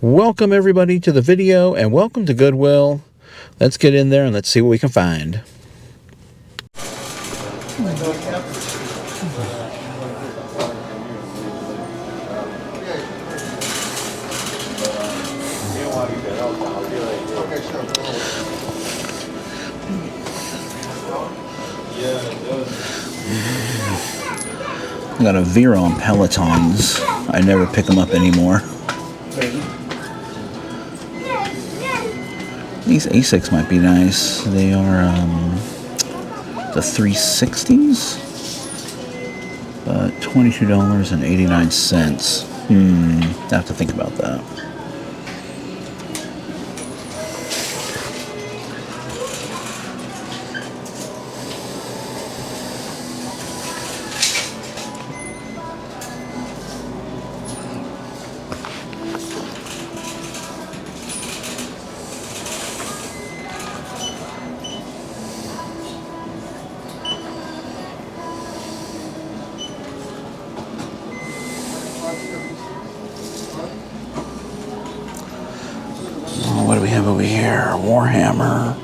Welcome everybody to the video and welcome to Goodwill. Let's get in there and let's see what we can find. I got a Vera on Pelotons. I never pick them up anymore. These Asics might be nice. They are the 360s, but $22.89. I have to think about that. What do we have over here? Warhammer.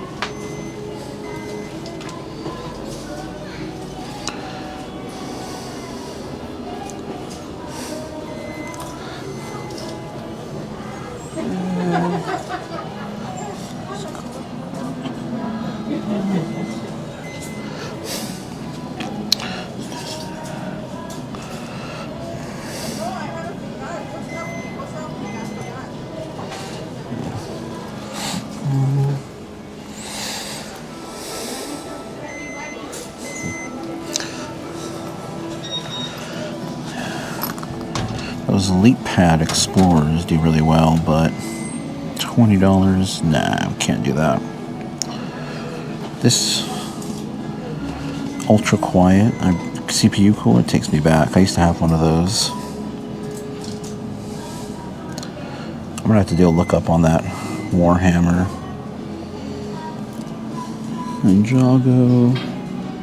Those Elite Pad Explorers do really well, but $20, nah, can't do that. This Ultra Quiet CPU cooler takes me back. I used to have one of those. I'm gonna have to do a lookup on that Warhammer. Ninjago.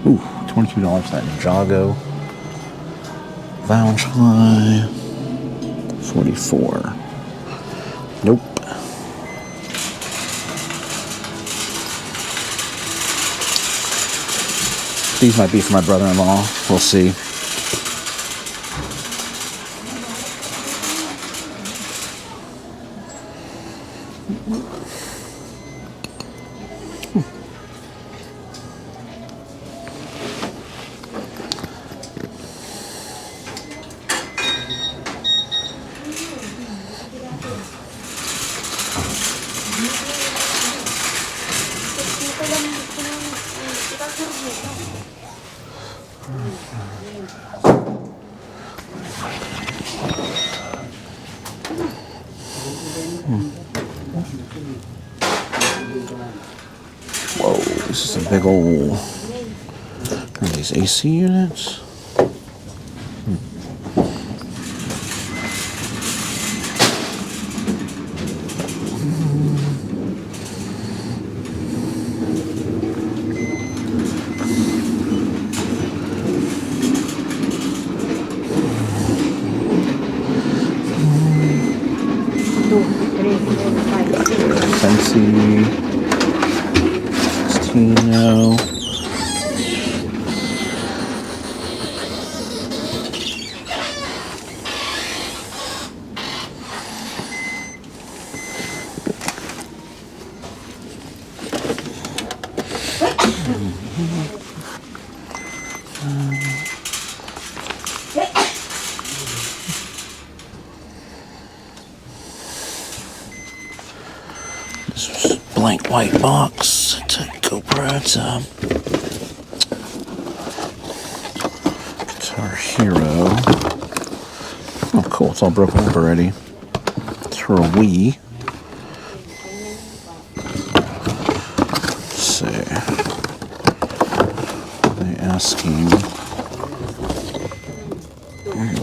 Ooh, $22 for that Ninjago. Loungefly. 44. Nope. These might be for my brother-in-law. We'll see. Whoa, this is a big old. Are these AC units? Fancy. No. This was blank white box. It's a GoPro. It's a Guitar Hero. Oh, cool. It's all broken up already. It's for a Wii. Let's see. They're asking.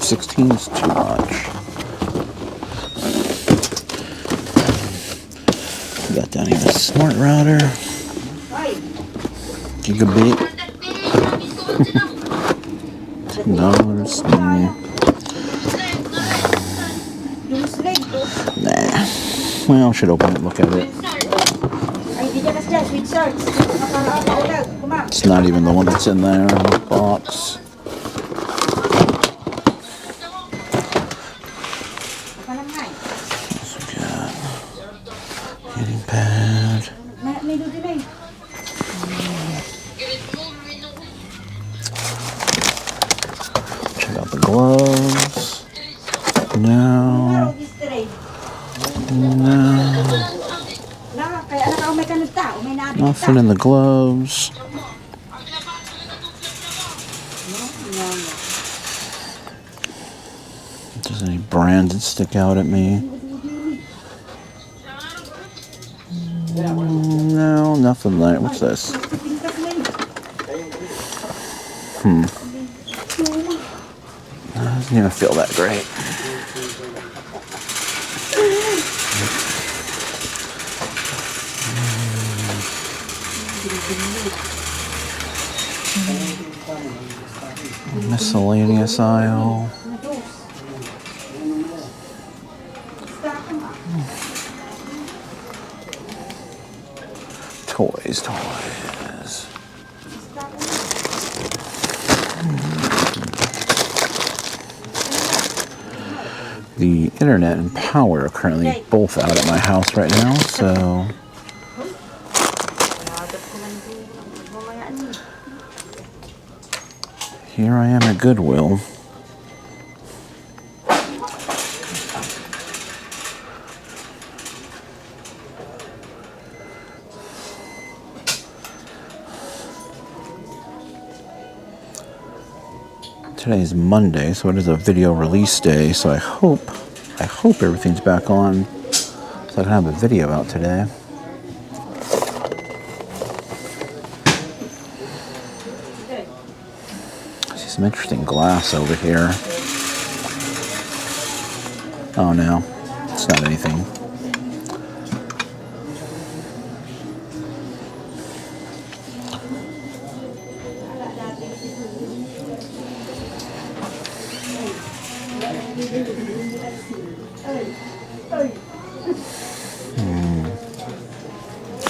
16 is too much. We got down here a smart router. Gigabit. $10. Nah. Well, I should open it and look at it. It's not even the one that's in there in the box. What's we got? Heating pad. Check out the gloves. No. Nothing in the gloves. Does any brands that stick out at me? No, nothing like. What's this? Doesn't even feel that great. Miscellaneous aisle. Toys. The internet and power are currently both out at my house right now, so here I am at Goodwill. Today's Monday, so it is a video release day, so I hope everything's back on so I can have a video out today. I see some interesting glass over here. Oh no, it's not anything.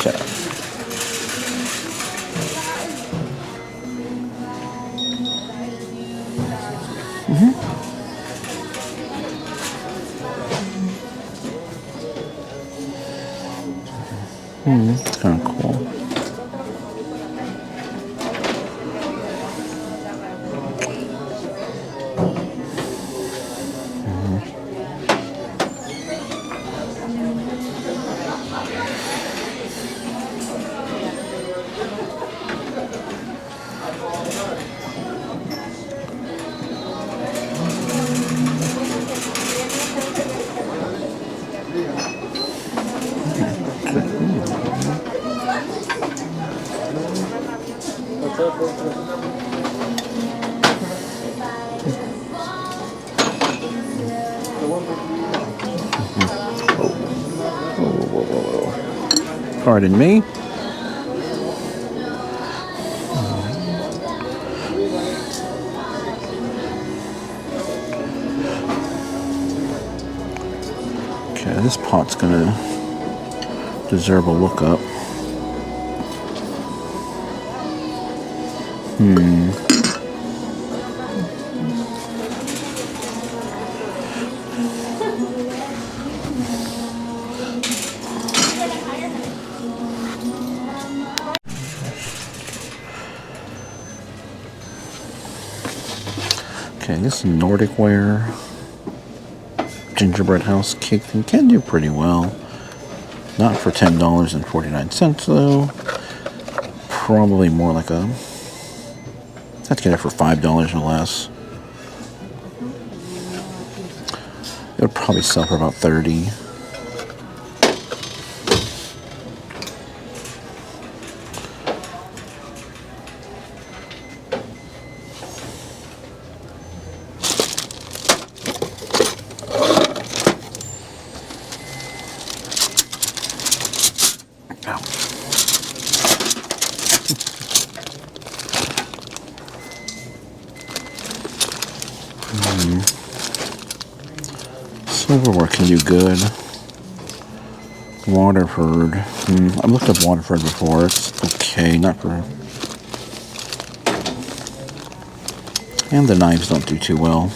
Shut up. It's kind of cool. Pardon me. Okay, this pot's gonna deserve a lookup. Okay, this Nordic ware gingerbread house cake thing can do pretty well. Not for $10.49 though. Probably more like a. I'd get it for $5 or less. It would probably sell for about $30. Silverware can do good. Waterford. I've looked up Waterford before. It's okay, not for... And the knives don't do too well.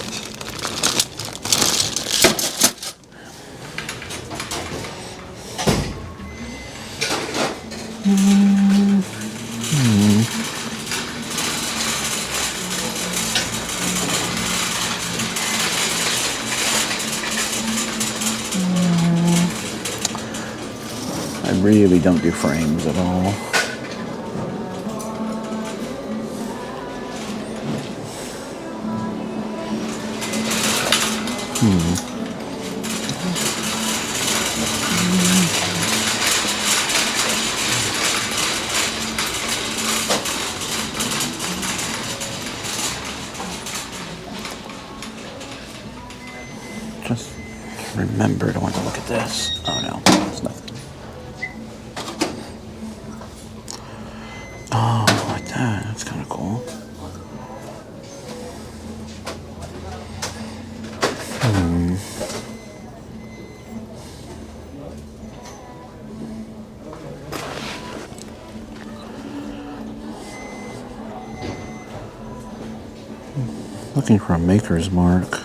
I really don't do frames at all. Just remembered I want to look at this. Oh no, it's nothing. Oh, like that. That's kind of cool. Looking for a maker's mark.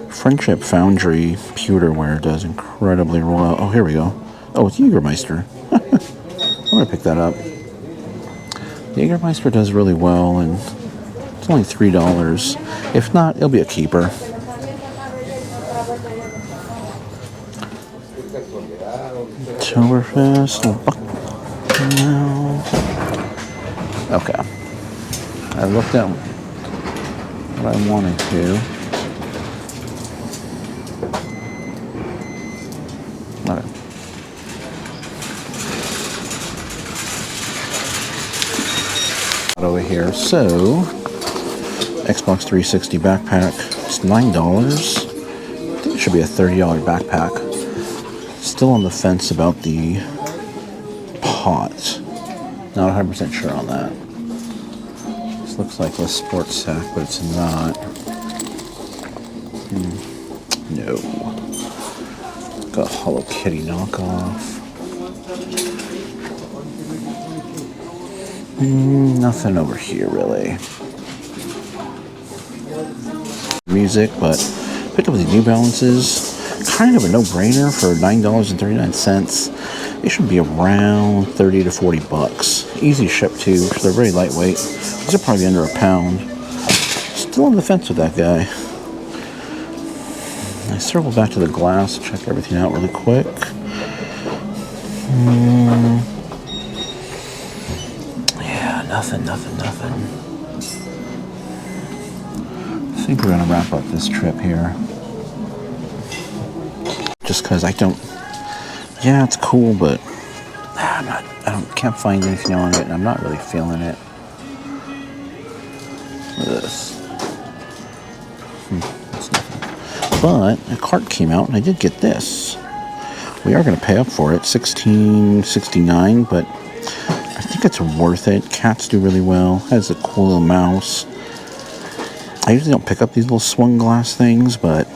Friendship Foundry pewterware does incredibly well. Oh, here we go. Oh, it's Jägermeister. I'm going to pick that up. Jägermeister does really well, and it's only $3. If not, it'll be a keeper. Oktoberfest. No. Okay. I looked at what I wanted to. Okay. Over here, so Xbox 360 backpack. It's $9. I think it should be a $30 backpack. Still on the fence about the pot. Not 100% sure on that. This looks like a sports sack, but it's not. No. Got a Hello Kitty knockoff. Nothing over here, really. Music, but picked up these New Balances. Kind of a no-brainer for $9.39. They should be around 30 to 40 bucks. Easy ship too, because they're very lightweight. These are probably under a pound. Still on the fence with that guy. I circle back to the glass, check everything out really quick. Yeah, nothing. I think we're gonna wrap up this trip here. Just because I don't... Yeah, it's cool, but can't find anything on it, and I'm not really feeling it. Look at this. That's nothing. But a cart came out, and I did get this. We are going to pay up for it, $16.69, but I think it's worth it. Cats do really well. Has a cool little mouse. I usually don't pick up these little swung glass things, but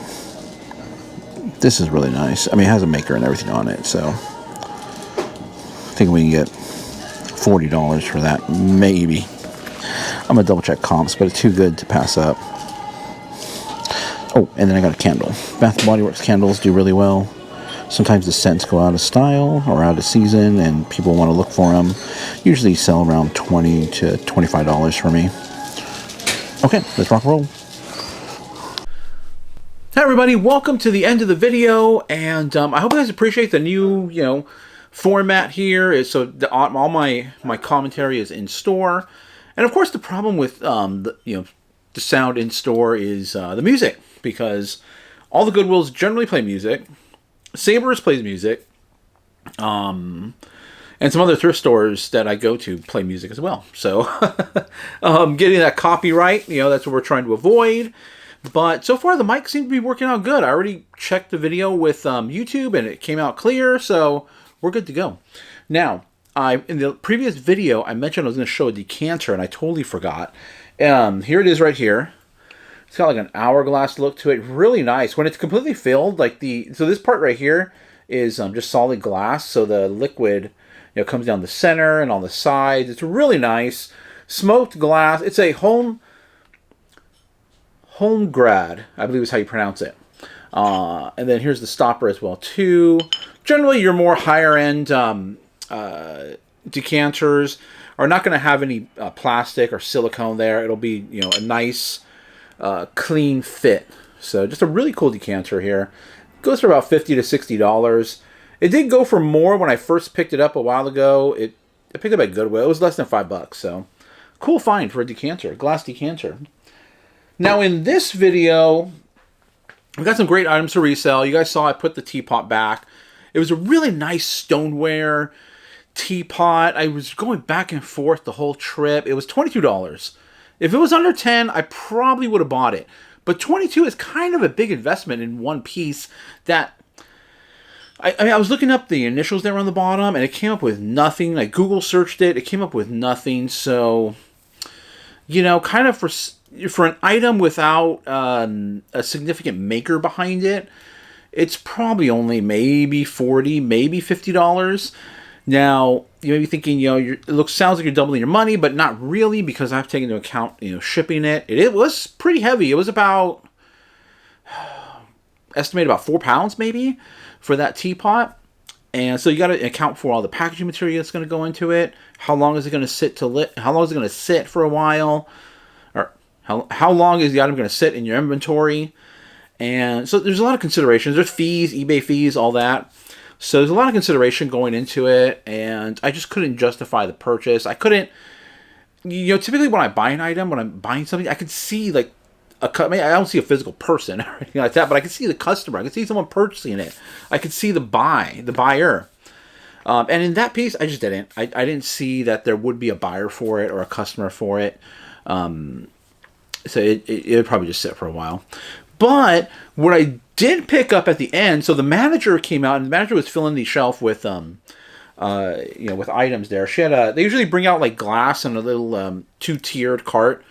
this is really nice. I mean, it has a maker and everything on it, so I think we can get $40 for that, maybe. I'm gonna double check comps, but it's too good to pass up. Oh, and then I got a candle. Bath & Body Works candles do really well. Sometimes the scents go out of style or out of season, and people want to look for them. Usually sell around $20 to $25 for me. Okay, let's rock and roll. Hi everybody, welcome to the end of the video, and I hope you guys appreciate the new, format here. So all my commentary is in store, and of course the problem with the sound in store is the music, because all the Goodwills generally play music. Sabres plays music, and some other thrift stores that I go to play music as well. So getting that copyright, that's what we're trying to avoid. But so far, the mic seems to be working out good. I already checked the video with YouTube, and it came out clear, so we're good to go. Now, in the previous video, I mentioned I was going to show a decanter, and I totally forgot. Here it is right here. It's got like an hourglass look to it. Really nice. When it's completely filled, like so this part right here is just solid glass. So the liquid, comes down the center and on the sides. It's really nice. Smoked glass. It's a home grad, I believe is how you pronounce it. And then here's the stopper as well too. Generally, your more higher end decanters are not going to have any plastic or silicone there. It'll be a nice clean fit. So just a really cool decanter here. Goes for about $50 to $60. It did go for more when I first picked it up a while ago. I picked it up at Goodwill. It was less than $5. So cool find for a decanter, a glass decanter. Now in this video, I've got some great items to resell. You guys saw I put the teapot back. It was a really nice stoneware teapot. I was going back and forth the whole trip. It was $22. If it was under 10, I probably would have bought it. But 22 is kind of a big investment in one piece that I was looking up the initials that were on the bottom, and it came up with nothing. I Google searched it. It came up with nothing. So, kind of for an item without a significant maker behind it, it's probably only maybe $40, maybe $50. Now, you may be thinking, sounds like you're doubling your money, but not really, because I've taken into account, shipping it. It was pretty heavy. It was about, estimated about 4 pounds maybe for that teapot. And so you got to account for all the packaging material that's going to go into it. How long is it going to sit how long is it going to sit for a while? Or how long is the item going to sit in your inventory? And so there's a lot of considerations. There's fees, eBay fees, all that. So there's a lot of consideration going into it, and I just couldn't justify the purchase. I couldn't, typically when I buy an item, when I'm buying something, I can see like I don't see a physical person or anything like that, but I can see the customer. I can see someone purchasing it. I can see the buyer. And in that piece, I just didn't. I didn't see that there would be a buyer for it or a customer for it. So it would probably just sit for a while. But what I did pick up at the end, so the manager came out, and the manager was filling the shelf with with items there. She had they usually bring out like glass in a little 2-tiered cart.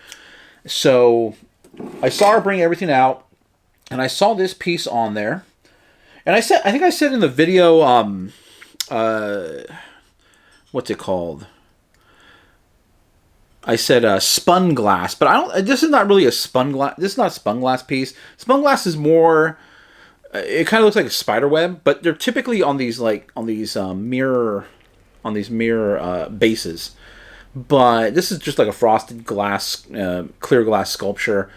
So I saw her bring everything out, and I saw this piece on there. And I think I said in the video, what's it called? I said spun glass, but this is not really a spun glass. This is not a spun glass piece. Spun glass is more. It kind of looks like a spider web, but they're typically on these mirror bases. But this is just like a frosted glass, clear glass sculpture.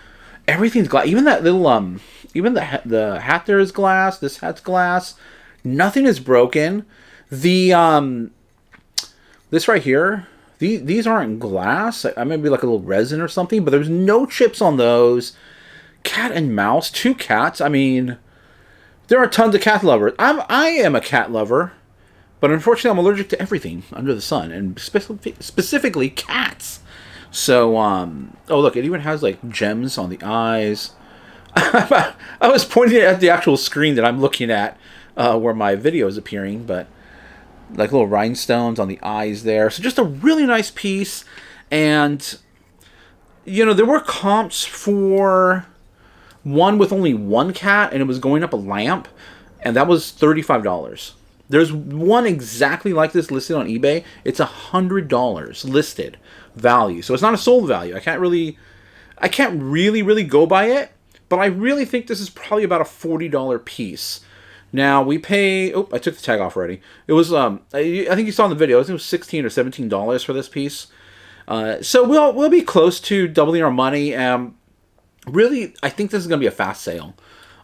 Everything's glass. Even that little even the hat there is glass. This hat's glass. Nothing is broken. The this right here. These aren't glass. I might be like a little resin or something, but there's no chips on those. Cat and mouse, 2 cats. I mean, there are tons of cat lovers. I am a cat lover, but unfortunately I'm allergic to everything under the sun, and specifically cats. So, oh look, it even has like gems on the eyes. I was pointing at the actual screen that I'm looking at where my video is appearing, but like little rhinestones on the eyes there. So just a really nice piece. And, there were comps for one with only 1 cat, and it was going up a lamp, and that was $35. There's one exactly like this listed on eBay. It's $100 listed value. So it's not a sold value. I can't really go by it, but I really think this is probably about a $40 piece. Now we pay. Oh, I took the tag off already. It was I think you saw in the video. I think it was $16 or $17 for this piece. So we'll be close to doubling our money. Really, I think this is going to be a fast sale.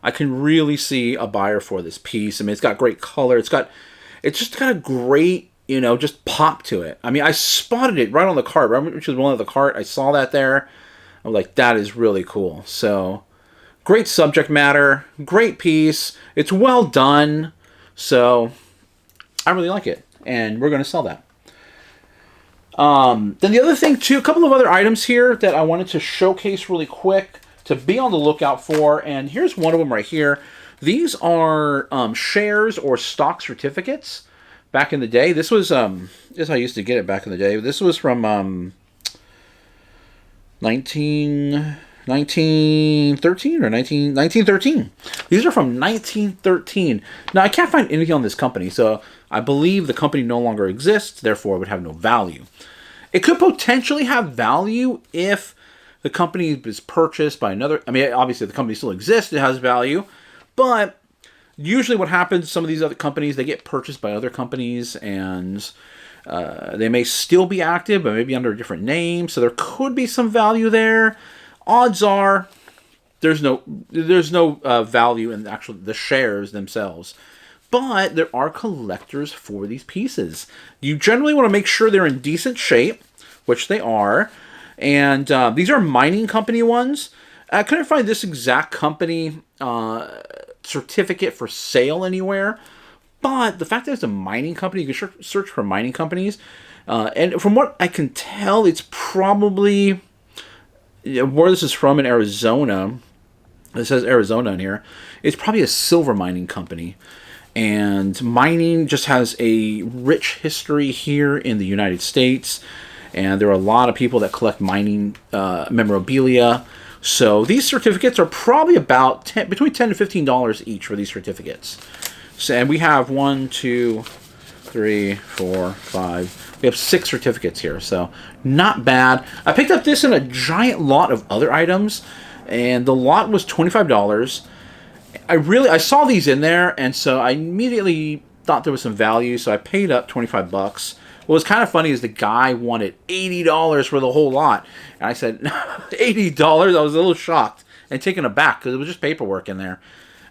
I can really see a buyer for this piece. I mean, it's got great color. It's just got a great, just pop to it. I mean, I spotted it right on the cart. Right, which was one of the cart. I saw that there. I'm like, that is really cool. So. Great subject matter, great piece. It's well done, so I really like it, and we're going to sell that. Then the other thing too, a couple of other items here that I wanted to showcase really quick to be on the lookout for, and here's one of them right here. These are shares or stock certificates. Back in the day, this was this I used to get it back in the day. This was from 1913 or 1913. These are from 1913. Now, I can't find anything on this company, so I believe the company no longer exists, therefore it would have no value. It could potentially have value if the company is purchased by another. I mean, obviously, the company still exists, it has value, but usually what happens, some of these other companies, they get purchased by other companies, and they may still be active, but maybe under a different name, so there could be some value there. Odds are there's no value in actually the shares themselves, but there are collectors for these pieces. You generally want to make sure they're in decent shape, which they are, and these are mining company ones. I couldn't find this exact company certificate for sale anywhere, but the fact that it's a mining company, you can search for mining companies, and from what I can tell, it's probably where this is from in Arizona. It says Arizona in here. It's probably a silver mining company. And mining just has a rich history here in the United States. And there are a lot of people that collect mining memorabilia. So these certificates are probably about between $10 to $15 each for these certificates. So, and we have 1, 2, 3, 4, 5. We have 6 certificates here, so not bad. I picked up this in a giant lot of other items, and the lot was $25. I saw these in there, and so I immediately thought there was some value, so I paid up $25. What was kind of funny is the guy wanted $80 for the whole lot, and I said, $80? I was a little shocked and taken aback because it was just paperwork in there.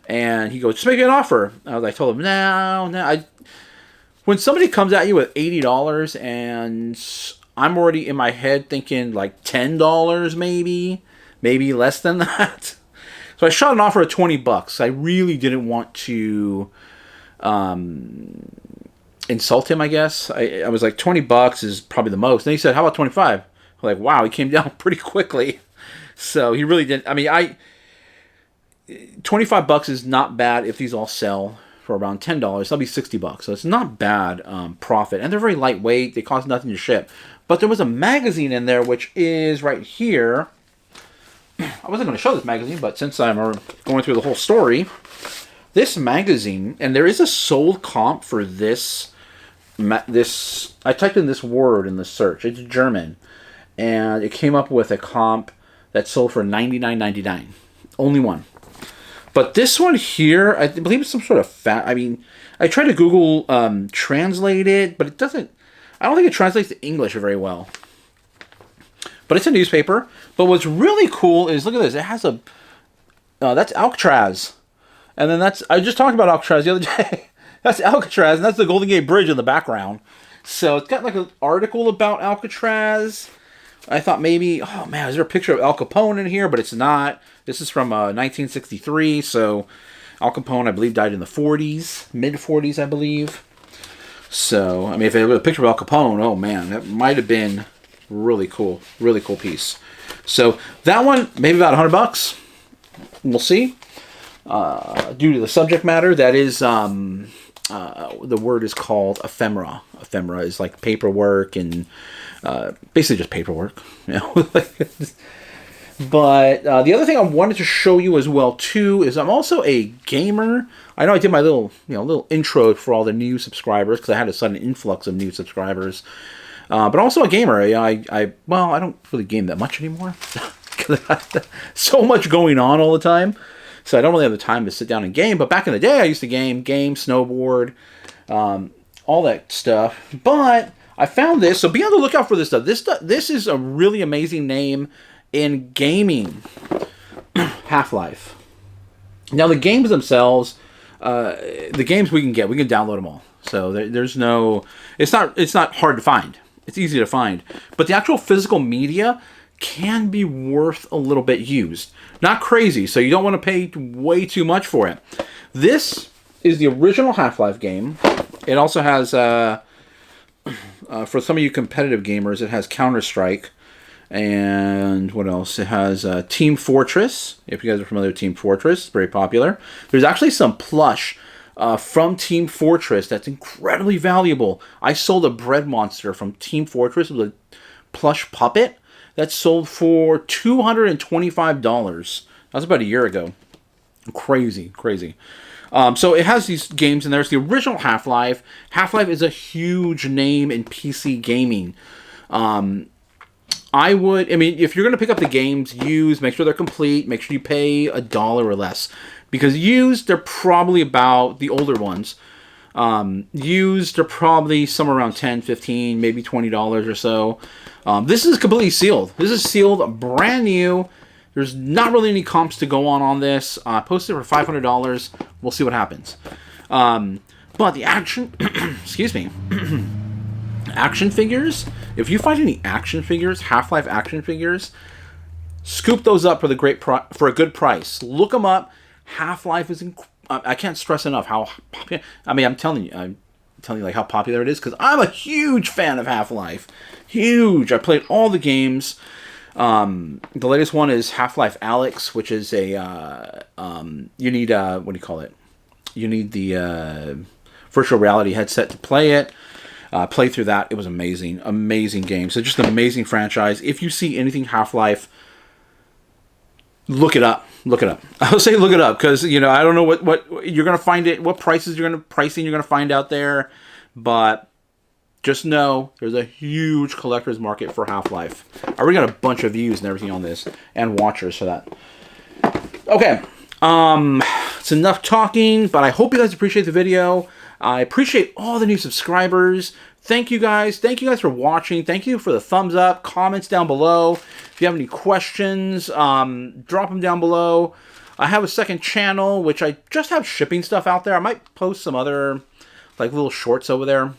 And he goes, just make me an offer. I told him, no. When somebody comes at you with $80 and I'm already in my head thinking like $10 maybe less than that. So I shot an offer of $20. I really didn't want to insult him, I guess. I was like, $20 is probably the most. And he said, how about 25? I'm like, wow, he came down pretty quickly. So he really didn't. I mean, $25 is not bad if these all sell for around $10. That'll be $60. So it's not bad profit. And they're very lightweight. They cost nothing to ship. But there was a magazine in there, which is right here. I wasn't going to show this magazine, but since I'm going through the whole story, this magazine, and there is a sold comp for this. I typed in this word in the search. It's German. And it came up with a comp that sold for $99.99. Only one. But this one here, I believe it's some sort of I mean, I tried to Google translate it, but it doesn't. I don't think it translates to English very well. But it's a newspaper. But what's really cool is, look at this. It has a, that's Alcatraz. And then I just talked about Alcatraz the other day. That's Alcatraz, and that's the Golden Gate Bridge in the background. So it's got like an article about Alcatraz. I thought maybe, oh man, is there a picture of Al Capone in here? But it's not. This is from 1963, so Al Capone, I believe, died in the 40s, mid-40s, I believe. So, I mean, if it was a picture of Al Capone, oh man, that might have been really cool piece. So, that one, maybe about $100. We'll see. Due to the subject matter, that is, the word is called ephemera. Ephemera is like paperwork and basically just paperwork, you know. But the other thing I wanted to show you as well too is I'm also a gamer. I know I did my little intro for all the new subscribers because I had a sudden influx of new subscribers. But also a gamer. I don't really game that much anymore. So much going on all the time, so I don't really have the time to sit down and game. But back in the day, I used to game, snowboard, all that stuff. But I found this, so be on the lookout for this stuff. This is a really amazing name in gaming. Half-Life. Now the games themselves, the games we can download them all. So there's no, it's not hard to find. It's easy to find. But the actual physical media can be worth a little bit used. Not crazy, so you don't want to pay way too much for it. This is the original Half-Life game. It also has, for some of you competitive gamers, it has Counter-Strike. And what else? It has Team Fortress. If you guys are familiar with Team Fortress, it's very popular. There's actually some plush from Team Fortress that's incredibly valuable. I sold a bread monster from Team Fortress with a plush puppet, that sold for $225. That was about a year ago. Crazy, crazy. So it has these games in there. It's the original Half-Life. Half-Life is a huge name in PC gaming. I mean, if you're going to pick up the games used, make sure they're complete. Make sure you pay $1 or less. Because used, they're probably about the older ones. Used, they're probably somewhere around $10, $15, maybe $20 or so. This is completely sealed. This is sealed, brand new. There's not really any comps to go on this. Posted for $500. We'll see what happens. But the action, excuse me, action figures. If you find any action figures, Half-Life action figures, scoop those up for for a good price. Look them up. Half-Life is I can't stress enough how popular. I mean, I'm telling you like how popular it is because I'm a huge fan of Half-Life. Huge. I played all the games. The latest one is Half-Life Alyx, which is a you need what do you call it? You need the virtual reality headset to play it. Play through that. It was amazing, amazing game. So just an amazing franchise. If you see anything Half-Life, look it up. Look it up. I'll say look it up because I don't know what you're gonna find it. What pricing you're gonna find out there, but just know there's a huge collector's market for Half-Life. I already got a bunch of views and everything on this and watchers for that. Okay, it's enough talking, but I hope you guys appreciate the video. I appreciate all the new subscribers. Thank you guys. Thank you guys for watching. Thank you for the thumbs up, comments down below. If you have any questions, drop them down below. I have a second channel, which I just have shipping stuff out there. I might post some other like little shorts over there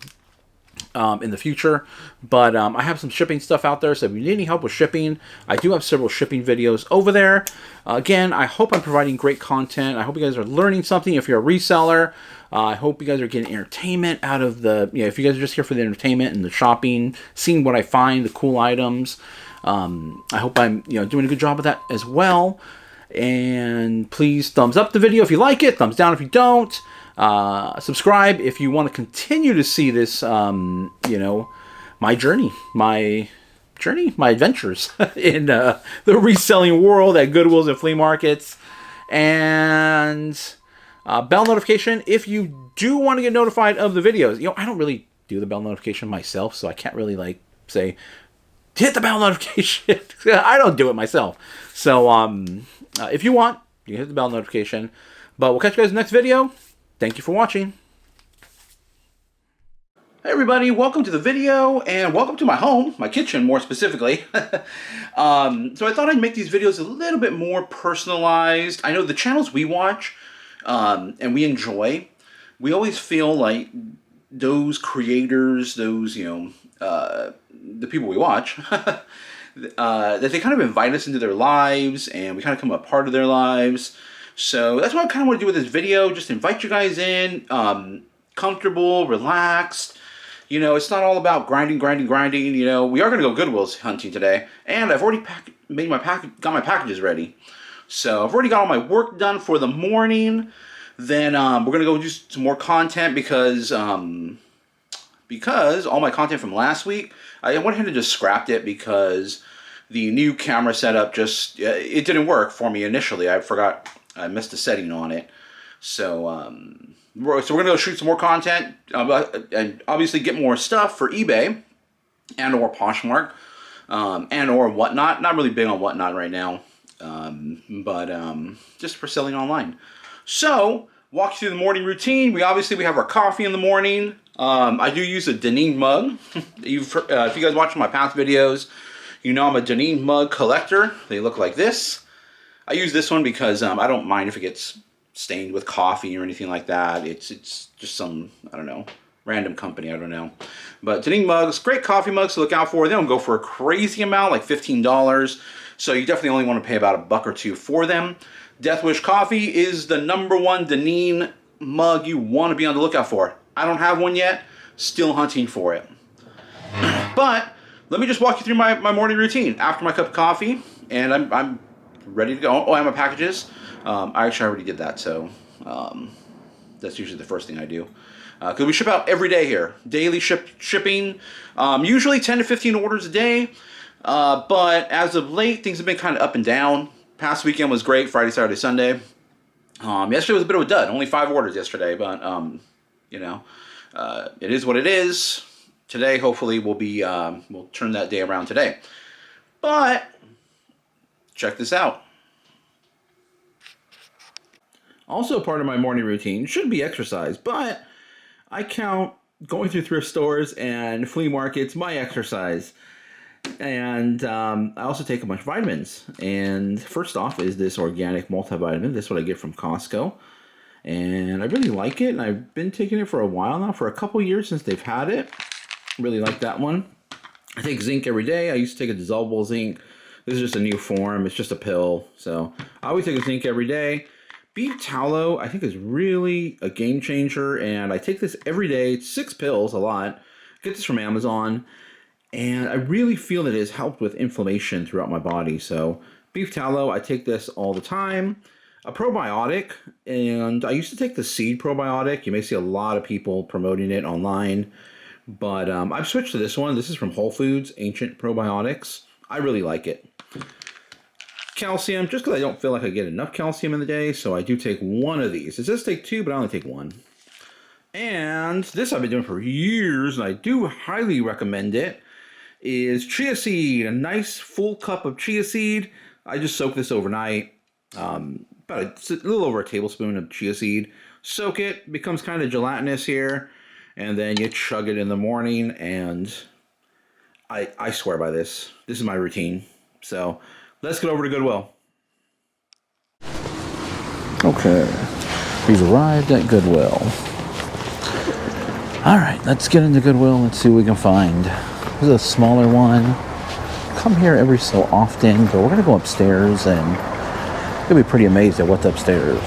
in the future. But I have some shipping stuff out there. So if you need any help with shipping, I do have several shipping videos over there. Again, I hope I'm providing great content. I hope you guys are learning something if you're a reseller. I hope you guys are getting entertainment out of the, if you guys are just here for the entertainment and the shopping, seeing what I find, the cool items. I hope I'm, doing a good job of that as well. And please thumbs up the video if you like it, thumbs down if you don't. Subscribe if you want to continue to see this, my journey, my adventures in the reselling world at Goodwills and flea markets. And bell notification if you do want to get notified of the videos. I don't really do the bell notification myself, so I can't really say hit the bell notification. I don't do it myself. So if you want, you can hit the bell notification. But we'll catch you guys in the next video. Thank you for watching. Hey everybody, welcome to the video and welcome to my home, my kitchen more specifically. So I thought I'd make these videos a little bit more personalized. I know the channels we watch and we enjoy, we always feel like those creators, those, the people we watch, that they kind of invite us into their lives and we kind of become a part of their lives. So that's what I kind of want to do with this video, just invite you guys in, comfortable, relaxed. It's not all about grinding. We are going to go Goodwills hunting today, and I've already got my packages ready. So I've already got all my work done for the morning. Then we're going to go do some more content because all my content from last week, I went ahead and just scrapped it because the new camera setup just, it didn't work for me initially. I missed a setting on it. So we're going to go shoot some more content and obviously get more stuff for eBay and or Poshmark and or Whatnot. Not really big on Whatnot right now, but just for selling online. So walk you through the morning routine. We have our coffee in the morning. I do use a Deneen mug. If you guys watch my past videos, I'm a Deneen mug collector. They look like this. I use this one because I don't mind if it gets stained with coffee or anything like that. It's just some, I don't know, random company, I don't know. But Deneen mugs, great coffee mugs to look out for. They don't go for a crazy amount, like $15. So you definitely only want to pay about $1 or $2 for them. Death Wish Coffee is the #1 Deneen mug you want to be on the lookout for. I don't have one yet, still hunting for it. But let me just walk you through my morning routine. After my cup of coffee, and I'm ready to go. Oh, I have my packages. I actually already did that, so that's usually the first thing I do. Because we ship out every day here. Daily shipping, usually 10 to 15 orders a day. But as of late, things have been kind of up and down. Past weekend was great, Friday, Saturday, Sunday. Yesterday was a bit of a dud. Only 5 orders yesterday, but you know, it is what it is. Today, hopefully, we'll turn that day around today. But check this out. Also, part of my morning routine should be exercise, but I count going through thrift stores and flea markets my exercise. And I also take a bunch of vitamins. And first off is this organic multivitamin. This is what I get from Costco. And I really like it. And I've been taking it for a while now, for a couple years since they've had it. Really like that one. I take zinc every day. I used to take a dissolvable zinc. This is just a new form. It's just a pill. So I always take a zinc every day. Beef tallow, I think, is really a game changer, and I take this every day. It's 6 pills, a lot. I get this from Amazon, and I really feel that it has helped with inflammation throughout my body. So beef tallow, I take this all the time. A probiotic, and I used to take the seed probiotic. You may see a lot of people promoting it online, but I've switched to this one. This is from Whole Foods, Ancient Probiotics. I really like it. Calcium, just because I don't feel like I get enough calcium in the day, so I do take one of these. It says take 2, but I only take 1. And this I've been doing for years, and I do highly recommend it, is chia seed. A nice full cup of chia seed. I just soak this overnight. About a little over a tablespoon of chia seed. Soak it, becomes kind of gelatinous here, and then you chug it in the morning, and I swear by this. This is my routine. So let's get over to Goodwill. Okay, we've arrived at Goodwill. All right, let's get into Goodwill and see what we can find. This is a smaller one. Come here every so often, but we're gonna go upstairs and you'll be pretty amazed at what's upstairs.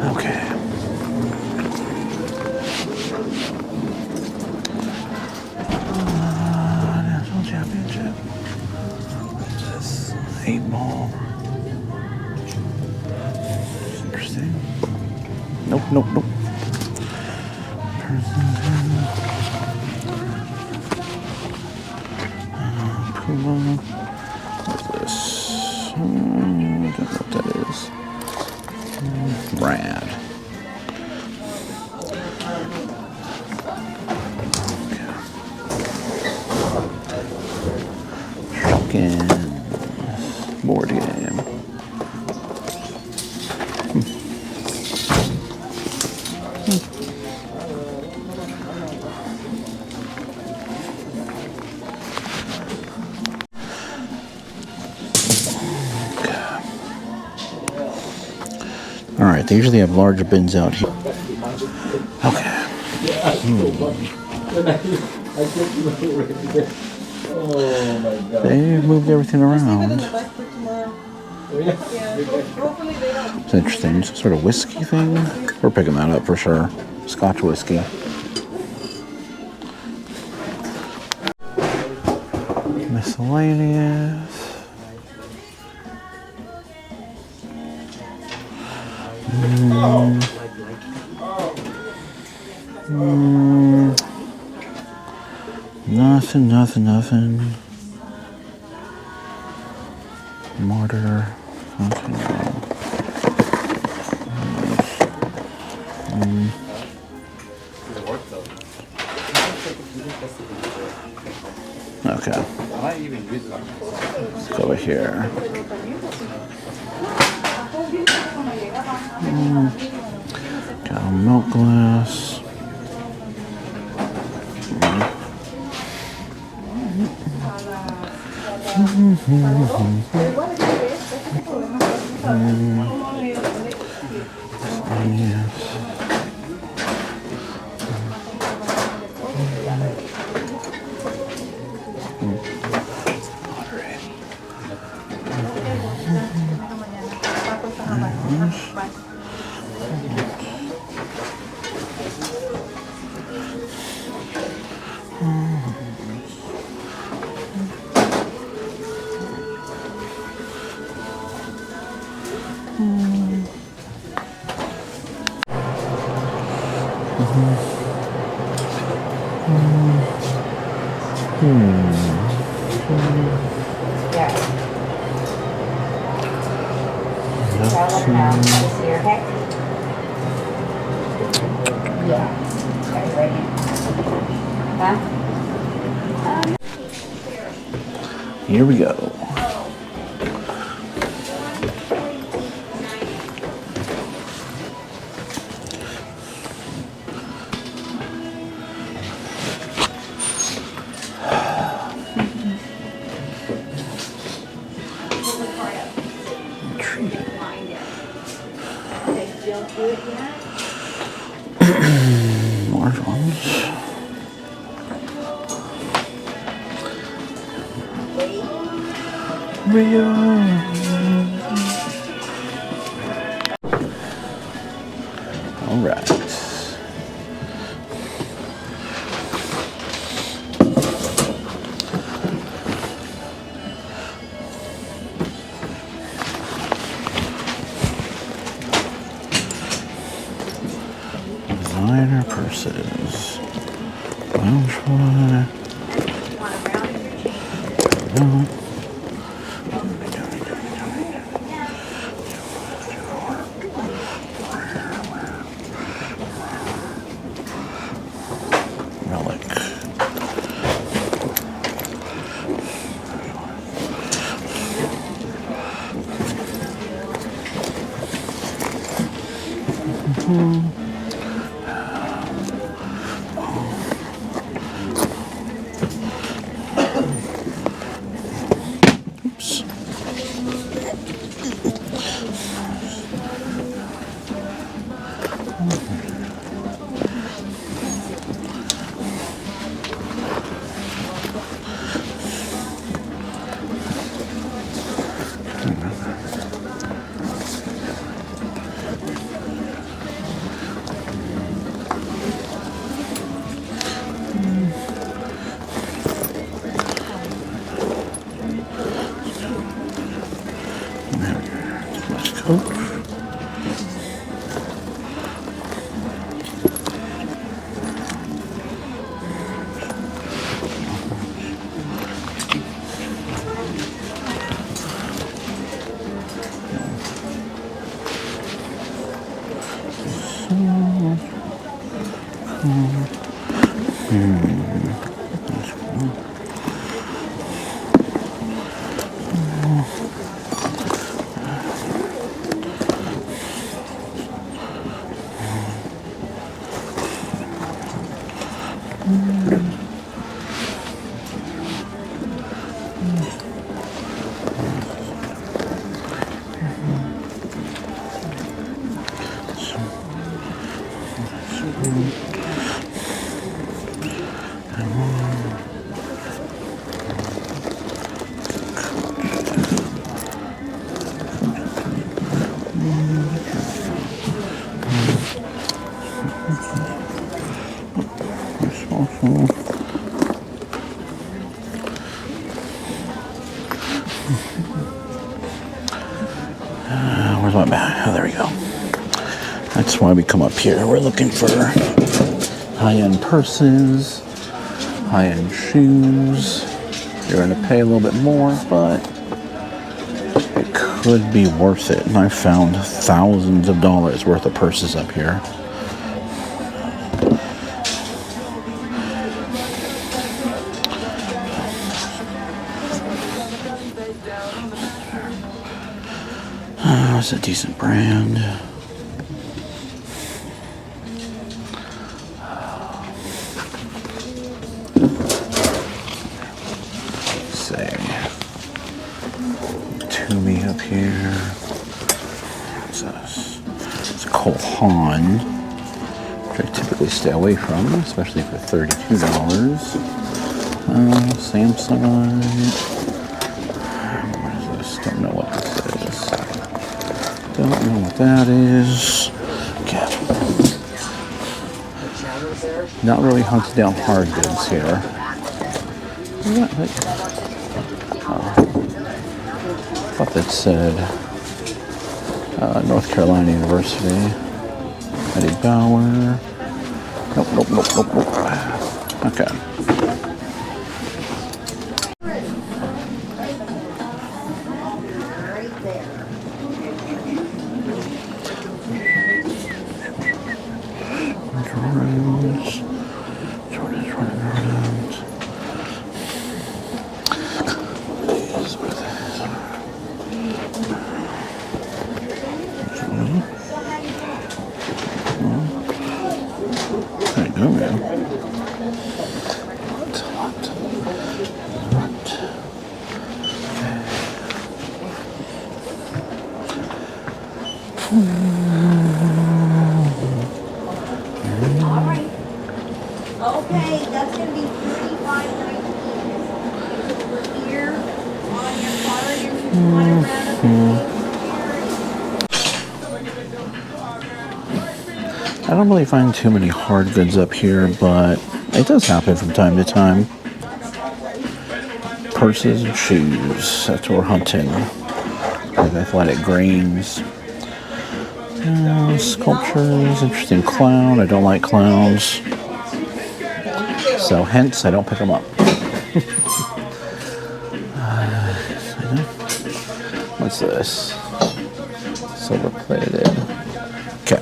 Okay. National Championship. What's this? 8-ball. Interesting. Nope, nope, nope. Puma. What's this? I don't know what that is. Rad. Shotgun. Board game. Alright, they usually have larger bins out here. Okay. They moved everything around. It's interesting. It's a sort of whiskey thing. We're picking that up for sure. Scotch whiskey. Miscellaneous. Nothing. Mortar. Okay, no. Okay. Let's go over here. Got a milk glass. Yeah. Tell them how this year, okay? Yeah. Are you ready? Huh? Here we go. Large ones. All right. Designer purses. Lounge one. No. Relic. Oops. West Coast. Where's my bag? Oh, there we go. That's why we come up here. We're looking for high-end purses, high-end shoes. You're going to pay a little bit more, but it could be worth it. And I found thousands of dollars worth of purses up here. It's a decent brand. Say, Toomey up here. It's a Cole Haan, which I typically stay away from, especially for $32. Samsonite. What is this? Don't know what this is. Don't know what that is. Okay. Not really hunting down hard goods here. What? Oh. I thought that said North Carolina University. Eddie Bauer. Nope. Okay. All right. Okay, that's gonna be $35.19. Over here on your card if you want to round up and I don't really find too many hard goods up here, but it does happen from time to time. Purses and shoes. That's what we're hunting. Like athletic greens. Sculptures. Interesting clown. I don't like clowns. So hence, I don't pick them up. What's this? Silver plated. Okay.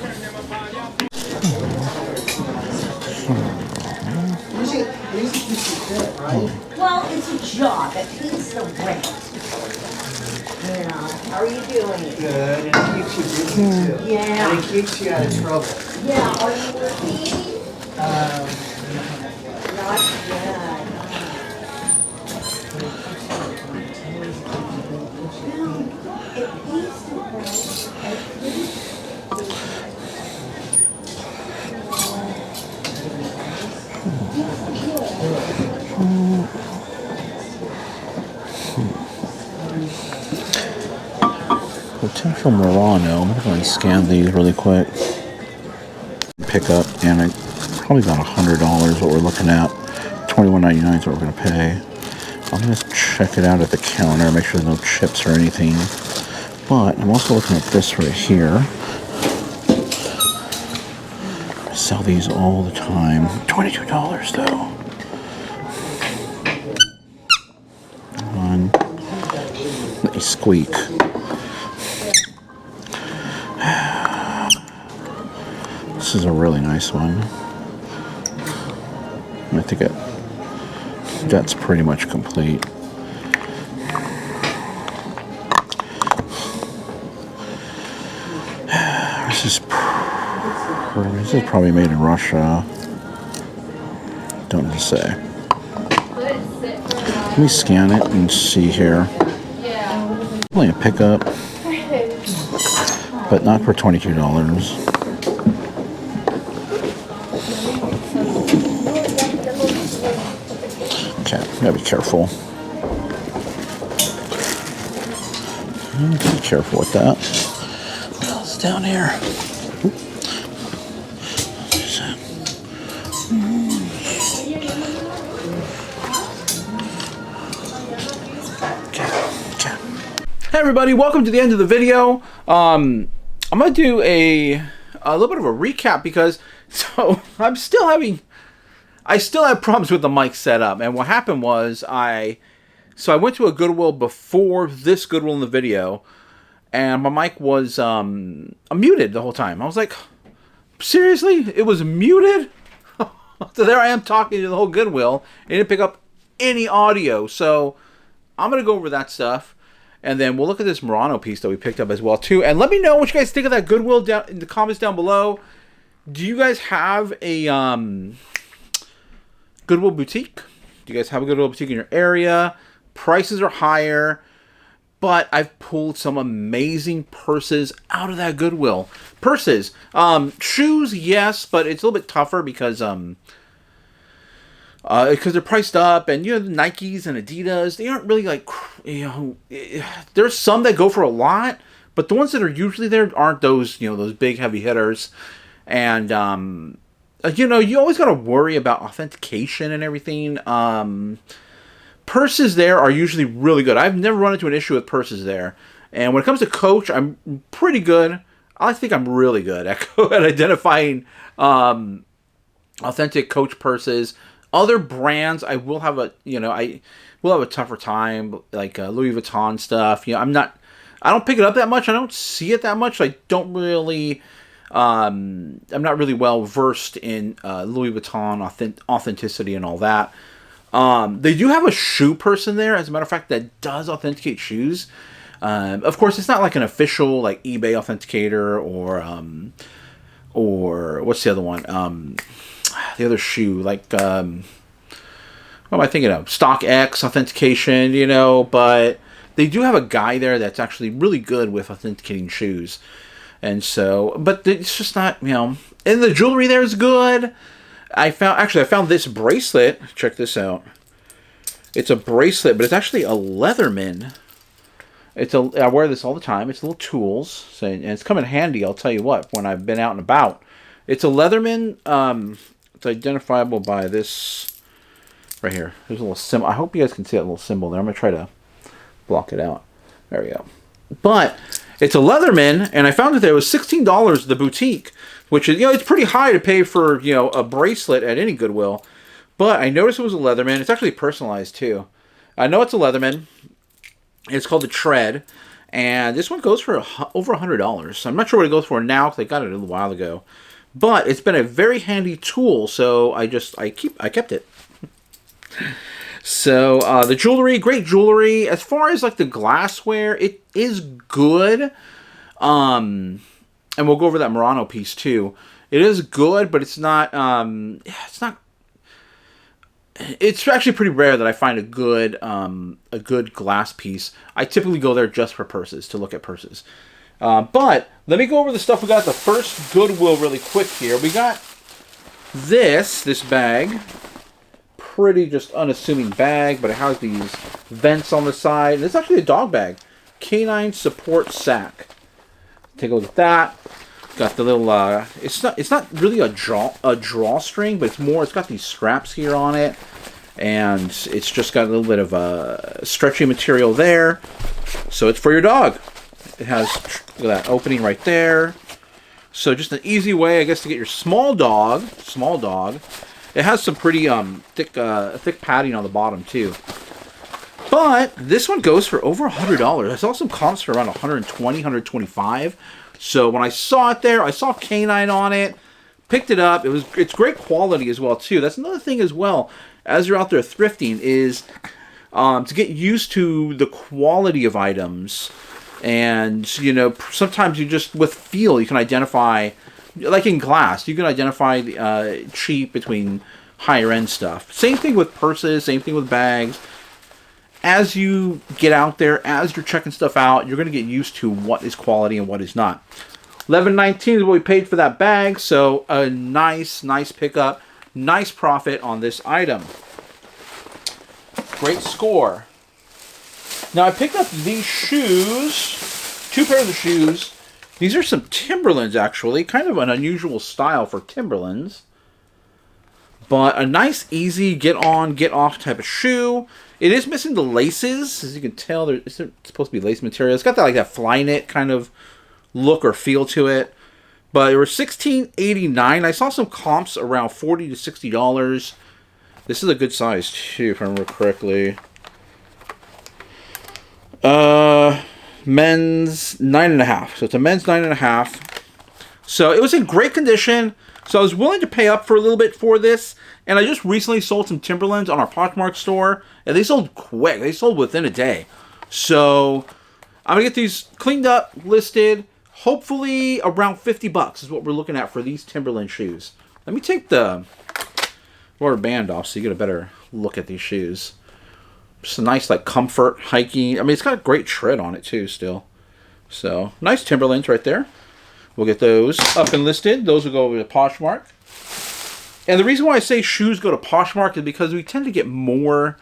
well, it's a job. It pays the rent. You know, how are you doing? Good, and it keeps you busy too. Yeah. And it keeps you out of trouble. Yeah, are you working? Not yet. It pays the Potential Murano. I'm going to scan these really quick. Pick up, and it probably about $100 what we're looking at. $21.99 is what we're going to pay. I'm going to check it out at the counter, make sure there's no chips or anything. But I'm also looking at this right here. I sell these all the time. $22 though. Come on. Let me squeak. This is a really nice one. I think that's pretty much complete. This is probably made in Russia. Don't know to say. Let me scan it and see here. Only a pickup, but not for $22. Okay, gotta be careful. Be careful with that. What else is down here? Hey everybody, welcome to the end of the video. I'm gonna do a little bit of a recap because I still have problems with the mic setup. And what happened was I went to a Goodwill before this Goodwill in the video, and my mic was muted the whole time. I was like, seriously, it was muted? So there I am talking to the whole Goodwill, and it didn't pick up any audio. So I'm gonna go over that stuff. And then we'll look at this Murano piece that we picked up as well, too. And let me know what you guys think of that Goodwill down in the comments down below. Do you guys have a Goodwill boutique? Do you guys have a Goodwill boutique in your area? Prices are higher, but I've pulled some amazing purses out of that Goodwill. Purses. Shoes, yes, but it's a little bit tougher because they're priced up, and the Nikes and Adidas, they aren't really like, there's some that go for a lot, but the ones that are usually there aren't those, those big heavy hitters. And you always got to worry about authentication and everything. Purses there are usually really good. I've never run into an issue with purses there. And when it comes to Coach, I'm pretty good. I think I'm really good at identifying authentic Coach purses. Other brands, I will have a tougher time, like Louis Vuitton stuff. I don't pick it up that much. I don't see it that much. I don't really, I'm not really well versed in Louis Vuitton authenticity and all that. They do have a shoe person there, as a matter of fact, that does authenticate shoes. Of course, it's not like an official like eBay authenticator or what's the other one? The other shoe, like, what am I thinking of? StockX authentication, but they do have a guy there that's actually really good with authenticating shoes. And so, but it's just not, you know. And the jewelry there is good. I found this bracelet. Check this out. It's a bracelet, but it's actually a Leatherman. I wear this all the time. It's little tools, so, and it's come in handy. I'll tell you what, when I've been out and about. It's a Leatherman. It's identifiable by this right here. There's a little symbol. I hope you guys can see that little symbol there. I'm gonna try to block it out. There we go. But it's a Leatherman, and I found that there was $16 at the boutique, which is, you know, it's pretty high to pay for, you know, a bracelet at any Goodwill. But I noticed it was a Leatherman. It's actually personalized too. I know it's a Leatherman. It's called the Tread, and this one goes for over $100. I'm not sure what it goes for now because I got it a little while ago. But it's been a very handy tool, so I kept it. So the jewelry, great jewelry. As far as like the glassware, it is good. And we'll go over that Murano piece too. It is good, but it's not. It's actually pretty rare that I find a good glass piece. I typically go there just for purses, to look at purses. But let me go over the stuff we got at the first Goodwill really quick here. We got this bag. Pretty just unassuming bag, but it has these vents on the side. And it's actually a dog bag. Canine support sack. Take a look at that. Got the little it's not really a drawstring, but it's got these straps here on it, and it's just got a little bit of stretchy material there, so it's for your dog. It has, look at that opening right there, so just an easy way, I guess, to get your small dog. It has some pretty thick padding on the bottom too. But this one goes for over $100. I saw some comps for around 120, 125. So when I saw it there, I saw Canine on it, picked it up. It's great quality as well too. That's another thing as well. As you're out there thrifting, is to get used to the quality of items, and you know, sometimes you just with feel you can identify, like in glass, you can identify cheap between higher end stuff. Same thing with purses. Same thing with bags. As you get out there, as you're checking stuff out, you're going to get used to what is quality and what is not. $11.19 is what we paid for that bag, so a nice pickup, nice profit on this item. Great score. Now I picked up these shoes, 2 pairs of shoes. These are some Timberlands, actually, kind of an unusual style for Timberlands, but a nice, easy get on, get off type of shoe. It is missing the laces, as you can tell. It's supposed to be lace material. It's got that that fly knit kind of look or feel to it. But it was $16.89. I saw some comps around $40 to $60. This is a good size too, if I remember correctly. Men's 9.5. So it's a men's 9.5. So it was in great condition. So I was willing to pay up for a little bit for this. And I just recently sold some Timberlands on our Poshmark store. And they sold quick. They sold within a day. So I'm going to get these cleaned up, listed. Hopefully around $50 is what we're looking at for these Timberland shoes. Let me take the rubber band off so you get a better look at these shoes. Just a nice like comfort hiking. I mean, it's got a great tread on it too still. So nice Timberlands right there. We'll get those up and listed. Those will go over to Poshmark. And the reason why I say shoes go to Poshmark is because we tend to get more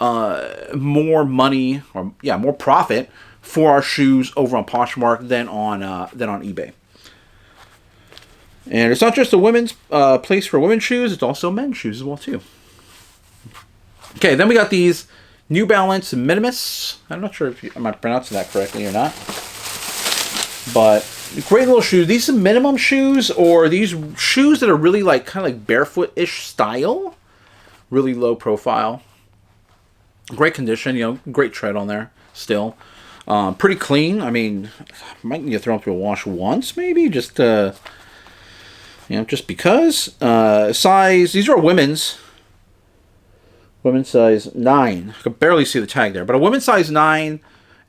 money, or more profit for our shoes over on Poshmark than on eBay. And it's not just a women's place for women's shoes; it's also men's shoes as well too. Okay, then we got these New Balance Minimus. I'm not sure if I'm pronouncing that correctly or not, but great little shoes. These are minimum shoes, or these shoes that are really like kind of like barefoot-ish style, really low profile. Great condition, great tread on there still. Pretty clean. I mean, might need to throw them through a wash once, maybe, just just because. Size. These are women's size 9. I can barely see the tag there, but a women's size 9,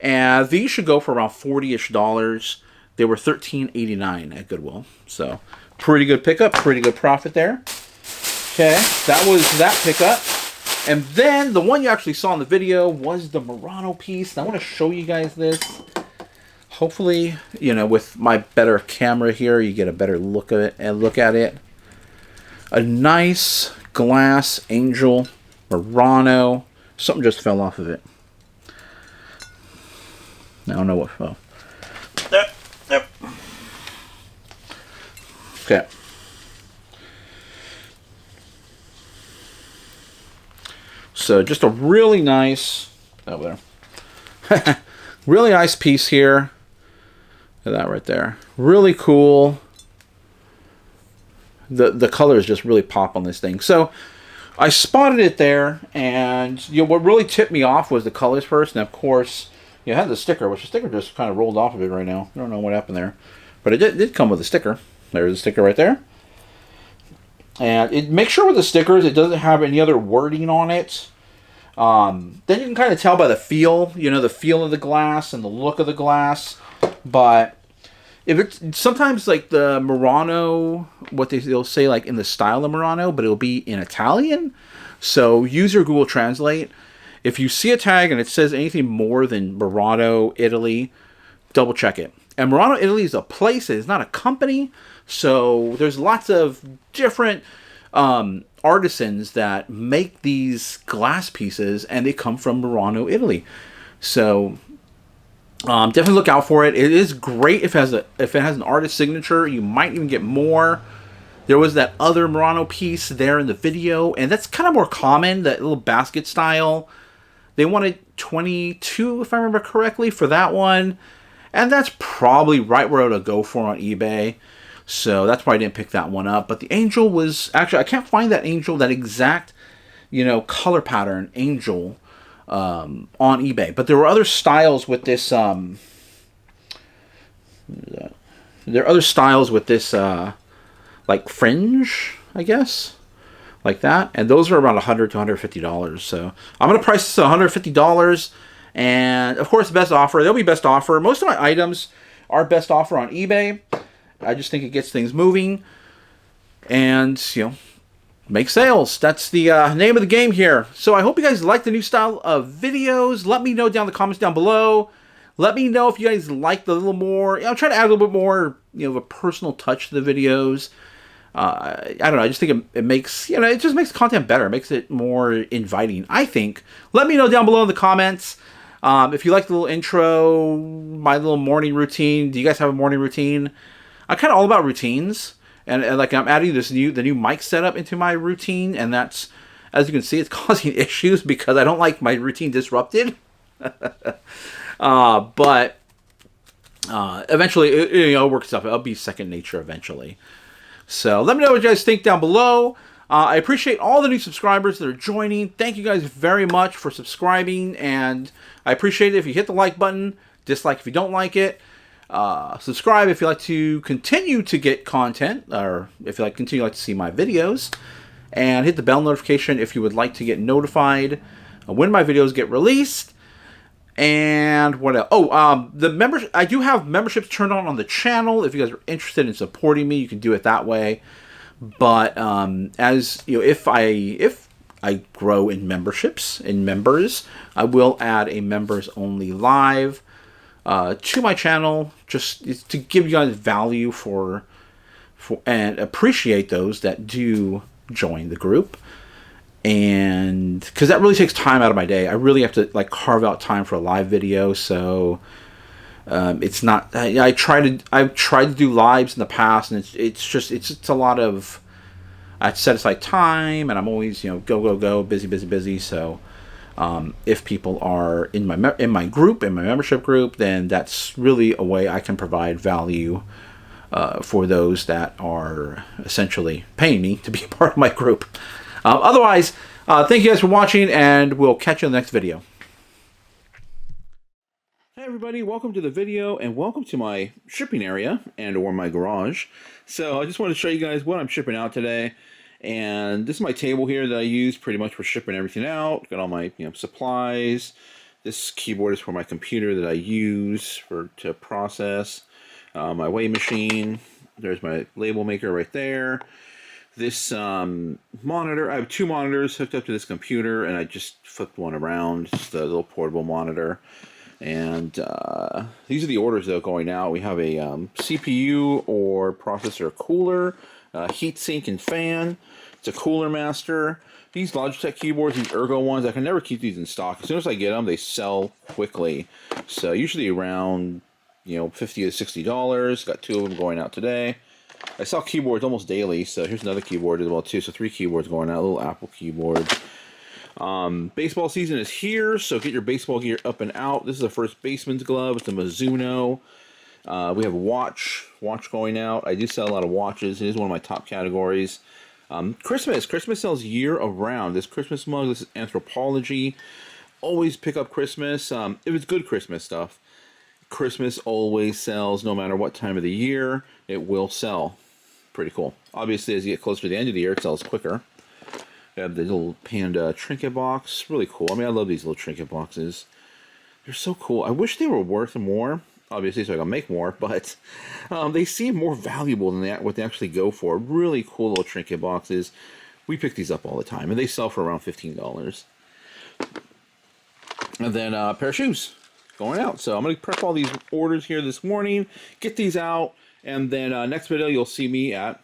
and these should go for around $40-ish. They were $13.89 at Goodwill, so pretty good pickup, pretty good profit there. Okay, that was that pickup. And then the one you actually saw in the video was the Murano piece. And I want to show you guys this. hopefully, you know, with my better camera here, you get a better look at it and look at it. A nice glass Angel Murano. Something just fell off of it. I don't know what fell. There. Okay. So just a really nice, over there. Really nice piece here. Look at that right there. Really cool. The colors just really pop on this thing. So I spotted it there, and you know what really tipped me off was the colors first, and of course you had the sticker, which the sticker just kind of rolled off of it right now. I don't know what happened there, but it did come with a sticker. There's the sticker right there. And make sure with the stickers it doesn't have any other wording on it. Then you can kind of tell by the feel, you know, the feel of the glass and the look of the glass. But if it's sometimes like the Murano, what they'll say like in the style of Murano, but it'll be in Italian. So use your Google Translate. If you see a tag and it says anything more than Murano, Italy, double check it. And Murano, Italy is a place, it's not a company. So there's lots of different artisans that make these glass pieces, and they come from Murano, Italy. So definitely look out for it. It is great if it has an artist signature. You might even get more. There was that other Murano piece there in the video, and that's kind of more common, that little basket style. They wanted 22, if I remember correctly, for that one. And that's probably right where it'll go for on eBay. So that's why I didn't pick that one up. But the Angel was... Actually, I can't find that Angel, that exact, you know, color pattern Angel on eBay. But there were other styles with this... There are other styles with this, like, fringe, I guess. Like that. And those are around $100 to $150. So I'm going to price this at $150. And, of course, best offer. There'll be best offer. Most of my items are best offer on eBay. I just think it gets things moving. And, you know, make sales. That's the name of the game here. So I hope you guys like the new style of videos. Let me know down in the comments down below. Let me know if you guys like the little more. You know, I'm trying to add a little bit more, you know, of a personal touch to the videos. I don't know. I just think it makes, you know, it just makes content better. It makes it more inviting, I think. Let me know down below in the comments. If you like the little intro, my little morning routine. Do you guys have a morning routine? I'm kind of all about routines. And like I'm adding the new mic setup into my routine. And that's, as you can see, it's causing issues because I don't like my routine disrupted. But eventually, it works out. It'll be second nature eventually. So let me know what you guys think down below. I appreciate all the new subscribers that are joining. Thank you guys very much for subscribing. And I appreciate it if you hit the like button. Dislike if you don't like it. Subscribe if you like to continue to get content. Or if you like continue to see my videos. And hit the bell notification if you would like to get notified when my videos get released. And what else? Oh, the members. I do have memberships turned on the channel. If you guys are interested in supporting me, you can do it that way. But as you know, if I grow in memberships and members, I will add a members only live to my channel, just to give you guys value for and appreciate those that do join the group. And because that really takes time out of my day. I really have to like carve out time for a live video. So it's not. I've tried to do lives in the past, and it's a lot of. I set aside time, and I'm always go busy. So if people are in my group, in my membership group, then that's really a way I can provide value for those that are essentially paying me to be a part of my group. Otherwise, thank you guys for watching, and we'll catch you in the next video. Hey everybody, welcome to the video, and welcome to my shipping area or my garage. So I just want to show you guys what I'm shipping out today. And this is my table here that I use pretty much for shipping everything out. Got all my supplies. This keyboard is for my computer that I use to process. My weigh machine. There's my label maker right there. This monitor, I have two monitors hooked up to this computer, and I just flipped one around. Just a little portable monitor. And these are the orders that are going out. We have a CPU or processor cooler, heat sink and fan. It's a Cooler Master. These Logitech keyboards, these Ergo ones, I can never keep these in stock. As soon as I get them, they sell quickly. So usually around, you know, $50 to $60. Got 2 of them going out today. I sell keyboards almost daily, so here's another keyboard as well too. So 3 keyboards going out, a little Apple keyboard. Baseball season is here, so get your baseball gear up and out. This is the first baseman's glove. It's a Mizuno. We have a watch going out. I do sell a lot of watches. It is one of my top categories. Christmas sells year around. This Christmas mug, this is Anthropology. Always pick up Christmas. If it's good Christmas stuff. Christmas always sells no matter what time of the year. It will sell. Pretty cool. Obviously, as you get closer to the end of the year, it sells quicker. We have the little panda trinket box. Really cool. I mean, I love these little trinket boxes. They're so cool. I wish they were worth more. Obviously, so I can make more, but they seem more valuable than what they actually go for. Really cool little trinket boxes. We pick these up all the time, and they sell for around $15. And then a pair of shoes going out. So I'm going to prep all these orders here this morning, get these out, and then next video you'll see me at,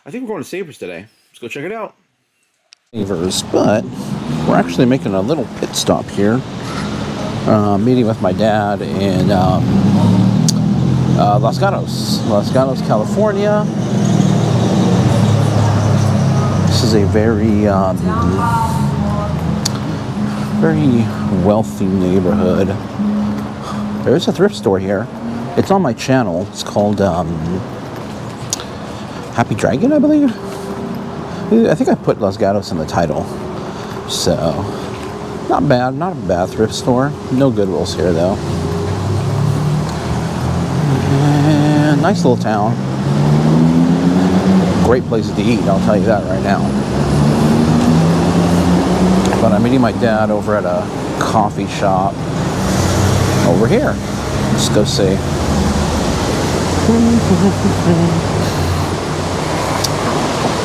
I think we're going to Savers today. Let's go check it out. Savers, but we're actually making a little pit stop here. Meeting with my dad in Los Gatos, California. This is a very wealthy neighborhood. There is a thrift store here. It's on my channel. It's called Happy Dragon, I believe. I think I put Los Gatos in the title. So, not bad. Not a bad thrift store. No Goodwills here, though. And nice little town. Great places to eat, I'll tell you that right now. But I'm meeting my dad over at a coffee shop over here. Let's go see.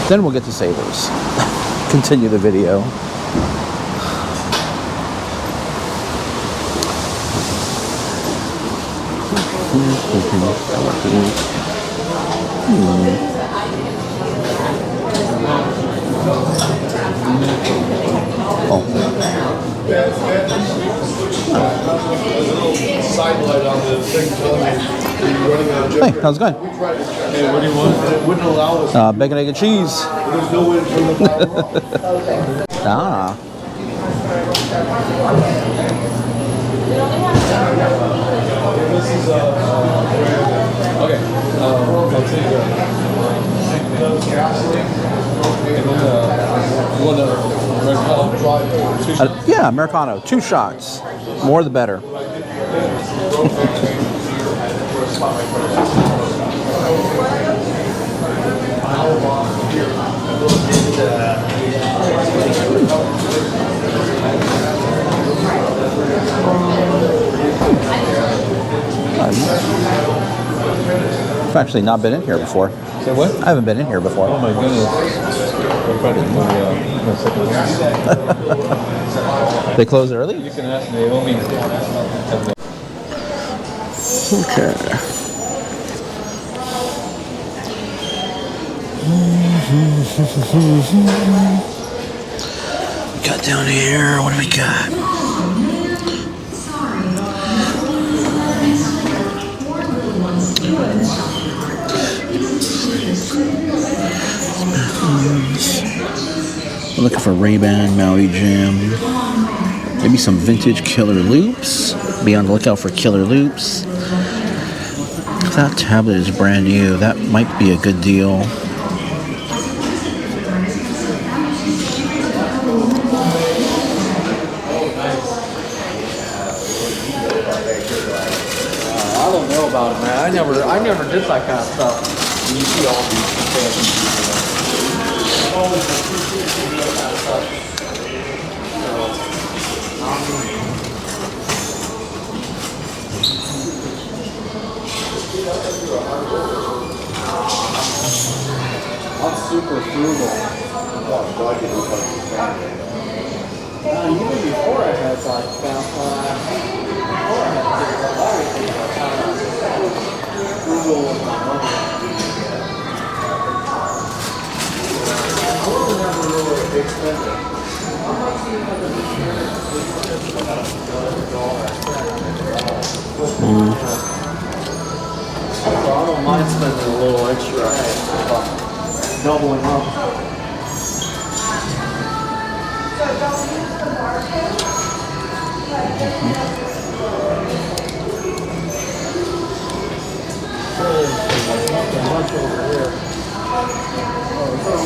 Then we'll get to Savers. Continue the video. Hey, how's it going? Hey, what do you want? It wouldn't allow us. Bacon, egg, and cheese. There's no way to turn the power off. Ah. This is okay. I'll take you want a red column? Yeah, Americano. 2 shots. More the better. I've actually not been in here before. Say what? I haven't been in here before. Oh my goodness. They close early? You can ask me. Only Okay. Got down here. What do we got? I'm looking for Ray-Ban, Maui Jim. Maybe some vintage Killer Loops. Be on the lookout for Killer Loops. That tablet is brand new. That might be a good deal. I don't know about it, man. I never did that kind of stuff. And you see all these things. I've always appreciated that kind of stuff. I'm super frugal. Even before I had like before I had Google with my money. I was never really a big spender. I might see another So I don't mind spending a little extra. Doubling up. Nothing much over here.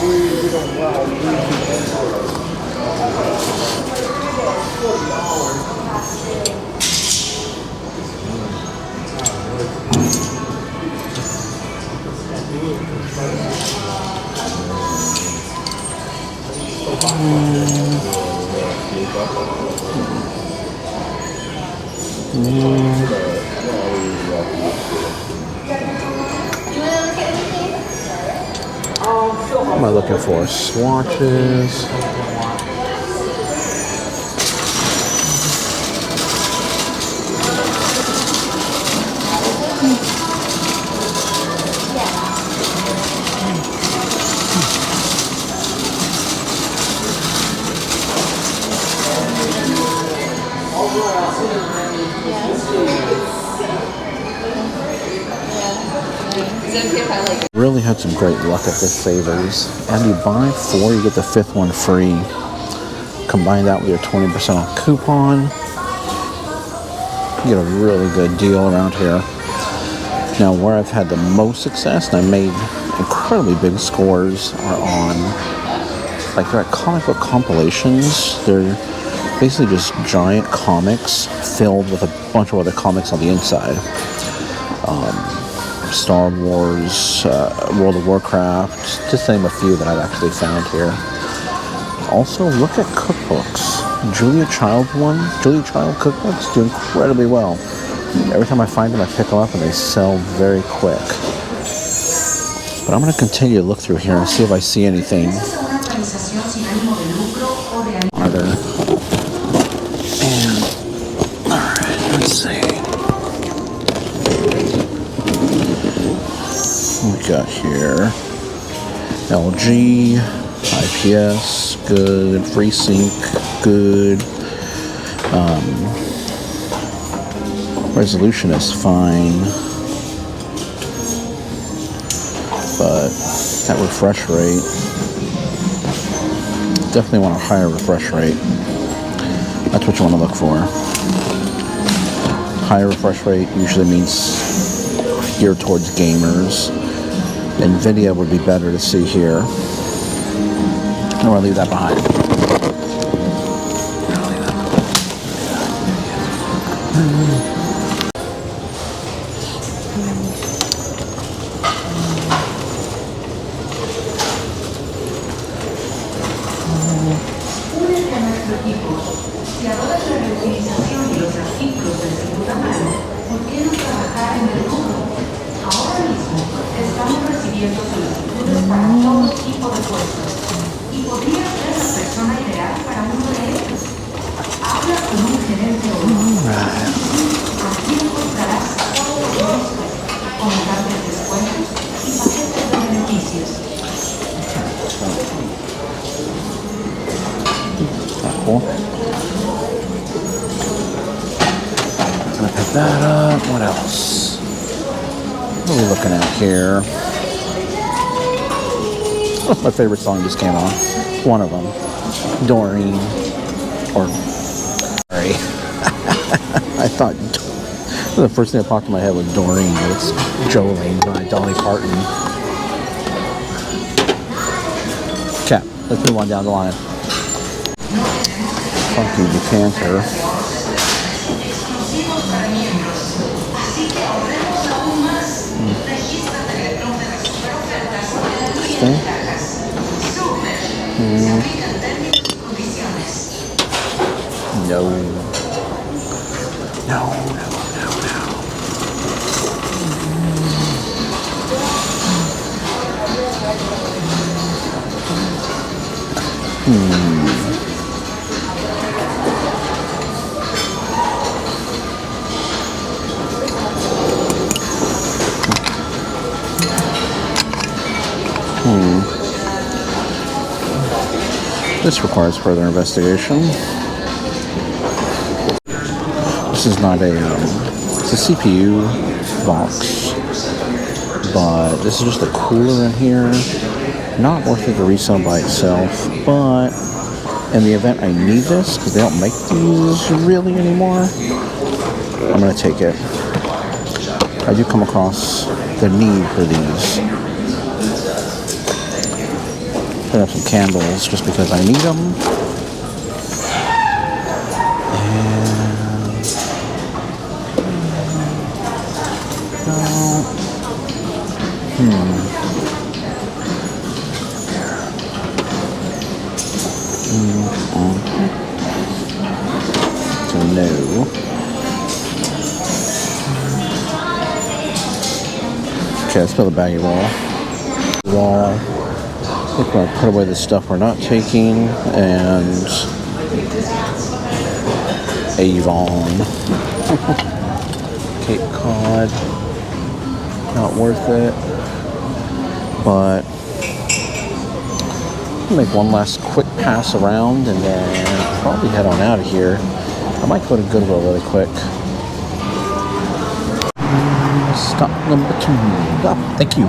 We don't allow What am I looking for? Swatches. Really had some great luck at this Savers. And you buy 4, you get the 5th one free. Combine that with your 20% off coupon. You get a really good deal around here. Now, where I've had the most success, and I made incredibly big scores, are on, like, they're at comic book compilations. They're basically just giant comics filled with a bunch of other comics on the inside. Star Wars, World of Warcraft, just to name a few that I've actually found here. Also, look at cookbooks. Julia Child cookbooks do incredibly well. Every time I find them, I pick them up and they sell very quick. But I'm going to continue to look through here and see if I see anything either. And, alright, let's see. What we got here? LG, IPS, good. FreeSync, good. Resolution is fine, but that refresh rate, definitely want a higher refresh rate. That's what you want to look for. Higher refresh rate usually means geared towards gamers. NVIDIA would be better to see here. I don't want to leave that behind. Cool. Gonna pick that up. What else? What are we looking at here? Oh, my favorite song just came on. One of them. Doreen. Or... Sorry. I thought... The first thing that popped in my head was Doreen, but it's Jolene by Dolly Parton. Okay, let's move on down the line. Funky decanter. No. This requires further investigation. This is not a, it's a CPU box, but this is just a cooler in here. Not worth it to resell by itself, but in the event I need this, because they don't make these really anymore, I'm going to take it. I do come across the need for these. Put up some candles just because I need them. So no. Okay, let's put the baggie wall. I think we're gonna put away the stuff we're not taking, and Avon. Cape Cod. Not worth it. But I'll make one last quick pass around and then probably head on out of here. I might go to Goodwill really quick. Stop number 2. Oh, thank you.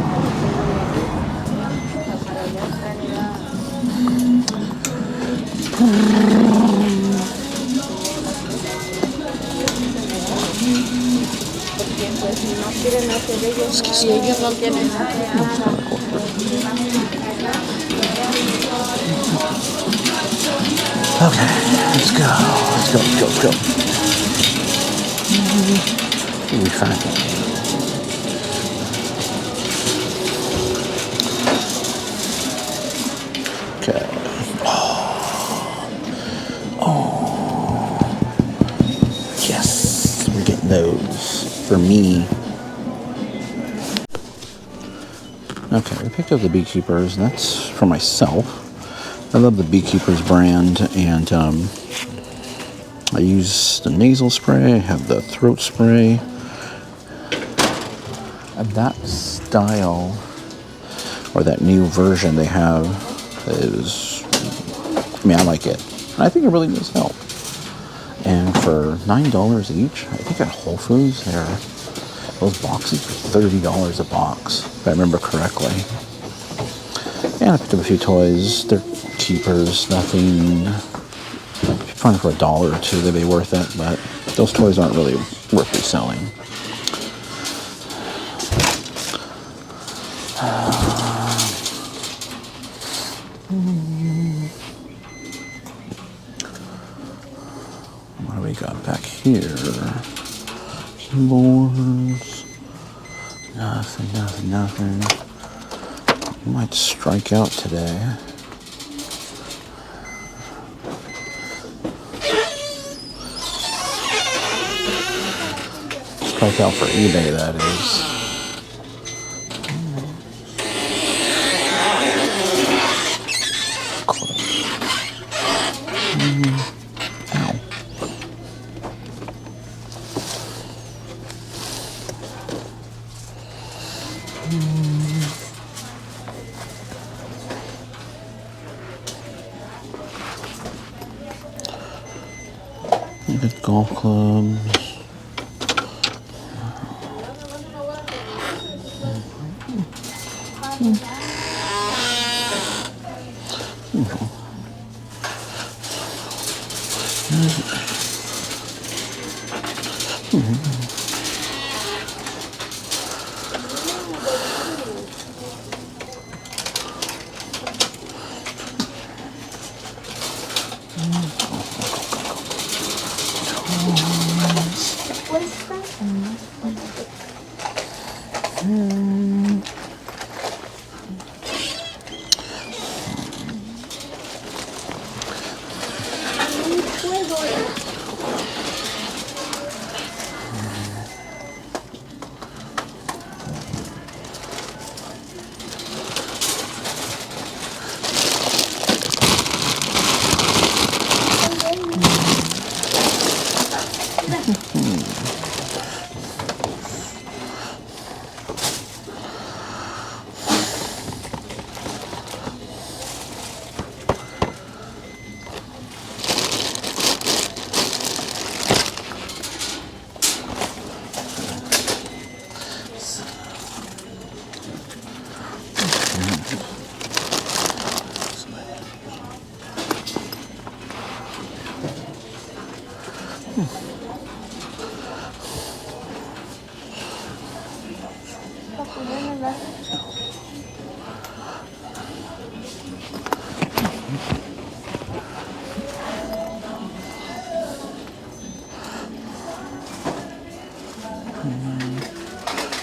Okay, let's go. We found it. Okay. Oh. Yes, we're getting those for me. Okay, we picked up the Beekeepers, and that's for myself. I love the Beekeepers brand, and I use the nasal spray, I have the throat spray. And that style, or that new version they have, is, I mean, I like it. I think it really does help. And for $9 each, I think at Whole Foods, those boxes are $30 a box, if I remember correctly. And I picked up a few toys. They're keepers, nothing. If you find it for $1 or $2, they'd be worth it, but those toys aren't really worth reselling. What do we got back here? Keyboards. Nothing. Might strike out today. Strike out for eBay, that is. Ow. Good golf clubs.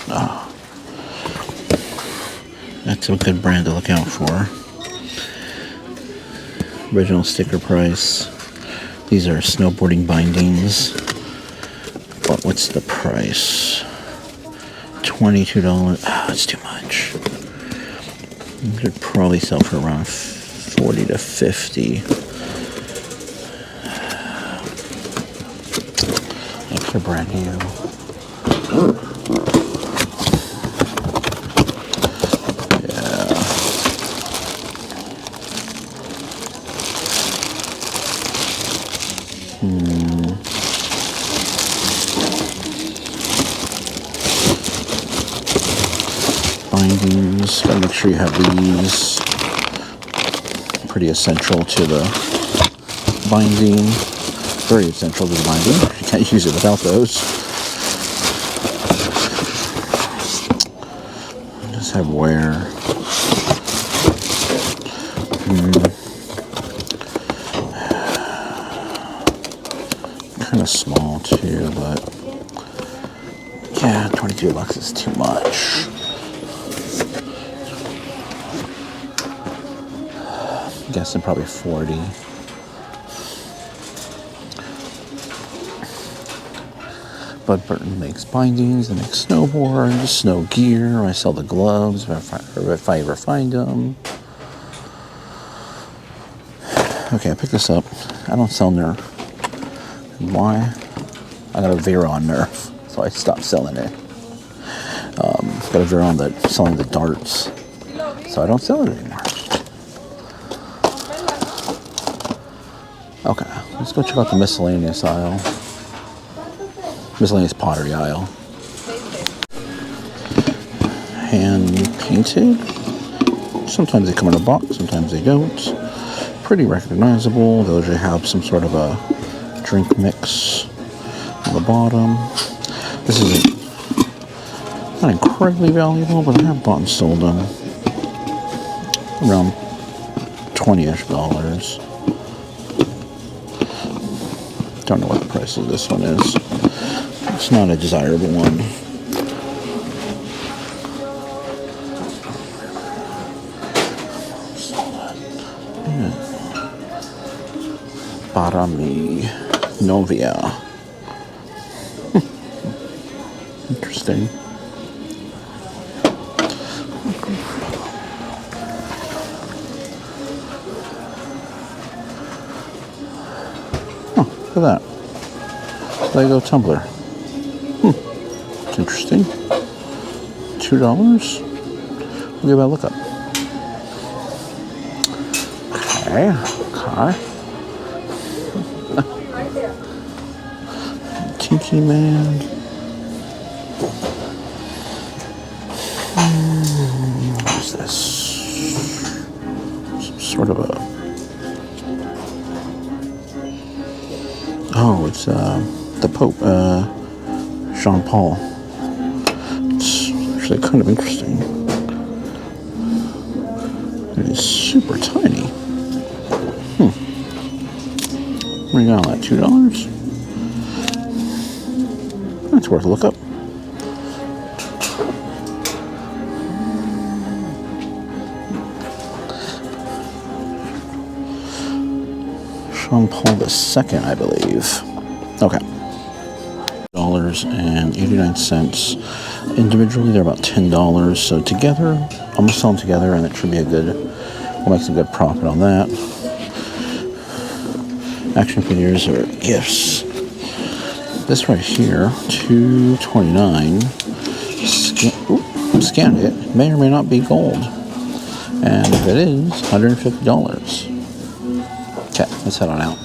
Oh. That's a good brand to look out for. Original sticker price. These are snowboarding bindings. But what's the price? $22. Ah, that's too much. You could probably sell for around 40 to 50. Extra brand new. Bindings, gotta make sure you have these. Pretty essential to the binding. Very essential to the binding. You can't use it without those. Just have wear. Kind of small too, but yeah, $22 is too much. I'm guessing probably 40. Bud Burton makes bindings, they make snowboards, snow gear. I sell the gloves if I ever find them. Okay, I picked this up. I don't sell Nerf. Why? I got a Vera on Nerf, so I stopped selling it. Got a Vera on selling the darts, so I don't sell it anymore. Okay, let's go check out the miscellaneous aisle. Miscellaneous pottery aisle. Hand painted. Sometimes they come in a box, sometimes they don't. Pretty recognizable. They'll usually have some sort of a drink mix on the bottom. This isn't not incredibly valuable, but I have bought and sold them around $20-ish. Don't know what the price of this one is. It's not a desirable one. Yeah. Para mi novia. Interesting. Oh, look at that. Lego tumbler. It's interesting. $2. We'll give that a look up. Okay. Tiki Man. What is this? Some sort of a... Oh, it's the Pope, Jean Paul. It's actually kind of interesting. It is super tiny. What do you got on that? $2? That's worth a look up. Jean Paul II, I believe. Okay. $89. Individually, they're about $10. So together, I'm gonna sell them together, and it should be we'll make some good profit on that. Action figures are gifts. This right here, $2.29. Scanned it. May or may not be gold. And if it is, $150. Okay, let's head on out.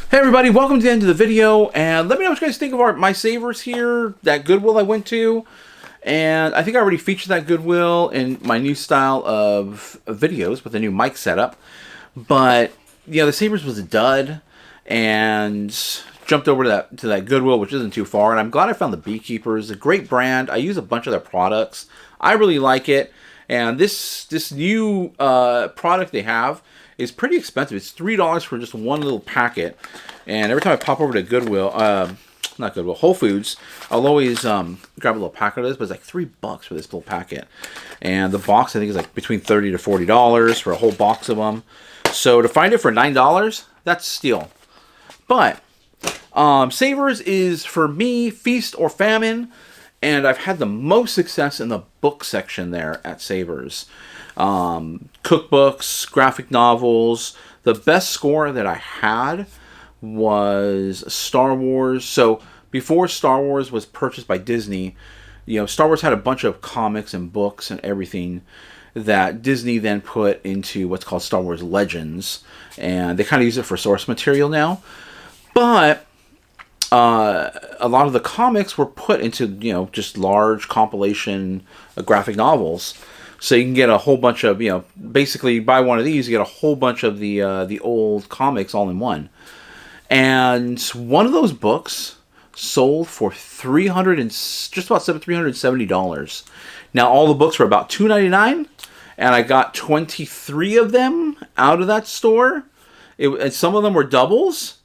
Hey everybody, welcome to the end of the video, and let me know what you guys think of my savers here, that Goodwill I went to. And I think I already featured that Goodwill in my new style of videos with the new mic setup. But, yeah, the savers was a dud, and jumped over to that Goodwill, which isn't too far. And I'm glad I found the Beekeepers, a great brand. I use a bunch of their products. I really like it. And this new product they have is pretty expensive. It's $3 for just one little packet. And every time I pop over to Goodwill, not Goodwill, Whole Foods, I'll always grab a little packet of this, but it's like $3 for this little packet. And the box, I think, is like between $30 to $40 for a whole box of them. So to find it for $9, that's steal. But Savers is, for me, feast or famine. And I've had the most success in the book section there at Savers. Cookbooks, graphic novels. The best score that I had was Star Wars. So before Star Wars was purchased by Disney, Star Wars had a bunch of comics and books and everything that Disney then put into what's called Star Wars Legends. And they kind of use it for source material now. But a lot of the comics were put into, just large compilation graphic novels. So you can get a whole bunch of, basically you buy one of these, you get a whole bunch of the old comics all in one. And one of those books sold for $370. Now all the books were about $2.99, and I got 23 of them out of that store. And some of them were doubles.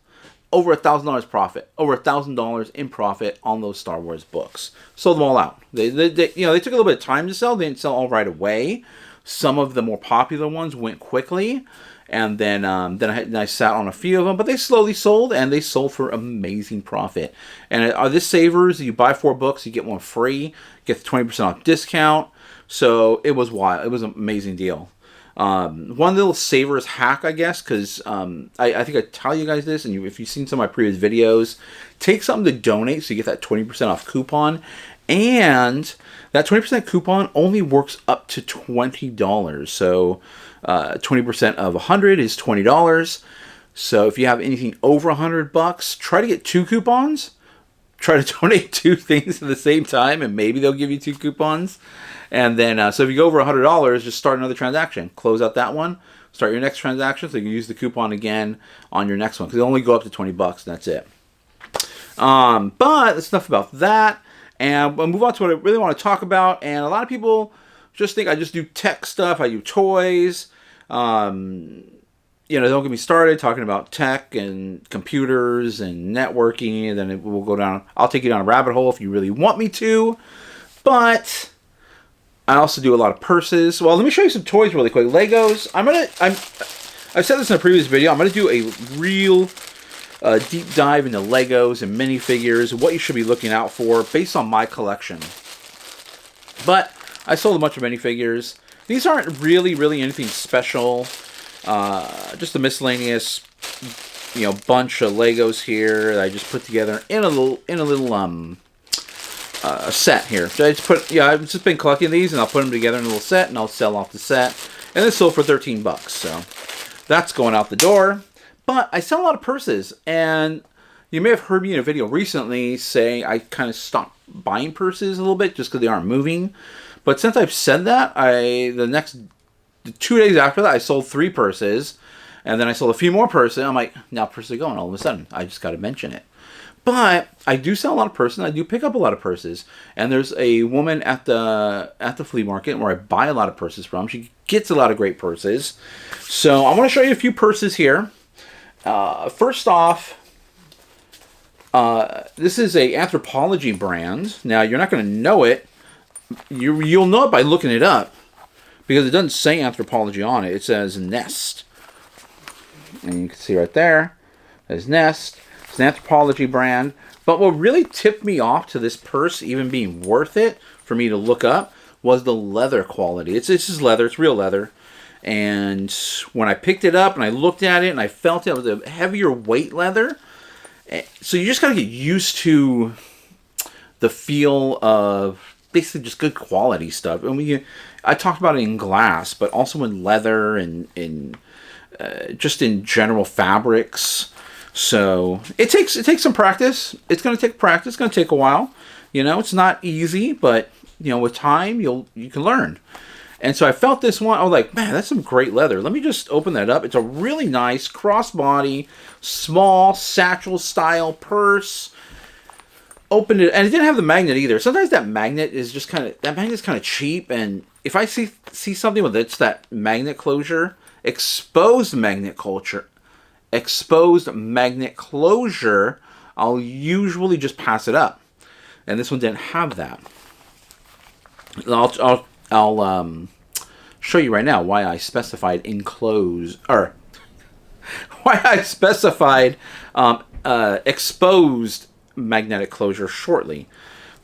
Over $1,000 profit, over $1,000 in profit on those Star Wars books. Sold them all out. They took a little bit of time to sell. They didn't sell all right away. Some of the more popular ones went quickly, and then I sat on a few of them. But they slowly sold, and they sold for amazing profit. And this Savers, you buy 4 books, you get one free, get the 20% off discount. So it was wild. It was an amazing deal. One little Savers hack, I guess, because I think I tell you guys this, and if you've seen some of my previous videos, take something to donate so you get that 20% off coupon, and that 20% coupon only works up to $20. So 20% of 100 is $20. So if you have anything over $100, try to get 2 coupons. Try to donate 2 things at the same time, and maybe they'll give you 2 coupons. And then, so if you go over $100, just start another transaction. Close out that one. Start your next transaction, so you can use the coupon again on your next one. Because they only go up to $20, and that's it. But that's enough about that. And we'll move on to what I really want to talk about. And a lot of people just think I just do tech stuff. I do toys. Don't get me started talking about tech and computers and networking. And then we'll go down. I'll take you down a rabbit hole if you really want me to. But I also do a lot of purses. Well, let me show you some toys really quick. Legos. I've said this in a previous video. I'm going to do a real deep dive into Legos and minifigures, what you should be looking out for based on my collection. But I sold a bunch of minifigures. These aren't really anything special. Just a miscellaneous, bunch of Legos here that I just put together in a little set here. So I've just been collecting these, and I'll put them together in a little set, and I'll sell off the set. And this sold for $13, so that's going out the door. But I sell a lot of purses, and you may have heard me in a video recently say I kind of stopped buying purses a little bit just because they aren't moving. But since I've said that, the 2 days after that, I sold 3 purses, and then I sold a few more purses. I'm like, now purses are going all of a sudden. I just got to mention it. But I do sell a lot of purses. I do pick up a lot of purses. And there's a woman at the flea market where I buy a lot of purses from. She gets a lot of great purses. So I want to show you a few purses here. First off, this is a Anthropologie brand. Now, you're not going to know it. You'll know it by looking it up, because it doesn't say Anthropologie on it. It says Nest. And you can see right there, there's Nest. It's an Anthropologie brand. But what really tipped me off to this purse even being worth it for me to look up was the leather quality. It's just leather. It's real leather. And when I picked it up and I looked at it and I felt it was a heavier weight leather. So you just got to get used to the feel of basically just good quality stuff. And I talked about it in glass, but also in leather and just in general fabrics. So it takes some practice. It's going to take practice. It's going to take a while. It's not easy, but with time you can learn. And so I felt this one. I was like, man, that's some great leather. Let me just open that up. It's a really nice crossbody, small satchel style purse. Opened it, and it didn't have the magnet either. Sometimes that magnet is just kind of cheap. And if I see something with that magnet closure, exposed magnet closure, I'll usually just pass it up. And this one didn't have that. I'll show you right now why I specified enclosed, or why I specified exposed magnetic closure shortly.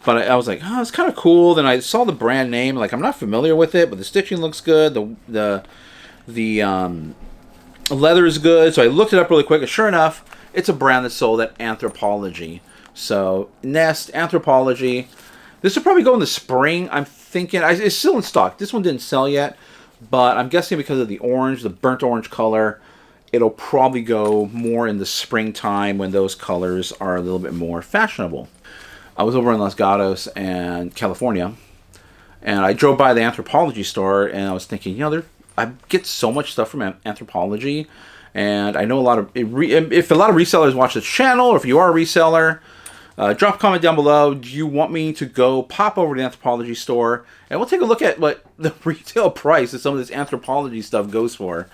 But I was like, oh, it's kind of cool. Then I saw the brand name. Like, I'm not familiar with it, but the stitching looks good. The leather is good. So I looked it up really quick. And sure enough, it's a brand that's sold at Anthropologie. So Nest, Anthropologie. This will probably go in the spring. I'm thinking it's still in stock. This one didn't sell yet, but I'm guessing because of the orange, the burnt orange color, it'll probably go more in the springtime when those colors are a little bit more fashionable. I was over in Los Gatos and California, and I drove by the Anthropologie store, and I was thinking, you know, I get so much stuff from Anthropologie, and I know a lot of if a lot of resellers watch this channel, or if you are a reseller, drop a comment down below. Do you want me to go pop over to the Anthropologie store, and we'll take a look at what the retail price of some of this Anthropologie stuff goes for.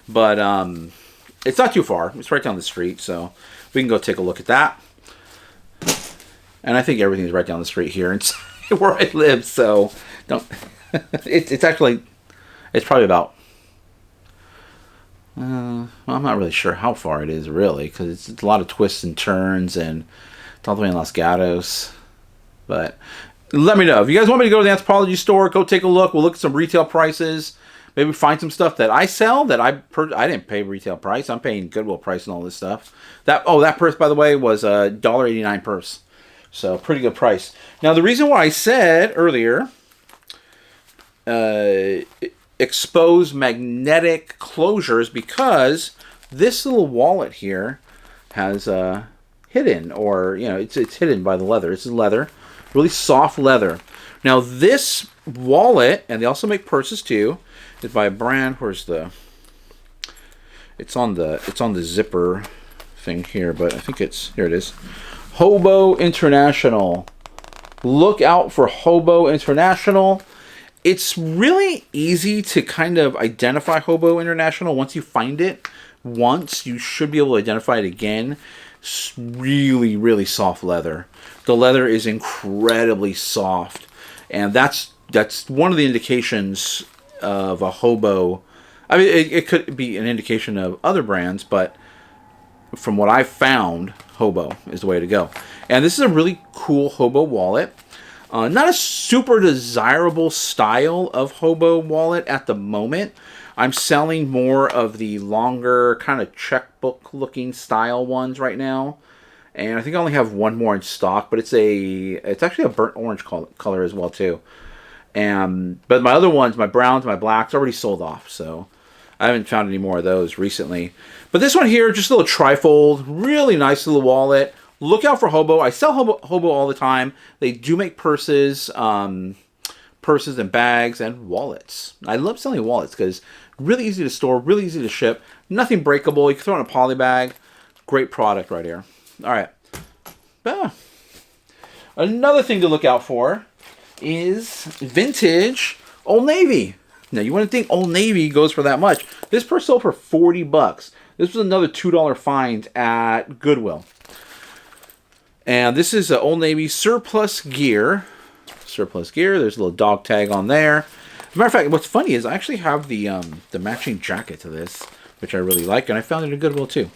But it's not too far. It's right down the street, so we can go take a look at that. And I think everything's right down the street here where I live, so don't. It's actually, it's probably about. Well, I'm not really sure how far it is really, because it's a lot of twists and turns, and it's all the way in Los Gatos. But let me know if you guys want me to go to the Anthropologie store. Go take a look. We'll look at some retail prices. Maybe find some stuff that I sell that I didn't pay retail price. I'm paying Goodwill price and all this stuff. That purse, by the way, was a $1.89 purse. So, pretty good price. Now, the reason why I said earlier, exposed magnetic closure is because this little wallet here has hidden, or, you know, it's hidden by the leather. It's leather, really soft leather. Now, this wallet, and they also make purses too, is by a brand. Where's the? It's on the zipper thing here, but I think here it is. Hobo International. Look out for Hobo International. It's really easy to kind of identify Hobo International. Once you find it once, you should be able to identify it again. It's really, really soft leather. The leather is incredibly soft, and that's one of the indications of a Hobo. I mean, it could be an indication of other brands, but from what I've found, Hobo is the way to go. And this is a really cool Hobo wallet. Not a super desirable style of Hobo wallet at the moment. I'm selling more of the longer kind of checkbook looking style ones right now. And I think I only have one more in stock, but it's actually a burnt orange color as well too. But my other ones, my browns, my blacks, already sold off, so I haven't found any more of those recently. But this one here, just a little trifold, really nice little wallet. Look out for Hobo. I sell Hobo all the time. They do make purses and bags and wallets. I love selling wallets because really easy to store, really easy to ship, nothing breakable. You can throw in a poly bag. Great product right here. All right. Another thing to look out for is vintage Old Navy. Now, you wouldn't think Old Navy goes for that much. This purse sold for $40. This was another $2 find at Goodwill. And this is an Old Navy surplus gear. Surplus gear. There's a little dog tag on there. As a matter of fact, what's funny is I actually have the matching jacket to this, which I really like, and I found it at Goodwill too.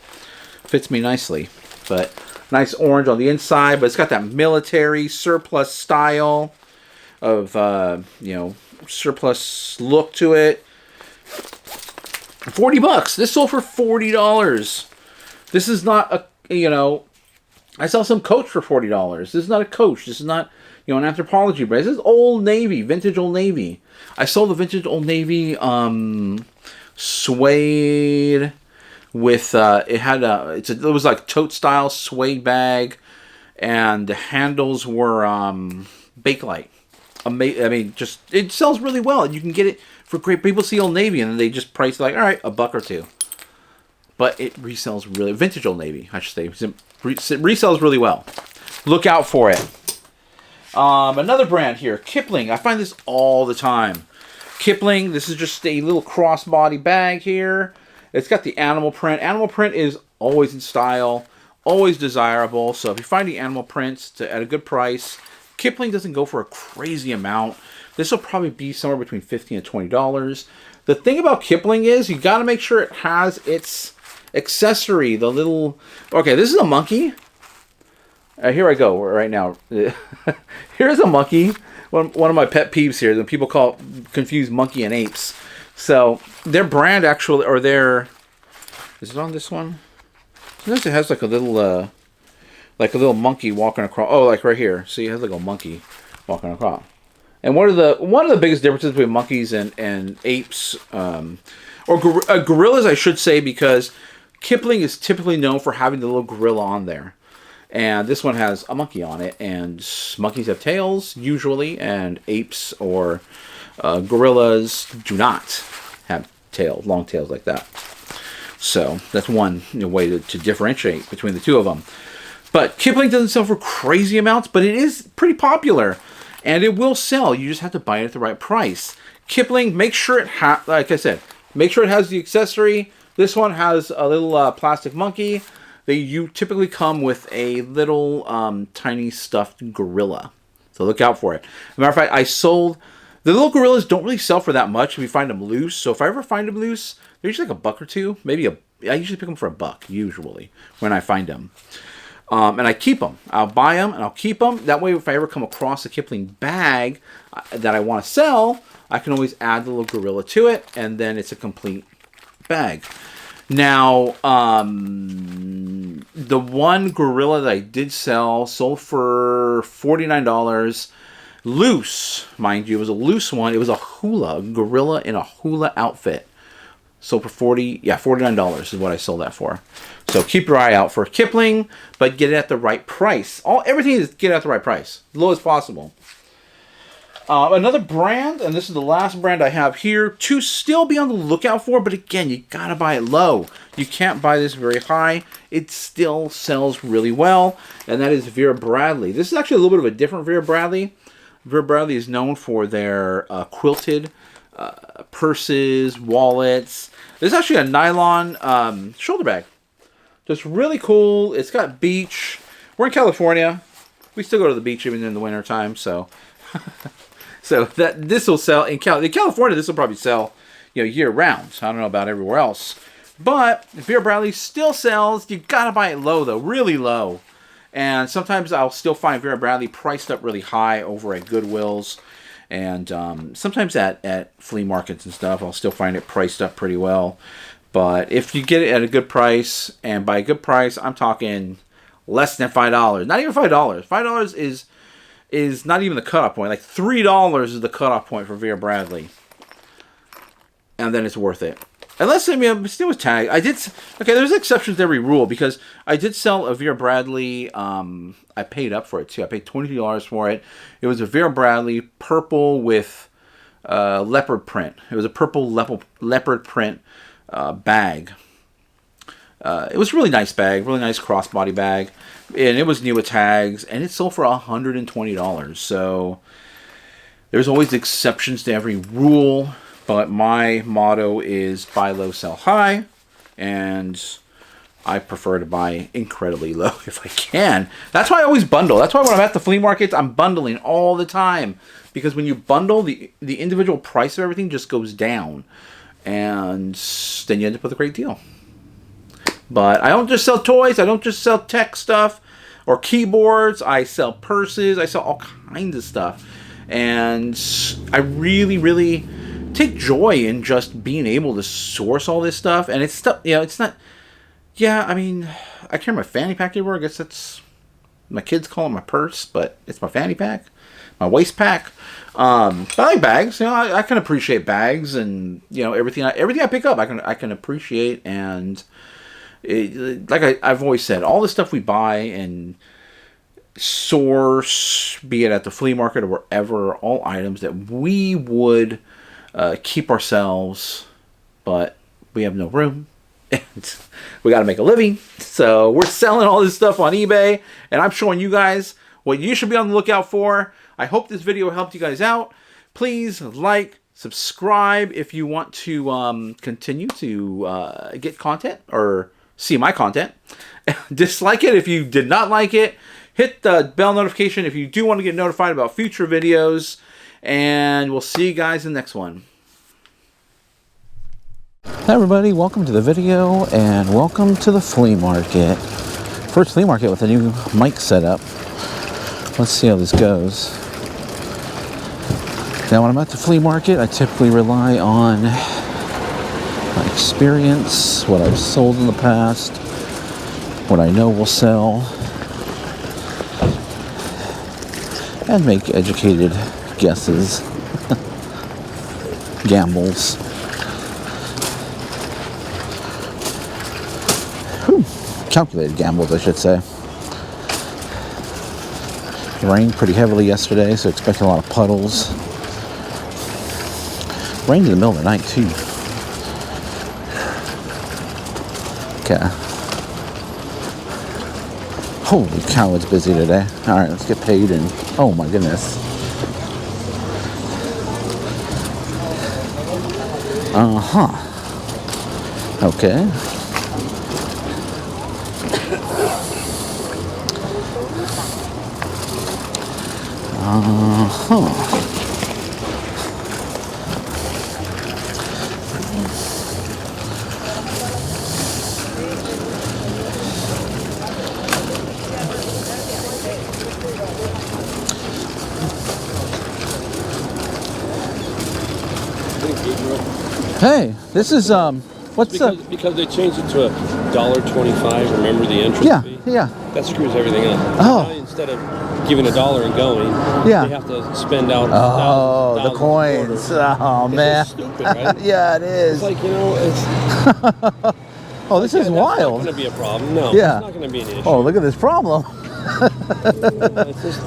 Fits me nicely. But nice orange on the inside, but it's got that military surplus style of, surplus look to it. $40. This sold for $40. This is not I sell some Coach for $40. This is not a Coach. This is not, an Anthropologie brand. This is Old Navy, vintage Old Navy. I sold the vintage Old Navy suede with it was like tote style suede bag, and the handles were Bakelite. I mean, just it sells really well, and you can get it for great. People see Old Navy and they just price like, all right, $1 or $2. But it resells really, vintage Old Navy, I should say, it resells really well. Look out for it. Another brand here, Kipling. I find this all the time. Kipling. This is just a little crossbody bag here. It's got the animal print. Animal print is always in style, always desirable. So if you're finding animal prints at a good price, Kipling doesn't go for a crazy amount. This will probably be somewhere between $15 and $20. The thing about Kipling is you got to make sure it has its accessory, the little... Okay, this is a monkey. Here I go right now. Here's a monkey. One of my pet peeves here, that people confuse monkey and apes. So their brand actually, or their... Is it on this one? Sometimes it has like a little monkey walking across. Oh, like right here. See, it has like a monkey walking across. And one of the biggest differences between monkeys and apes, or gorillas, I should say, because Kipling is typically known for having the little gorilla on there, and this one has a monkey on it. And monkeys have tails usually, and apes or gorillas do not have tails, long tails like that. So that's one way to differentiate between the two of them. But Kipling doesn't sell for crazy amounts, but it is pretty popular. And it will sell. You just have to buy it at the right price. Kipling, make sure it like I said, make sure it has the accessory. This one has a little plastic monkey. You typically come with a little tiny stuffed gorilla. So look out for it. As a matter of fact, I sold... The little gorillas don't really sell for that much if you find them loose. So if I ever find them loose, they're usually like $1 or $2. Maybe I usually pick them for $1, usually, when I find them. And I keep them. I'll buy them and I'll keep them. That way, if I ever come across a Kipling bag that I want to sell, I can always add the little gorilla to it, and then it's a complete bag. Now, the one gorilla that I did sell sold for $49. Loose, mind you. It was a loose one. It was a gorilla in a hula outfit. Sold for $49 is what I sold that for. So keep your eye out for Kipling, but get it at the right price. Everything is get it at the right price, as low as possible. Another brand, and this is the last brand I have here to still be on the lookout for, but again, you gotta buy it low. You can't buy this very high. It still sells really well, and that is Vera Bradley. This is actually a little bit of a different Vera Bradley. Vera Bradley is known for their quilted purses, wallets. This is actually a nylon shoulder bag. Just really cool. It's got beach. We're in California. We still go to the beach even in the winter time, so so this will sell in California. This will probably sell, year round. I don't know about everywhere else, but Vera Bradley still sells. You gotta buy it low though, really low. And sometimes I'll still find Vera Bradley priced up really high over at Goodwill's, and sometimes at flea markets and stuff, I'll still find it priced up pretty well. But if you get it at a good price, and by a good price, I'm talking less than $5. Not even $5. $5 is not even the cutoff point. Like $3 is the cutoff point for Vera Bradley, and then it's worth it. Unless, still was tagged. There's exceptions to every rule, because I did sell a Vera Bradley. I paid up for it too. I paid $22 for it. It was a Vera Bradley purple with leopard print. It was a purple leopard print bag. It was a really nice bag, really nice crossbody bag, and it was new with tags, and it sold for $120. So there's always exceptions to every rule, but my motto is buy low, sell high, and I prefer to buy incredibly low if I can. That's why I always bundle. That's why when I'm at the flea markets, I'm bundling all the time, because when you bundle, the individual price of everything just goes down, and then you end up with a great deal. But I don't just sell toys. I don't just sell tech stuff or keyboards. I sell purses. I sell all kinds of stuff. And I really, really take joy in just being able to source all this stuff. And it's stuff, it's not... Yeah, I carry my fanny pack everywhere. I guess that's... My kids call it my purse, but it's my fanny pack. My waist pack. I like bags. I can appreciate bags, and everything I pick up, I can appreciate. And I've always said, all the stuff we buy and source, be it at the flea market or wherever, all items that we would keep ourselves, but we have no room. And we got to make a living. So we're selling all this stuff on eBay, and I'm showing you guys what you should be on the lookout for. I hope this video helped you guys out. Please like, subscribe if you want to continue to get content or see my content. Dislike it if you did not like it. Hit the bell notification if you do want to get notified about future videos. And we'll see you guys in the next one. Hi everybody, welcome to the video and welcome to the flea market. First flea market with a new mic setup. Let's see how this goes. Now when I'm at the flea market, I typically rely on my experience, what I've sold in the past, what I know will sell, and make educated guesses, gambles. Calculated gambles, I should say. It rained pretty heavily yesterday, so expect a lot of puddles. Rained in the middle of the night, too. Okay. Holy cow, it's busy today. Alright, let's get paid and... oh my goodness. Uh-huh. Okay. Hey, this is what's because they changed it to $1.25. Remember the entrance fee? Yeah. That screws everything up. Oh. Now, instead of giving $1 and going, Yeah. they have to spend out. Oh, the thousands coins. quarter. Oh man. It's so stupid, right? Yeah, it is. It's like, you know, it's. Oh, this is That's wild. not going to be a problem. No, Yeah. it's not going to be an issue. Oh, look at this problem. It's just,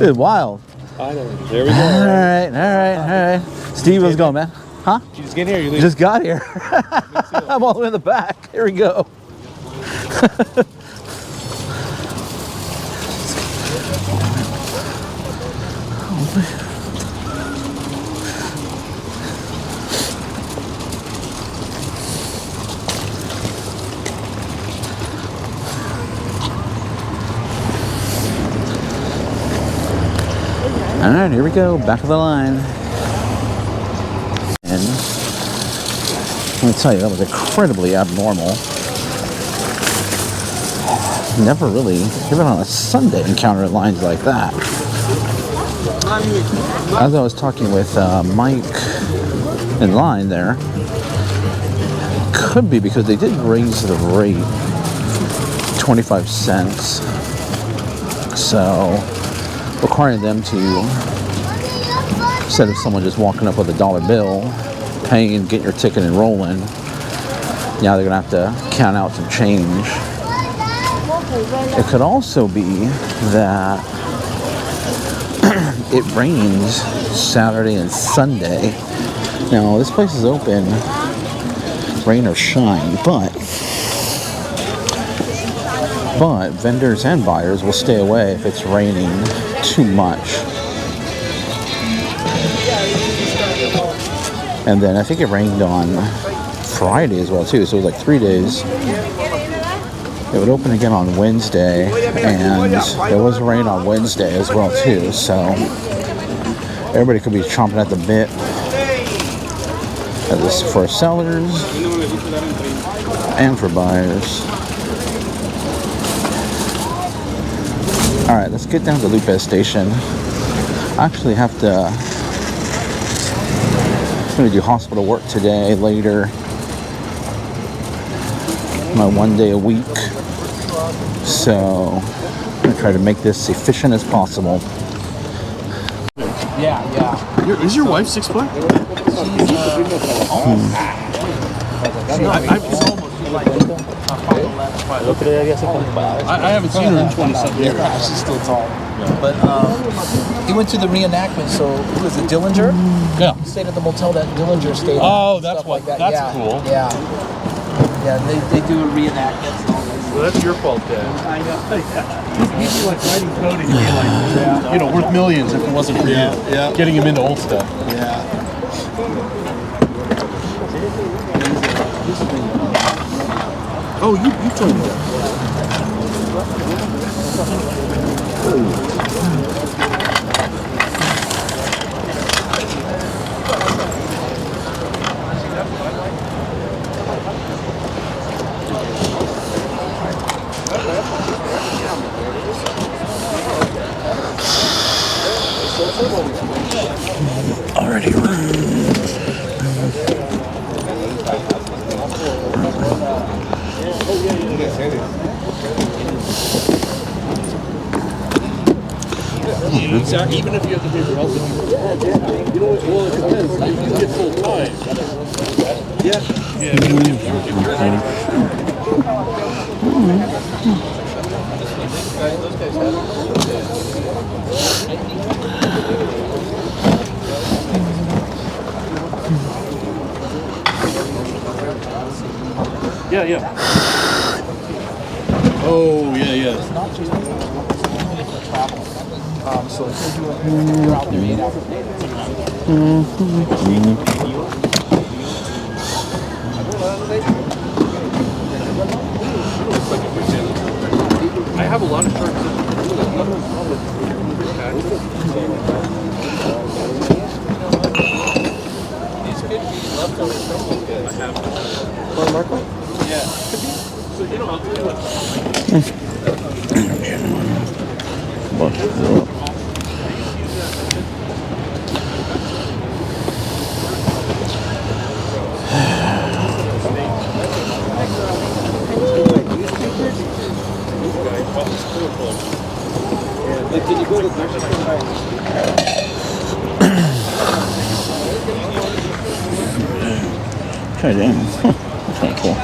It's wild. I know. There we go. All right. Steve, what's going, man? Huh? You just get here. You leave. Just got here. I'm all the way in the back. Here we go. All right, here we go. Back of the line. And let me tell you, that was incredibly abnormal. Never really, even on a Sunday, encountered lines like that. As I was talking with Mike in line there, it could be because they did raise the rate 25 cents. So, requiring them to, instead of someone just walking up with a dollar bill, paying, get your ticket and rolling, now they're gonna have to count out some change. It could also be that it rains Saturday and Sunday. Now this place is open, rain or shine, but vendors and buyers will stay away if it's raining too much. And then I think it rained on Friday as well too, so it was like 3 days. It would open again on Wednesday, and there was rain on Wednesday as well too, so everybody could be chomping at the bit. At least for sellers and for buyers. Alright, let's get down to Lupe Station. I actually have to... I'm going to do hospital work today, later. My 1 day a week. So, I'm going to try to make this efficient as possible. Yeah. Is your wife 6 foot? I haven't seen her in 20-something years. She's still tall. But he went to the reenactment, so who was it, Dillinger? Yeah. He stayed at the motel that Dillinger stayed at. Oh, that's stuff what. like that. That's Yeah. cool. Yeah. Yeah, they do a reenactment. Well, that's your fault, Dad. I know. He's like writing code and like, you know, worth millions if it wasn't for you. Yeah. Getting him into old stuff. Yeah. Oh, Oh, you told me that. Already Even if you have to pay for health insurance. You know what? Well, it depends. You get full time. Yeah. Yeah. Oh, yeah. It's not just for travel. So if you're doing you're out there 8 hours a day, I have a lot of sharks. These could be leftovers from those guys. I have. Marco? Yeah. So, I'll tell you what. Can you go to the grocery store? Okay, damn. That's kind of cool.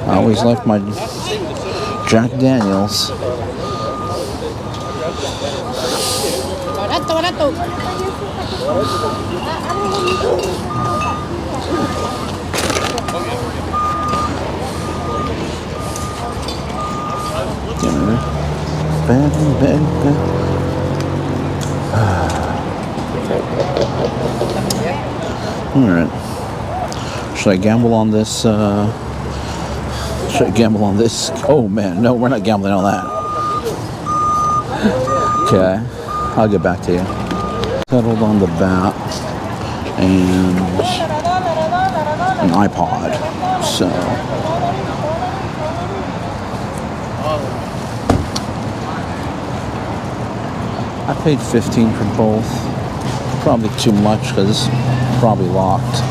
I always liked my Jack Daniels. Alright. Should I gamble on this? Should I gamble on this? Oh man, no, we're not gambling on that. Okay, I'll get back to you. Settled on the bat and an iPod. So I paid $15 for both. Probably too much because it's probably locked.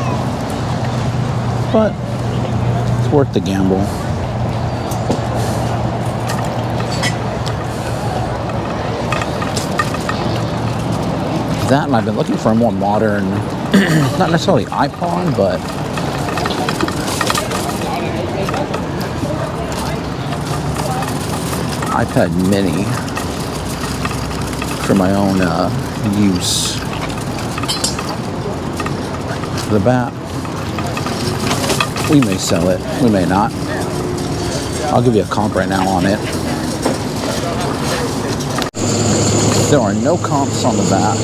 But it's worth the gamble. That, and I've been looking for a more modern, not necessarily iPod, but iPad mini for my own use. The bat, we may sell it, we may not. I'll give you a comp right now on it. There are no comps on the bat,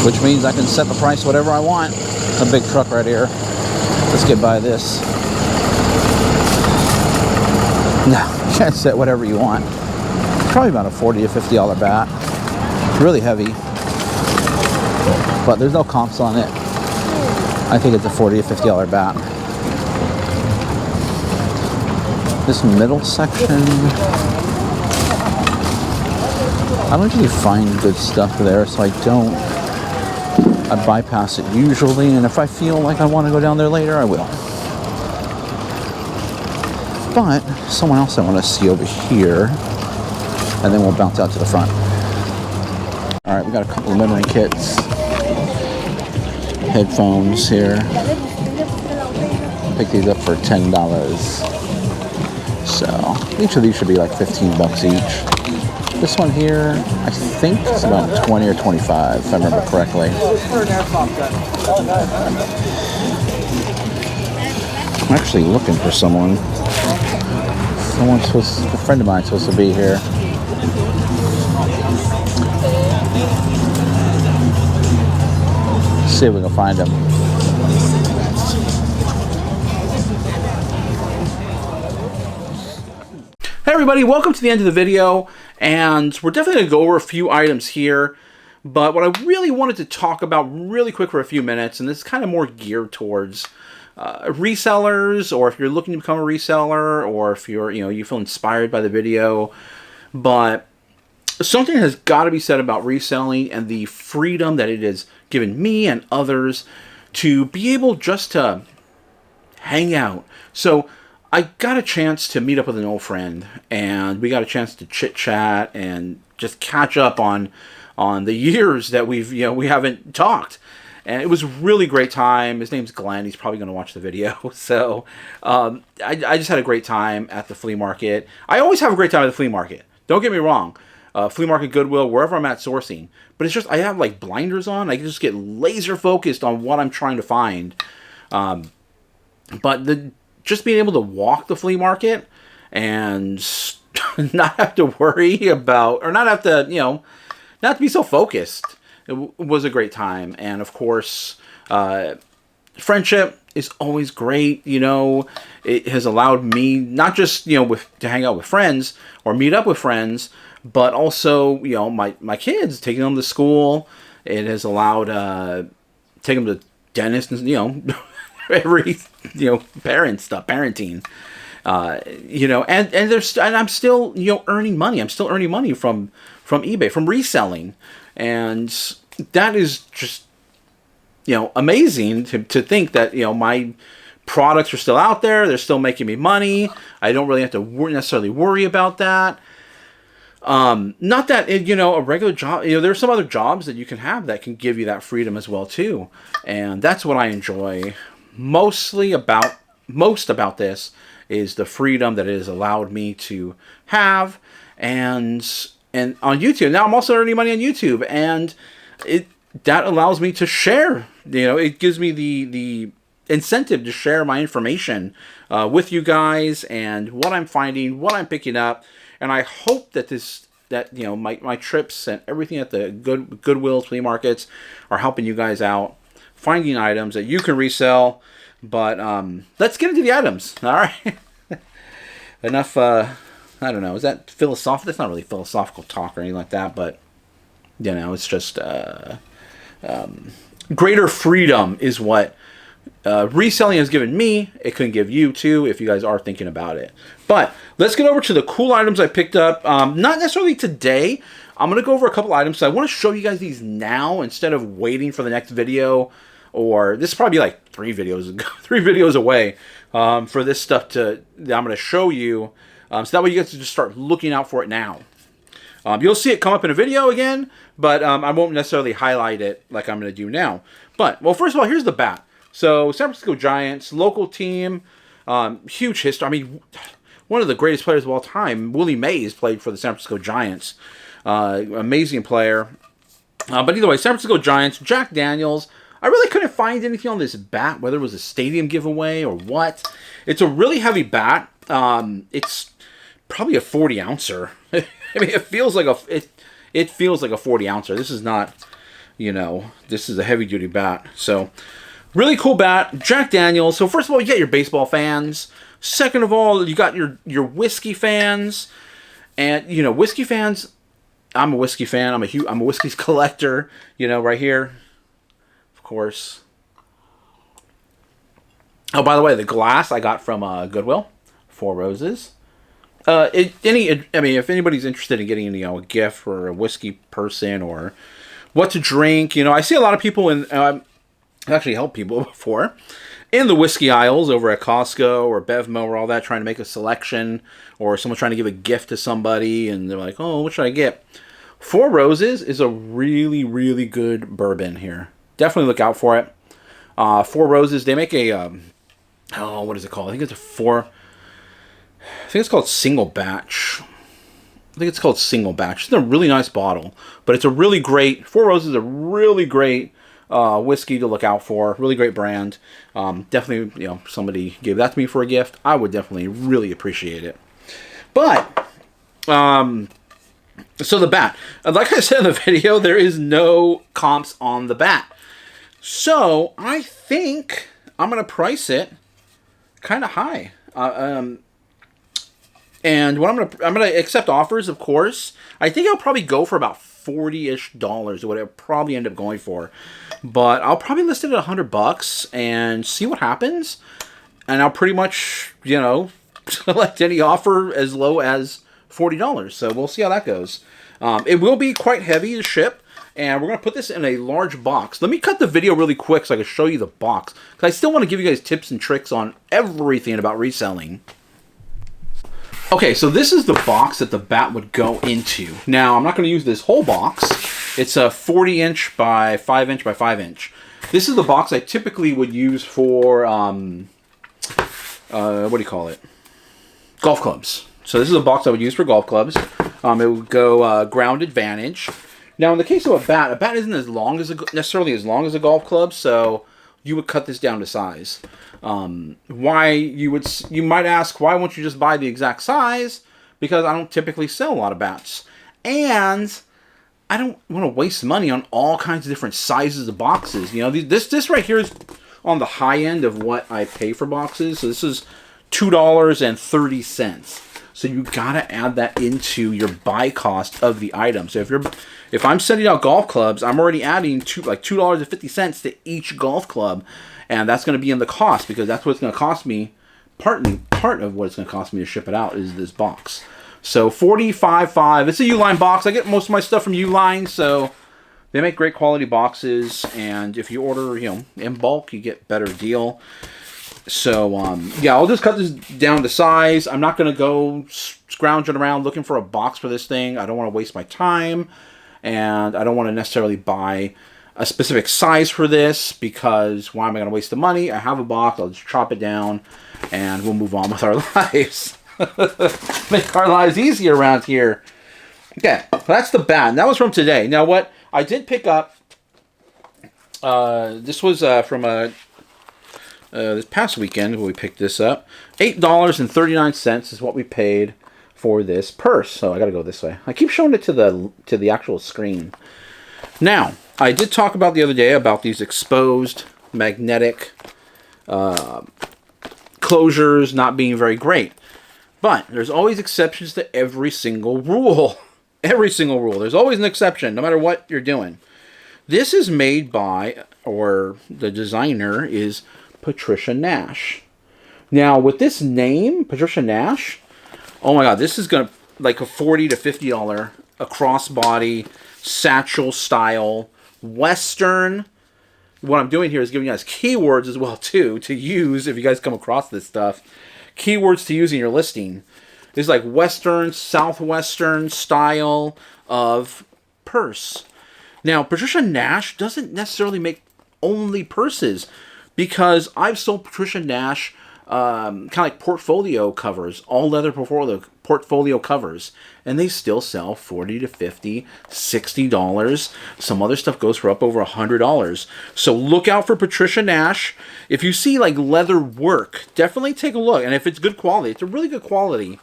which means I can set the price whatever I want. A big truck right here. Let's get by this. No, you can't set whatever you want. Probably about a $40 to $50 bat. Really heavy, but there's no comps on it. I think it's a $40 to $50 bat. This middle section, I don't usually find good stuff there, so I bypass it usually, and if I feel like I want to go down there later, I will. But someone else I want to see over here, and then we'll bounce out to the front. All right, we got a couple of memory kits, headphones here. Pick these up for $10. So each of these should be like $15 each. This one here, I think it's about 20 or 25, if I remember correctly. I'm actually looking for someone. A friend of mine's supposed to be here. See if we can find him. Hey everybody, welcome to the end of the video, and we're definitely going to go over a few items here, but what I really wanted to talk about really quick for a few minutes, and this is kind of more geared towards resellers, or if you're looking to become a reseller, or if you're, you feel inspired by the video, but something has got to be said about reselling and the freedom that it has given me and others to be able just to hang out. So I got a chance to meet up with an old friend, and we got a chance to chit chat and just catch up on the years that we haven't talked. And it was a really great time. His name's Glenn. He's probably going to watch the video. So I just had a great time at the flea market. I always have a great time at the flea market. Don't get me wrong. Flea market, Goodwill, wherever I'm at sourcing. But it's just, I have like blinders on. I can just get laser focused on what I'm trying to find. But just being able to walk the flea market and not have to worry about, or not have to, not to be so focused. It was a great time. And of course, friendship is always great. It has allowed me not just, to hang out with friends or meet up with friends, but also, my kids, taking them to school. It has allowed, taking them to dentists, and, every, parenting. And I'm still, earning money. I'm still earning money from eBay, from reselling. And that is just, amazing to think that, my products are still out there. They're still making me money. I don't really have to necessarily worry about that. Not that, a regular job, there's some other jobs that you can have that can give you that freedom as well, too. And that's what I enjoy most about this is the freedom that it has allowed me to have. And on YouTube, now I'm also earning money on YouTube, and that allows me to share. It gives me the incentive to share my information with you guys and what I'm finding, what I'm picking up, and I hope that my trips and everything at the Goodwill flea markets are helping you guys out, finding items that you can resell. But let's get into the items. All right, enough. I don't know. Is that philosophical? That's not really philosophical talk or anything like that. But it's just greater freedom is what reselling has given me. It can give you too if you guys are thinking about it. But let's get over to the cool items I picked up. Not necessarily today. I'm going to go over a couple items. So I want to show you guys these now instead of waiting for the next video. Or this is probably like 3 videos away for this stuff that I'm going to show you. So that way you guys can just start looking out for it now. You'll see it come up in a video again, but I won't necessarily highlight it like I'm going to do now. But, well, first of all, here's the bat. So, San Francisco Giants, local team, huge history. I mean, one of the greatest players of all time, Willie Mays, played for the San Francisco Giants. Amazing player. But either way, San Francisco Giants, Jack Daniels. I really couldn't find anything on this bat, whether it was a stadium giveaway or what. It's a really heavy bat. It's probably a 40-ouncer. I mean, it feels like a 40-ouncer. This is not, this is a heavy-duty bat. So, really cool bat. Jack Daniels. So, first of all, you got your baseball fans. Second of all, you got your whiskey fans. And, whiskey fans, I'm a whiskey fan. I'm a whiskey collector, right here. Course. Oh, by the way, the glass I got from Goodwill, 4 Roses. If anybody's interested in getting a gift for a whiskey person or what to drink, I see a lot of people I've actually helped people before in the whiskey aisles over at Costco or Bevmo or all that, trying to make a selection, or someone trying to give a gift to somebody and they're like, oh, what should I get? 4 Roses is a really, really good bourbon here. Definitely look out for it. 4 Roses, they make a, what is it called? I think it's called single batch. think it's called Single Batch. It's a really nice bottle, but it's a really great, Four Roses is a really great whiskey to look out for. Really great brand. Definitely, somebody gave that to me for a gift, I would definitely really appreciate it. But, so the bat. Like I said in the video, there is no comps on the bat. So, I think I'm going to price it kind of high. And what I'm gonna accept offers, of course. I think I'll probably go for about $40-ish or what I'll probably end up going for. But I'll probably list it at $100 and see what happens. And I'll pretty much, select any offer as low as $40. So we'll see how that goes. It will be quite heavy to ship. And we're going to put this in a large box. Let me cut the video really quick so I can show you the box. Because I still want to give you guys tips and tricks on everything about reselling. Okay, so this is the box that the bat would go into. Now, I'm not going to use this whole box. It's a 40-inch by 5-inch by 5-inch. This is the box I typically would use for, what do you call it? Golf clubs. So this is a box I would use for golf clubs. It would go ground advantage. Now, in the case of a bat isn't necessarily as long as a golf club, so you would cut this down to size. You might ask, why won't you just buy the exact size? Because I don't typically sell a lot of bats. And I don't want to waste money on all kinds of different sizes of boxes. This right here is on the high end of what I pay for boxes. So this is $2.30. So you gotta add that into your buy cost of the item. So if I'm sending out golf clubs, I'm already adding $2.50 to each golf club, and that's going to be in the cost because that's what it's going to cost me. Part of what it's going to cost me to ship it out is this box. So $45.5. It's a Uline box. I get most of my stuff from Uline, so they make great quality boxes. And if you order, in bulk, you get better deal. So yeah, I'll just cut this down to size. I'm not going to go scrounging around looking for a box for this thing. I don't want to waste my time, and I don't want to necessarily buy a specific size for this because why am I going to waste the money? I have a box. I'll just chop it down, and we'll move on with our lives. Make our lives easier around here. Okay, so that's the bat. And that was from today. Now, what I did pick up, this was from this past weekend when we picked this up. $8.39 is what we paid for this purse. So I got to go this way. I keep showing it to the actual screen. Now, I did talk about the other day about these exposed magnetic closures not being very great. But there's always exceptions to every single rule. Every single rule. There's always an exception, no matter what you're doing. This is made by, or the designer is Patricia Nash. Now, with this name, Patricia Nash, oh my God, this is going to like a $40 to $50 a crossbody satchel style Western. What I'm doing here is giving you guys keywords as well too to use if you guys come across this stuff. Keywords to use in your listing. This is like Western, Southwestern style of purse. Now, Patricia Nash doesn't necessarily make only purses, because I've sold Patricia Nash kind of like portfolio covers, all leather portfolio covers, and they still sell $40 to $50, $60. Some other stuff goes for up over $100. So look out for Patricia Nash. If you see like leather work, definitely take a look. And if it's good quality, it's a really good quality.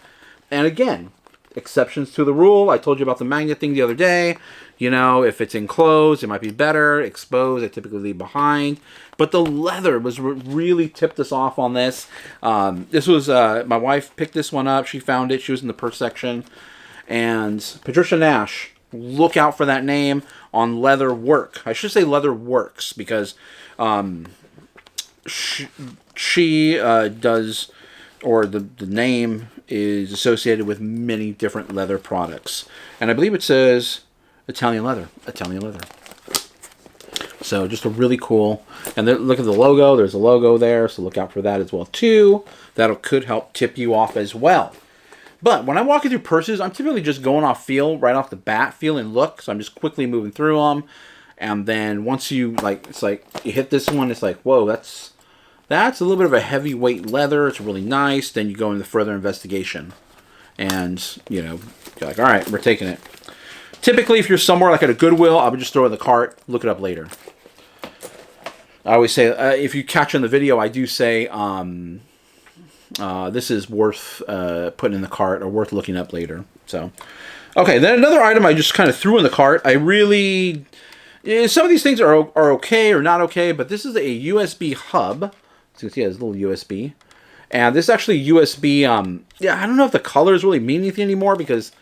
And again, exceptions to the rule. I told you about the magnet thing the other day. If it's enclosed, it might be better. Exposed, I typically leave behind. But the leather was really tipped us off on this. This was, my wife picked this one up. She found it. She was in the purse section. And Patricia Nash, look out for that name on Leather Work. I should say Leather Works, because she does, or the name is associated with many different leather products. And I believe it says Italian leather. So just a really cool, and look at the logo. There's a logo there, so look out for that as well too. That could help tip you off as well. But when I'm walking through purses, I'm typically just going off feel, right off the bat, feel and look. So I'm just quickly moving through them, and then once you it's like you hit this one, it's like, whoa, that's a little bit of a heavyweight leather. It's really nice. Then you go into further investigation. and you're like, all right, we're taking it. Typically, if you're somewhere like at a Goodwill, I would just throw it in the cart, look it up later. I always say, if you catch in the video, I do say, this is worth putting in the cart or worth looking up later. So, okay, then another item I just kind of threw in the cart. I really, some of these things are okay or not okay, but this is a USB hub. So you can see it has a little USB. And this is actually USB, yeah, I don't know if the colors really mean anything anymore because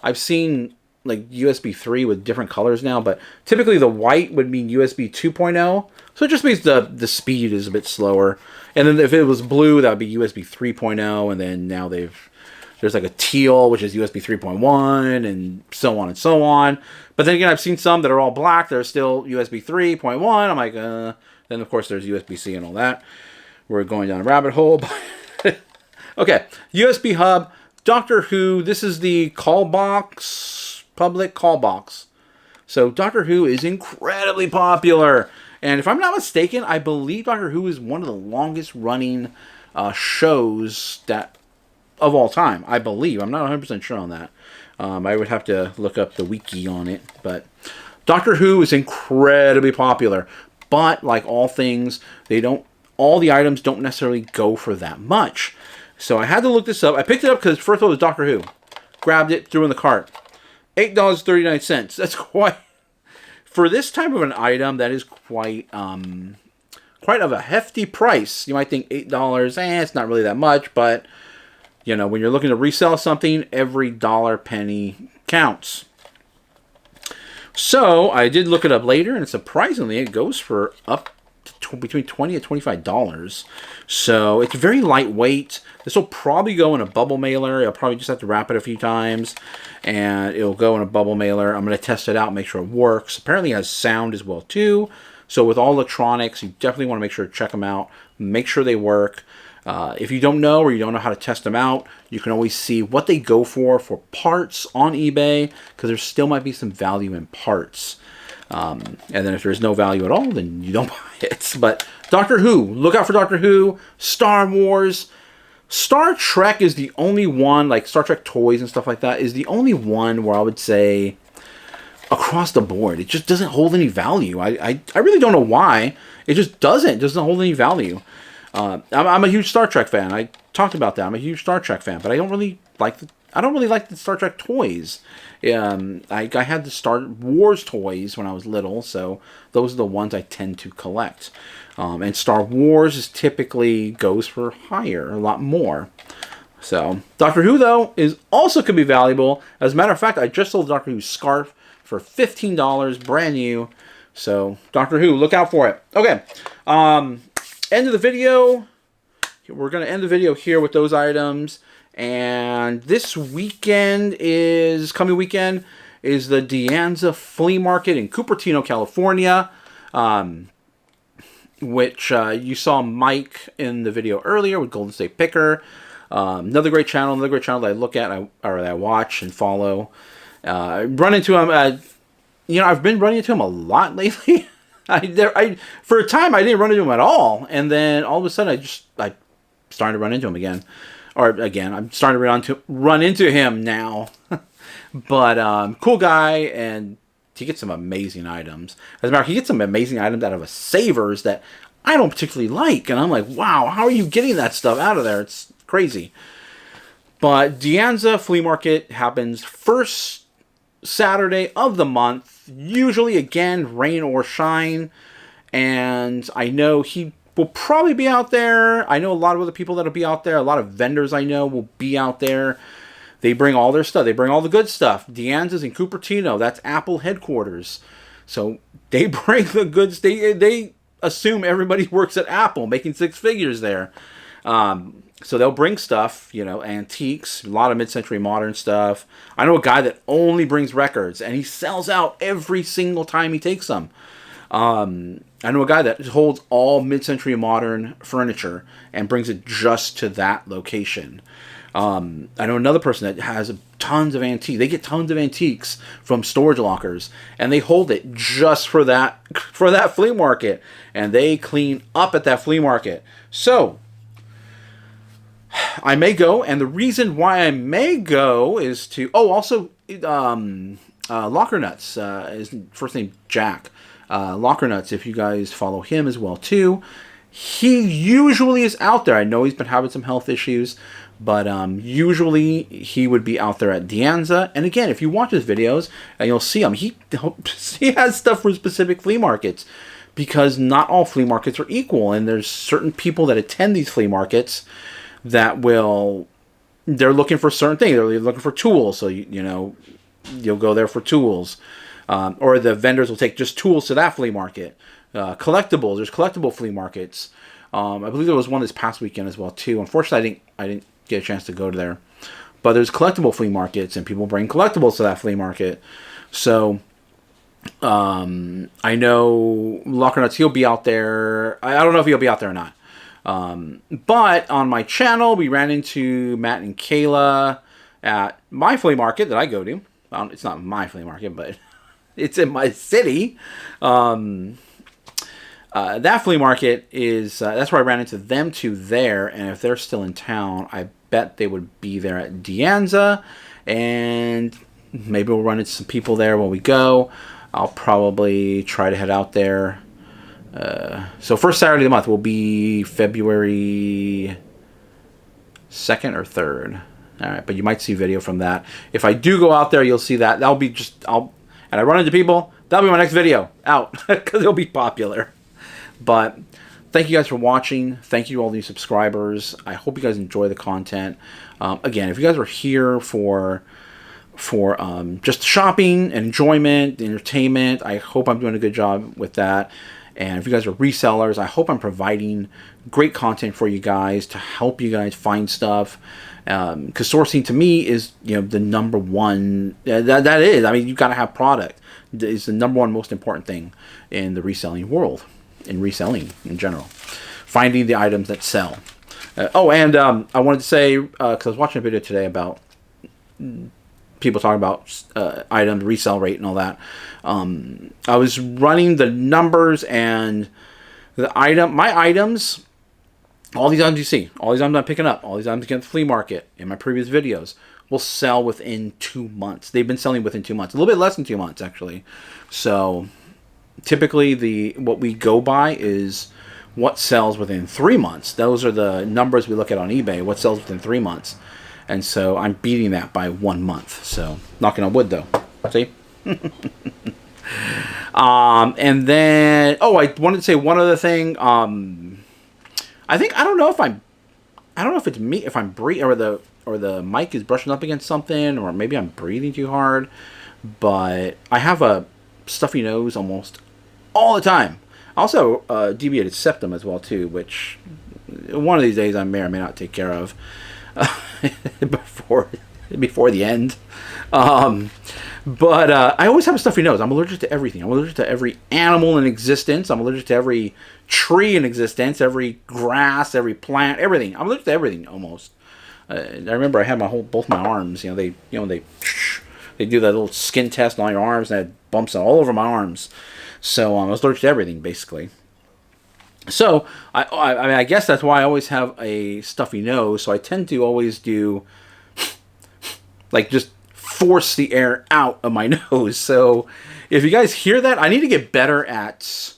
I've seen like USB 3 with different colors now, but typically the white would mean USB 2.0. So it just means the speed is a bit slower. And then if it was blue, that would be USB 3.0, and then now there's like a teal, which is USB 3.1, and so on and so on. But then again, I've seen some that are all black that are still USB 3.1. I'm like, then of course there's USB-C and all that. We're going down a rabbit hole. Okay, USB hub, Doctor Who. This is the call box, public call box. So Doctor Who is incredibly popular. And if I'm not mistaken, I believe Doctor Who is one of the longest running shows of all time. I believe. I'm not 100% sure on that. I would have to look up the wiki on it. But Doctor Who is incredibly popular. But like all things, all the items don't necessarily go for that much. So I had to look this up. I picked it up because first of all it was Doctor Who. Grabbed it, threw it in the cart. $8.39. That's quite... For this type of an item, that is quite of a hefty price. You might think $8, it's not really that much, but when you're looking to resell something, every dollar penny counts. So I did look it up later, and surprisingly, it goes for up to between $20 and $25. So it's very lightweight. This will probably go in a bubble mailer. You'll probably just have to wrap it a few times, and it'll go in a bubble mailer. I'm going to test it out, make sure it works. Apparently it has sound as well too. So with all electronics, you definitely want to make sure to check them out, make sure they work. If you don't know or you don't know how to test them out, you can always see what they go for parts on eBay, because there still might be some value in parts. And then if there's no value at all, then you don't buy it. But Doctor Who, look out for Doctor Who, Star Wars. Star Trek is the only one, like Star Trek toys and stuff like that, is the only one where I would say across the board, it just doesn't hold any value. I really don't know why. It just doesn't hold any value. I'm a huge Star Trek fan. I talked about that. I'm a huge Star Trek fan, but I don't really like the Star Trek toys. I had the Star Wars toys when I was little, so those are the ones I tend to collect. And Star Wars is typically goes for higher, a lot more. So Doctor Who though also could be valuable. As a matter of fact, I just sold Doctor Who's scarf for $15, brand new. So Doctor Who, look out for it. Okay, end of the video. We're gonna end the video here with those items. And this coming weekend is the De Anza Flea Market in Cupertino, California, which you saw Mike in the video earlier with Golden State Picker. Another great channel that I look at or that I watch and follow. I run into him. I've been running into him a lot lately. For a time I didn't run into him at all, and then all of a sudden I started to run into him again. I'm starting to run into him now. But cool guy, and he gets some amazing items. As a matter of fact, he gets some amazing items out of a Savers that I don't particularly like. And I'm like, wow, how are you getting that stuff out of there? It's crazy. But De Anza Flea Market happens first Saturday of the month. Usually, again, rain or shine. And I know he will probably be out there. I know a lot of other people that'll be out there. A lot of vendors I know will be out there. They bring all their stuff. They bring all the good stuff. De Anza's in Cupertino. That's Apple headquarters. So they bring the goods. They assume everybody works at Apple, making six figures there. So they'll bring stuff, antiques, a lot of mid-century modern stuff. I know a guy that only brings records, and he sells out every single time he takes them. I know a guy that holds all mid-century modern furniture and brings it just to that location. I know another person that has tons of antiques. They get tons of antiques from storage lockers, and they hold it just for that flea market, and they clean up at that flea market. So I may go, and the reason why I may go is to... Oh, also, Locker Nuts. His first name, Jack. Locker Nuts, if you guys follow him as well, too. He usually is out there. I know he's been having some health issues, but usually he would be out there at De Anza. And again, if you watch his videos, and you'll see him, he has stuff for specific flea markets, because not all flea markets are equal, and there's certain people that attend these flea markets that they're looking for certain things. They're looking for tools, so you'll go there for tools, or the vendors will take just tools to that flea market. Collectibles, there's collectible flea markets. I believe there was one this past weekend as well too. Unfortunately, I didn't get a chance to go to there, but there's collectible flea markets, and people bring collectibles to that flea market. So I know Locker Nuts, he'll be out there. I don't know if he'll be out there or not. But on my channel, we ran into Matt and Kayla at my flea market that I go to. It's not my flea market, but it's in my city. That flea market is, that's where I ran into them two there, and if they're still in town, I bet they would be there at De Anza, and maybe we'll run into some people there when we go. I'll probably try to head out there. So first Saturday of the month will be February 2nd or 3rd. All right, but you might see video from that. If I do go out there, you'll see that. That'll be and I run into people, that'll be my next video out, because it'll be popular. But thank you guys for watching. Thank you to all these subscribers. I hope you guys enjoy the content. Again, if you guys are here for just shopping and enjoyment, entertainment, I hope I'm doing a good job with that. And if you guys are resellers, I hope I'm providing great content for you guys to help you guys find stuff. Because sourcing to me is, the number one. That is, I mean, you've got to have product. It's the number one most important thing in the reselling world. In reselling in general, finding the items that sell. I wanted to say, because I was watching a video today about people talking about items, resell rate, and all that. I was running the numbers, and my items, all these items you see, all these items I'm picking up, all these items against the flea market in my previous videos, will sell within 2 months. They've been selling within 2 months, a little bit less than 2 months actually. So typically, what we go by is what sells within 3 months. Those are the numbers we look at on eBay, what sells within 3 months. And so I'm beating that by 1 month. So, knocking on wood, though. See? And then, I wanted to say one other thing. I don't know if it's me, if I'm breathing, or the mic is brushing up against something, or maybe I'm breathing too hard. But I have a stuffy nose almost all the time. I also deviated septum as well too, which one of these days I may or may not take care of before the end. But I always have a stuffy nose. I'm allergic to everything. I'm allergic to every animal in existence. I'm allergic to every tree in existence, every grass, every plant, everything. I'm allergic to everything almost. I remember I had both my arms. They do that little skin test on your arms, and it had bumps all over my arms. So I was allergic to everything, basically. So I guess that's why I always have a stuffy nose. So I tend to always do, just force the air out of my nose. So if you guys hear that, I need to get better at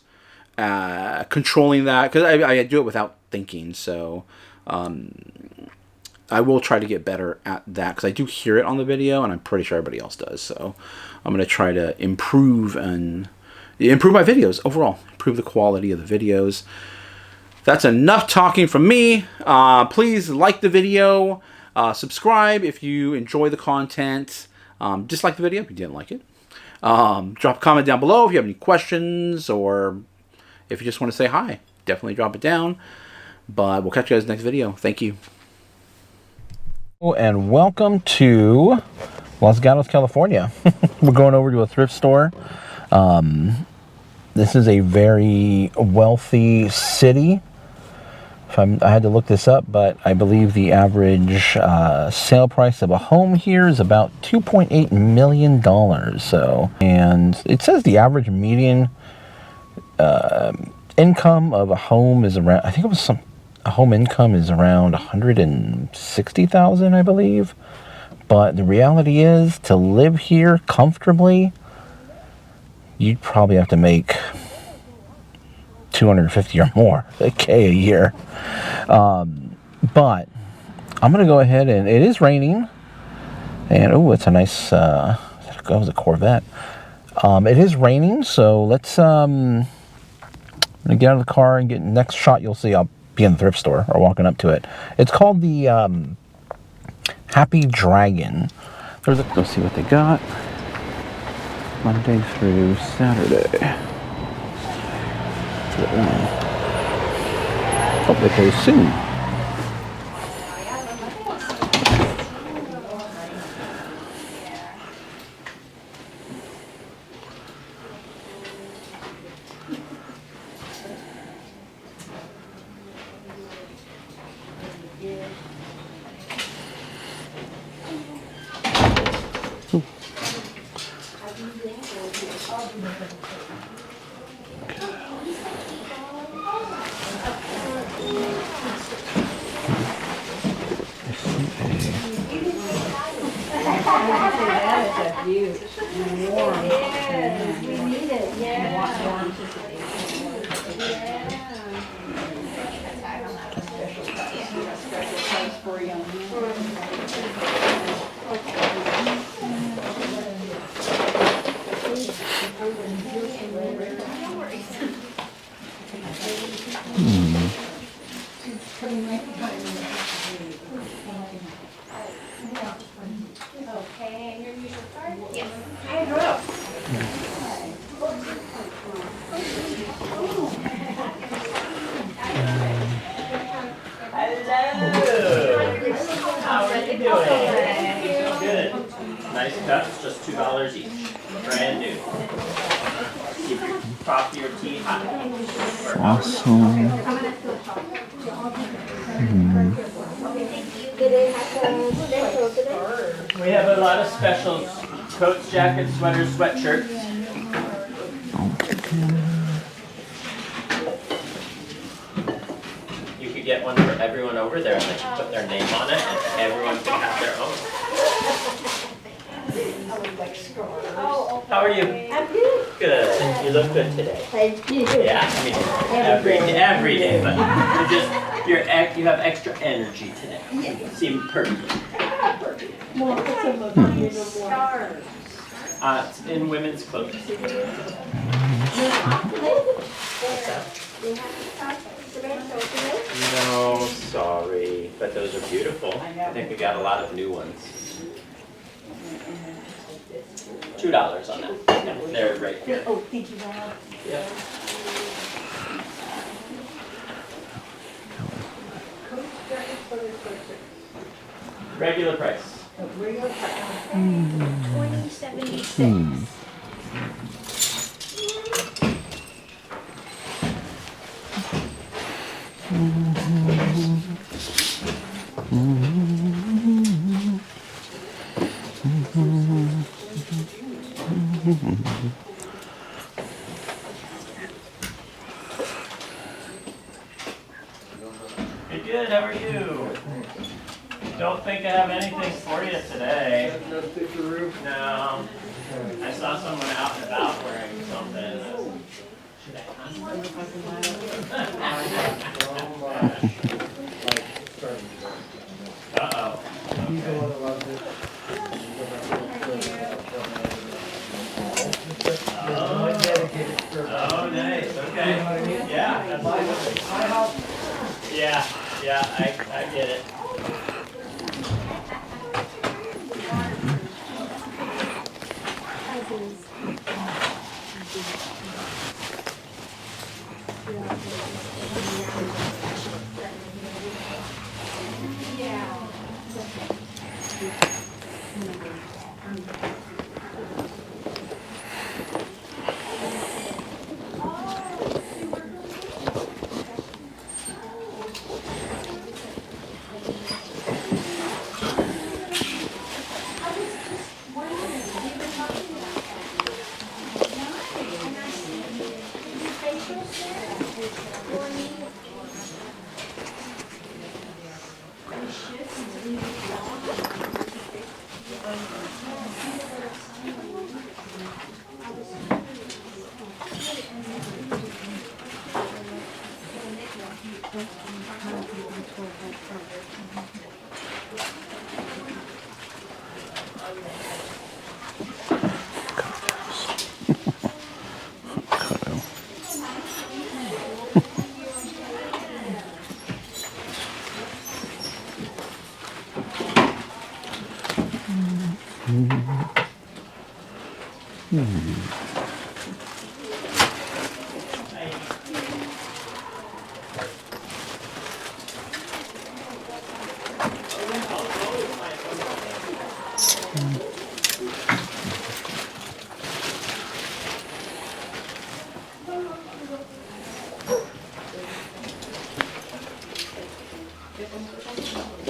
controlling that, because I do it without thinking. So I will try to get better at that, because I do hear it on the video, and I'm pretty sure everybody else does. So I'm going to try to improve my videos overall, improve the quality of the videos. That's enough talking from me. Please like the video, subscribe if you enjoy the content, dislike the video if you didn't like it. Drop a comment down below if you have any questions, or if you just want to say hi, definitely drop it down. But we'll catch you guys next video. Thank you. And welcome to Los Gatos, California. We're going over to a thrift store. This is a very wealthy city. I had to look this up, but I believe the average sale price of a home here is about $2.8 million. So, and it says the average median income of a home is around, I think it was home income is around 160,000, I believe. But the reality is, to live here comfortably, you'd probably have to make 250 or more K a year. But I'm gonna go ahead, and it is raining. And oh, it's a nice. That was a Corvette. It is raining, so let's. I'm gonna get out of the car and get next shot. You'll see I'll be in the thrift store or walking up to it. It's called the Happy Dragon. Go see what they got. Monday through Saturday. Hope they close soon. Nice cups, just $2 each. Brand new. Keep your coffee or tea hot. Awesome. We have a lot of specials. Coats, jackets, sweaters, sweatshirts. You could get one for everyone over there and they can put their name on it and everyone can have their own. How are you? I'm good. Good. You look good today. Thank you. Yeah, I mean, every day, but you have extra energy today. You seem perfect. It's in women's clothing. No, sorry, but those are beautiful. I think we got a lot of new ones. $2 on that. Yeah, they're right here. Oh, thank you very much. Yeah. Regular price. $20.76. Hey, good. How are you? Don't think I have anything for you today. No. I saw someone out and about wearing something. Uh-oh. Oh, nice. Okay. Yeah, absolutely. Yeah, I get it.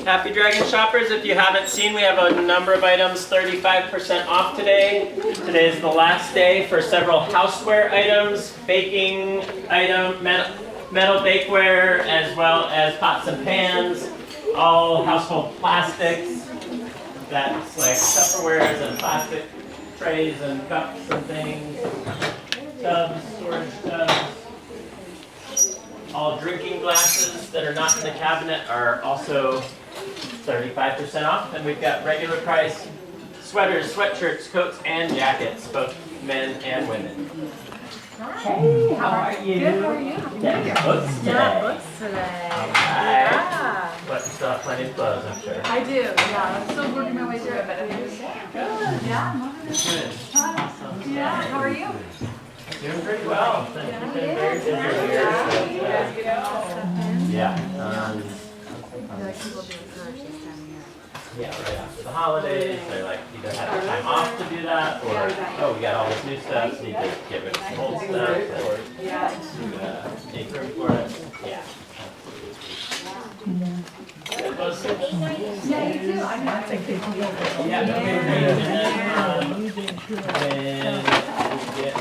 Happy Dragon shoppers, if you haven't seen, we have a number of items 35% off today. Today is the last day for several houseware items, baking item, metal bakeware, as well as pots and pans, all household plastics. That's like Tupperwares and plastic trays and cups and things, tubs, storage tubs. All drinking glasses that are not in the cabinet are also 35% off, and we've got regular price sweaters, sweatshirts, coats, and jackets, both men and women. Hey, how are you? Good, how are you? Yeah, books today. Yeah, books today. Alright. Yeah. But you still have plenty of clothes, I'm sure. I do, yeah. I'm still working my way through it, but I think it's good. Yeah, I'm loving it. Good. Awesome. Yeah, how are you? Doing pretty well. Thank you. Been very busy here. Yeah. People do encourage this time of year. Yeah, right after the holidays, they like either have the time off to do that, or oh, we got all this new stuff, need to get rid of some old stuff, or make room for it. Yeah. Yeah, you do. I think they do. Yeah, and then we get to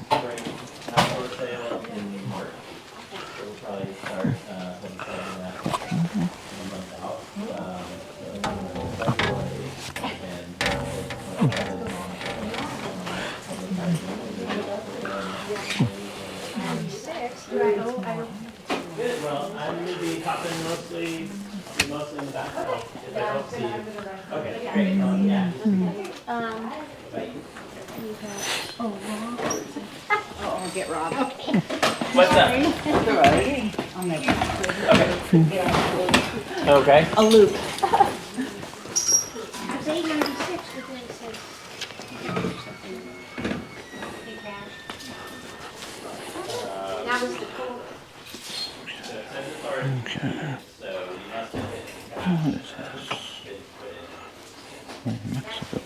bring outdoor sale in March. So we'll probably start selling that a month out. February, and good. Well, I'm going to be hopping mostly in the back. So if I don't see you. Okay, great. Yeah. Bye. I'll get Rob. What's up? I'll make Okay. a loop. It's 896 with what it says. That was the code. Okay. So you must have it. What is this? Oh, Mexico.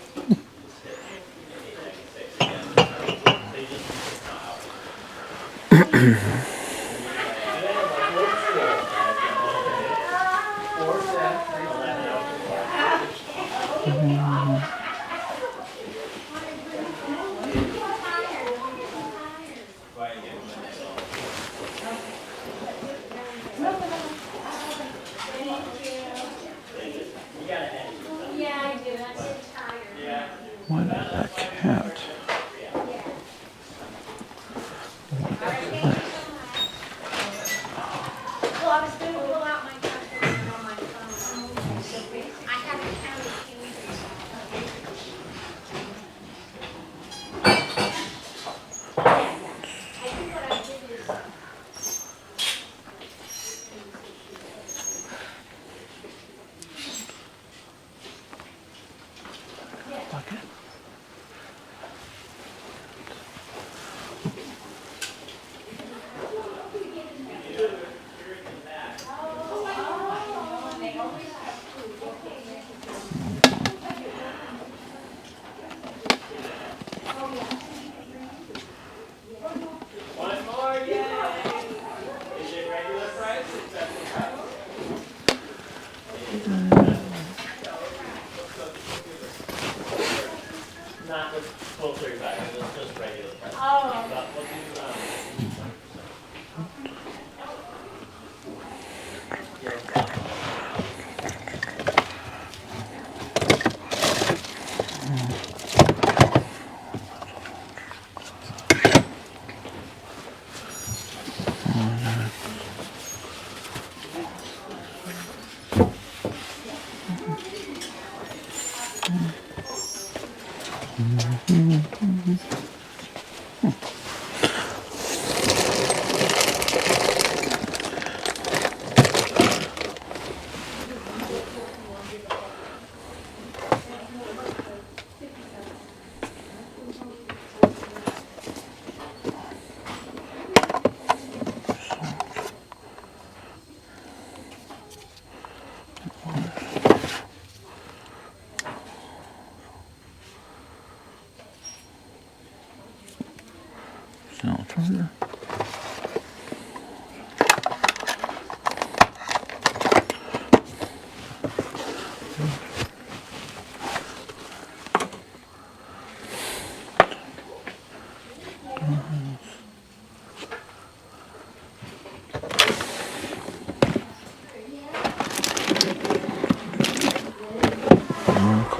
What is that cat? Well, I was going to pull out my calculator on my phone. I haven't counted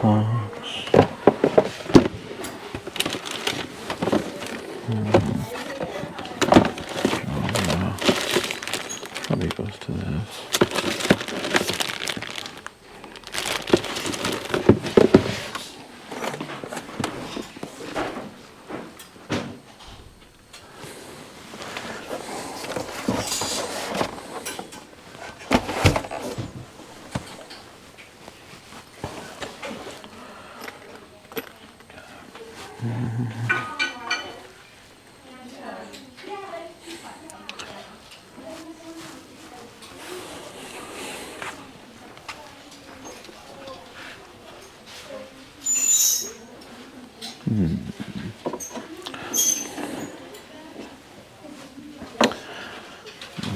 clocks. Probably goes to this.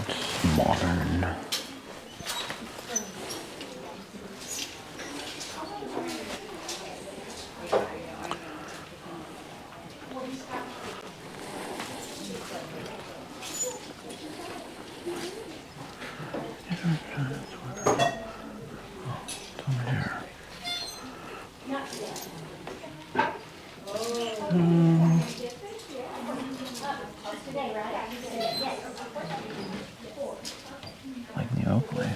It's modern. Like the Oakley.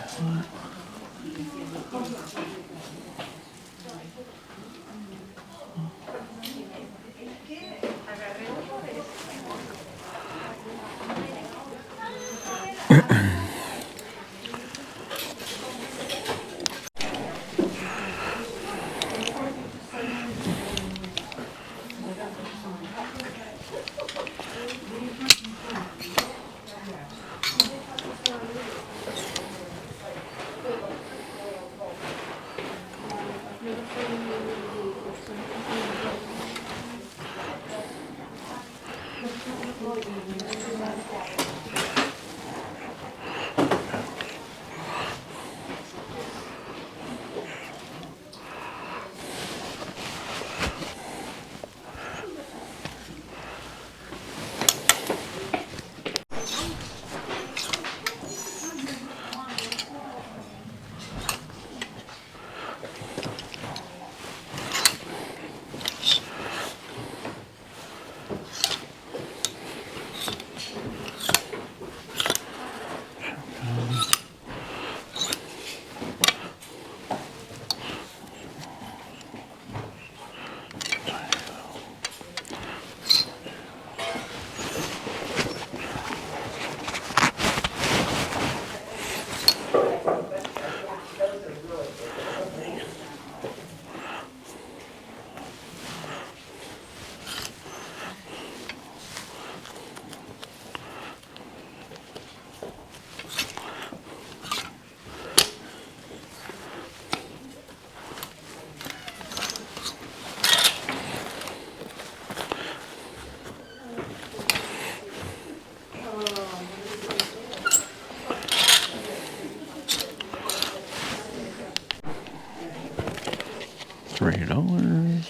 $3.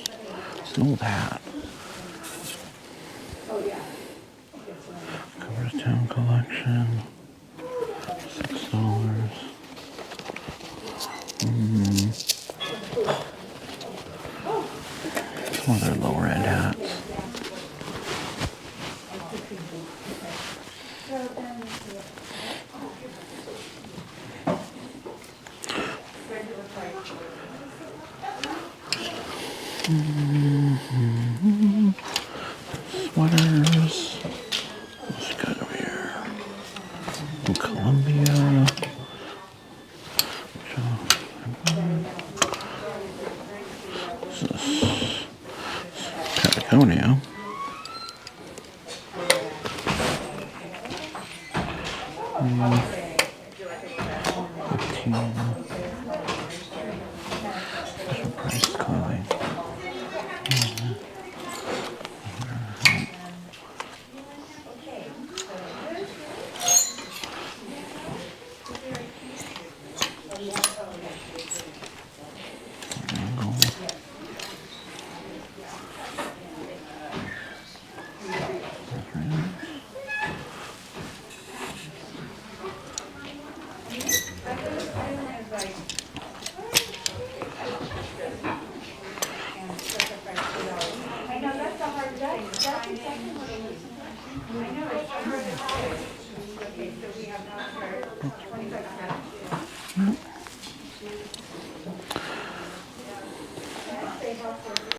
It's an old hat. Covers Town Collection. $6. Some other lower end hats. Sweaters. What's good over here? Columbia. This is Patagonia. Special price clothing.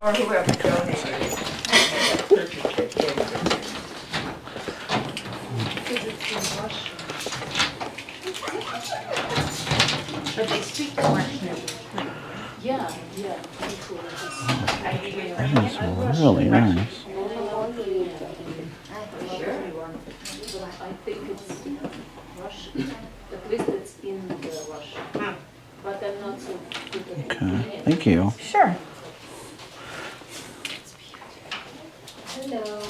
Or whoever donated. But they speak Russian. Yeah. That's really nice. I think it's Russian. At least it's in the Russian. But I'm not so good at Okay, thank you. Sure. Hello.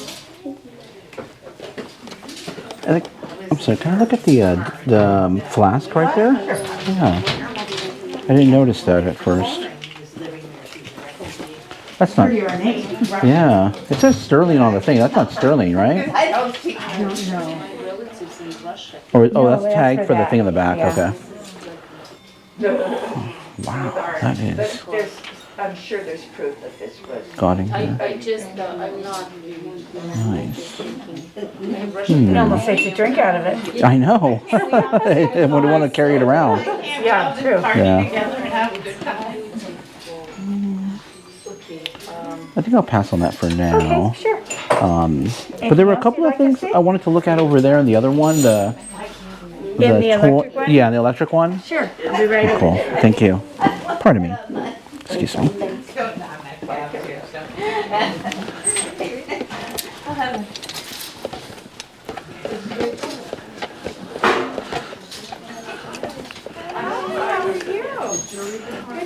I'm sorry, can I look at the flask right there? Yeah. I didn't notice that at first. That's not. Yeah. It says sterling on the thing. That's not sterling, right? I don't think. my relatives in Russia. Or, No, that's that's tagged for for the that. thing in the back. Yeah. Okay. Wow, that is. But there's, I'm sure there's proof that this was. Godding I there. just, I'm not. Nice. You can almost take a drink out of it. I know. I would want to carry it around. Yeah, true. Yeah. I think I'll pass on that for now. Okay, sure. But there were a couple of things I wanted to look at over there in the other one. The electric one? Yeah, the electric one. Sure, I'll be right over Cool. there. Thank you. Pardon me. Excuse me. Good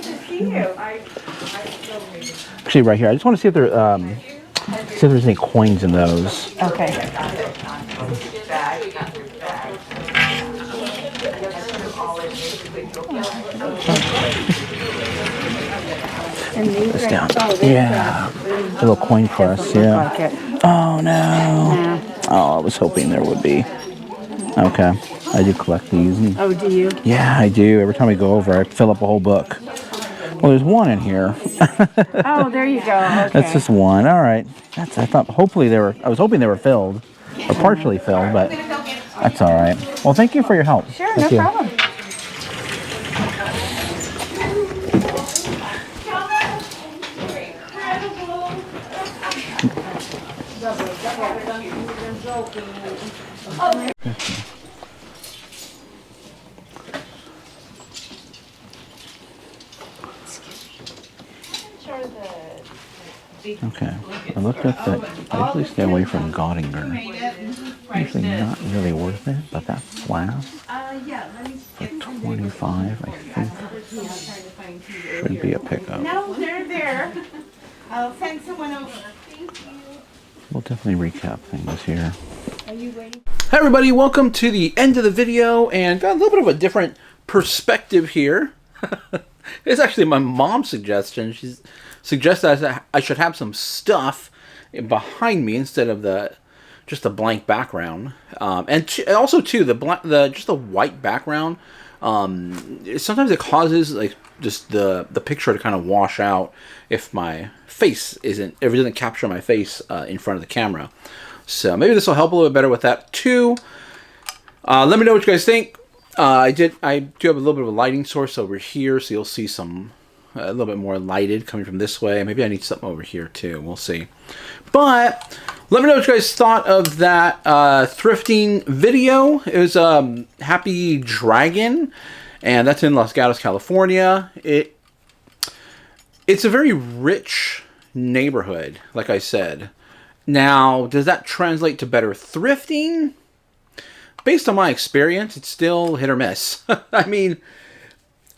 to see you. Actually, right here. I just want to see if there, see if there's any coins in those. Okay. And these It's are, down. oh, they're Yeah. A little coin press. doesn't look Yeah. like it. Oh no. Oh, I was hoping there would be. Okay. I do collect these. And Oh, do you? yeah, I do. Every time I go over, I fill up a whole book. Well, there's one in here. Oh, there you go. Okay. That's just one. All right. That's. I thought. Hopefully they were. I was hoping they were filled, or partially filled, but that's all right. Well, thank you for your help. Sure, Thank no you. problem. Okay. I looked up that. I usually stay away from Gottinger. Usually not really worth it, but that flask for 25, I think, should be a pickup. No, they're there. I'll send someone over. We'll definitely recap things here. Hi everybody, welcome to the end of the video, and got a little bit of a different perspective here. It's actually my mom's suggestion. She suggested that I should have some stuff behind me instead of just a blank background, and also too just the white background. Sometimes it causes like just the picture to kind of wash out if my face if it doesn't capture my face in front of the camera. So maybe this will help a little bit better with that too. Let me know what you guys think. I do have a little bit of a lighting source over here, so you'll see a little bit more lighted coming from this way. Maybe I need something over here too. We'll see. But let me know what you guys thought of that thrifting video. It was Happy Dragon, and that's in Los Gatos, California. It's a very rich neighborhood, like I said. Now, does that translate to better thrifting? Based on my experience, it's still hit or miss. I mean,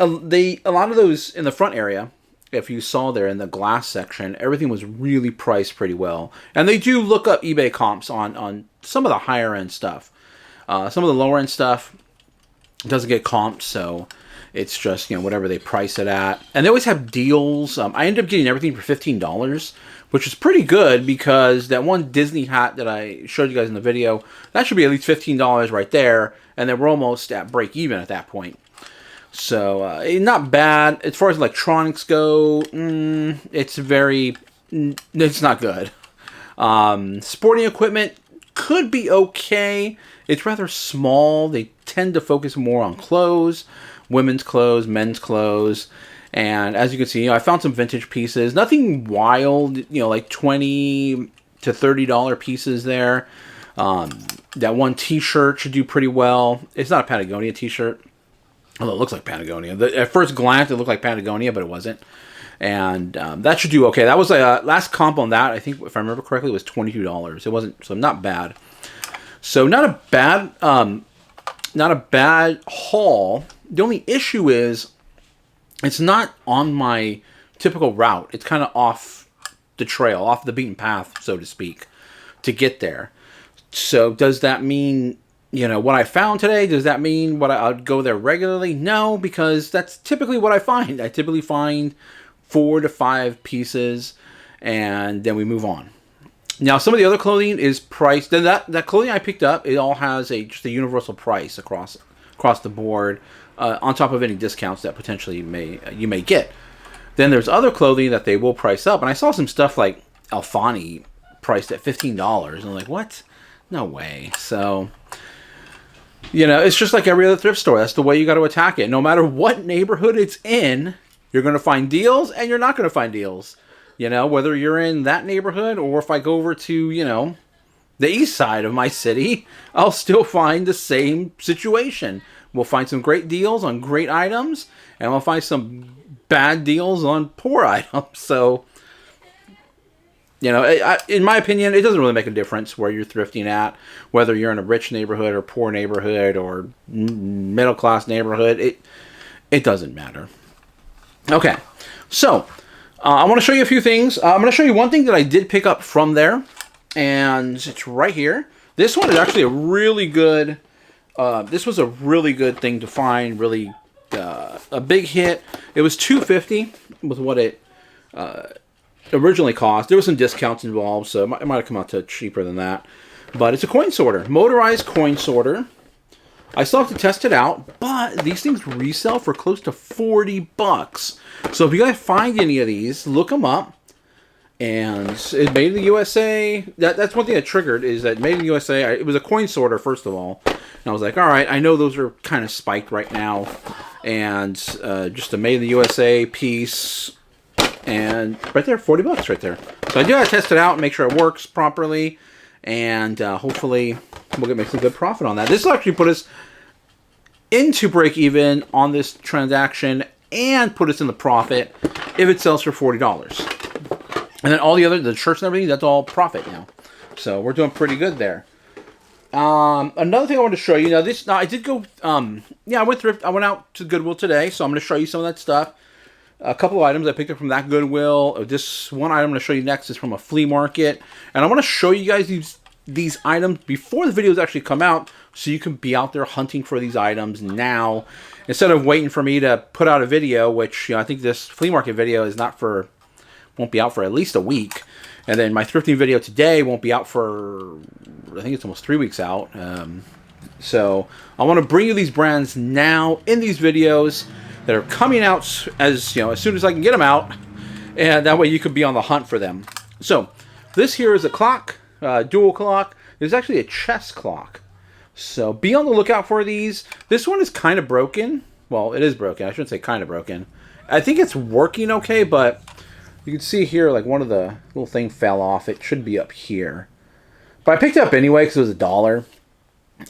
a lot of those in the front area, if you saw there in the glass section, everything was really priced pretty well. And they do look up eBay comps on some of the higher end stuff. Some of the lower end stuff doesn't get comped, so it's just, whatever they price it at. And they always have deals. I ended up getting everything for $15, which is pretty good because that one Disney hat that I showed you guys in the video, that should be at least $15 right there. And then we're almost at break even at that point. So, not bad. As far as electronics go, it's not good. Sporting equipment could be okay. It's rather small. They tend to focus more on clothes, women's clothes, men's clothes. And as you can see, I found some vintage pieces. Nothing wild, like $20 to $30 pieces there. That one t-shirt should do pretty well. It's not a Patagonia t-shirt, although it looks like Patagonia. At first glance, it looked like Patagonia, but it wasn't. And that should do okay. That was a last comp on that. I think, if I remember correctly, it was $22. It wasn't, so not bad. So not a bad haul. The only issue is it's not on my typical route. It's kind of off the trail, off the beaten path, so to speak, to get there. So does that mean, what I found today, does that mean I'd go there regularly? No, because that's typically what I find. I typically find 4 to 5 pieces, and then we move on. Now, some of the other clothing is priced. Then that clothing I picked up, it all has just a universal price across the board, on top of any discounts that potentially you may get. Then there's other clothing that they will price up, and I saw some stuff like Alfani priced at $15, and I'm like, what? No way. So, it's just like every other thrift store. That's the way you got to attack it. No matter what neighborhood it's in, you're going to find deals, and you're not going to find deals. Whether you're in that neighborhood, or if I go over to, the east side of my city, I'll still find the same situation. We'll find some great deals on great items, and we'll find some bad deals on poor items. So, in my opinion, it doesn't really make a difference where you're thrifting at, whether you're in a rich neighborhood or poor neighborhood or middle-class neighborhood. It doesn't matter. Okay, so I want to show you a few things. I'm going to show you one thing that I did pick up from there, and it's right here. This one is actually a really good, this was a really good thing to find, really a big hit. It was $2.50 with what it originally cost. There was some discounts involved, so it might have come out to cheaper than that. But it's a coin sorter, motorized coin sorter. I still have to test it out, but these things resell for close to $40. So if you guys find any of these, look them up. And it's made in the USA. That's one thing that triggered, is that made in the USA. It was a coin sorter, first of all. And I was like, all right, I know those are kind of spiked right now. And just a made in the USA piece. And right there, $40 right there. So I do have to test it out and make sure it works properly. And hopefully we'll make some good profit on that. This will actually put us into break even on this transaction and put us in the profit if it sells for $40. And then all the shirts and everything, that's all profit now. So we're doing pretty good there. Another thing I want to show you, I did go, I went out to Goodwill today, so I'm going to show you some of that stuff. A couple of items I picked up from that Goodwill. This one item I'm going to show you next is from a flea market. And I want to show you guys these items before the videos actually come out, so you can be out there hunting for these items now, instead of waiting for me to put out a video, which, I think this flea market video won't be out for at least a week. And then my thrifting video today won't be out for, I think it's almost 3 weeks out. So I want to bring you these brands now in these videos that are coming out as soon as I can get them out, and that way you could be on the hunt for them. So this here is a clock, dual clock. It's actually a chess clock. So be on the lookout for these. This one is kind of broken. Well, it is broken. I shouldn't say kind of broken. I think it's working okay, but you can see here, like, one of the little thing fell off. It should be up here. But I picked it up anyway because it was $1.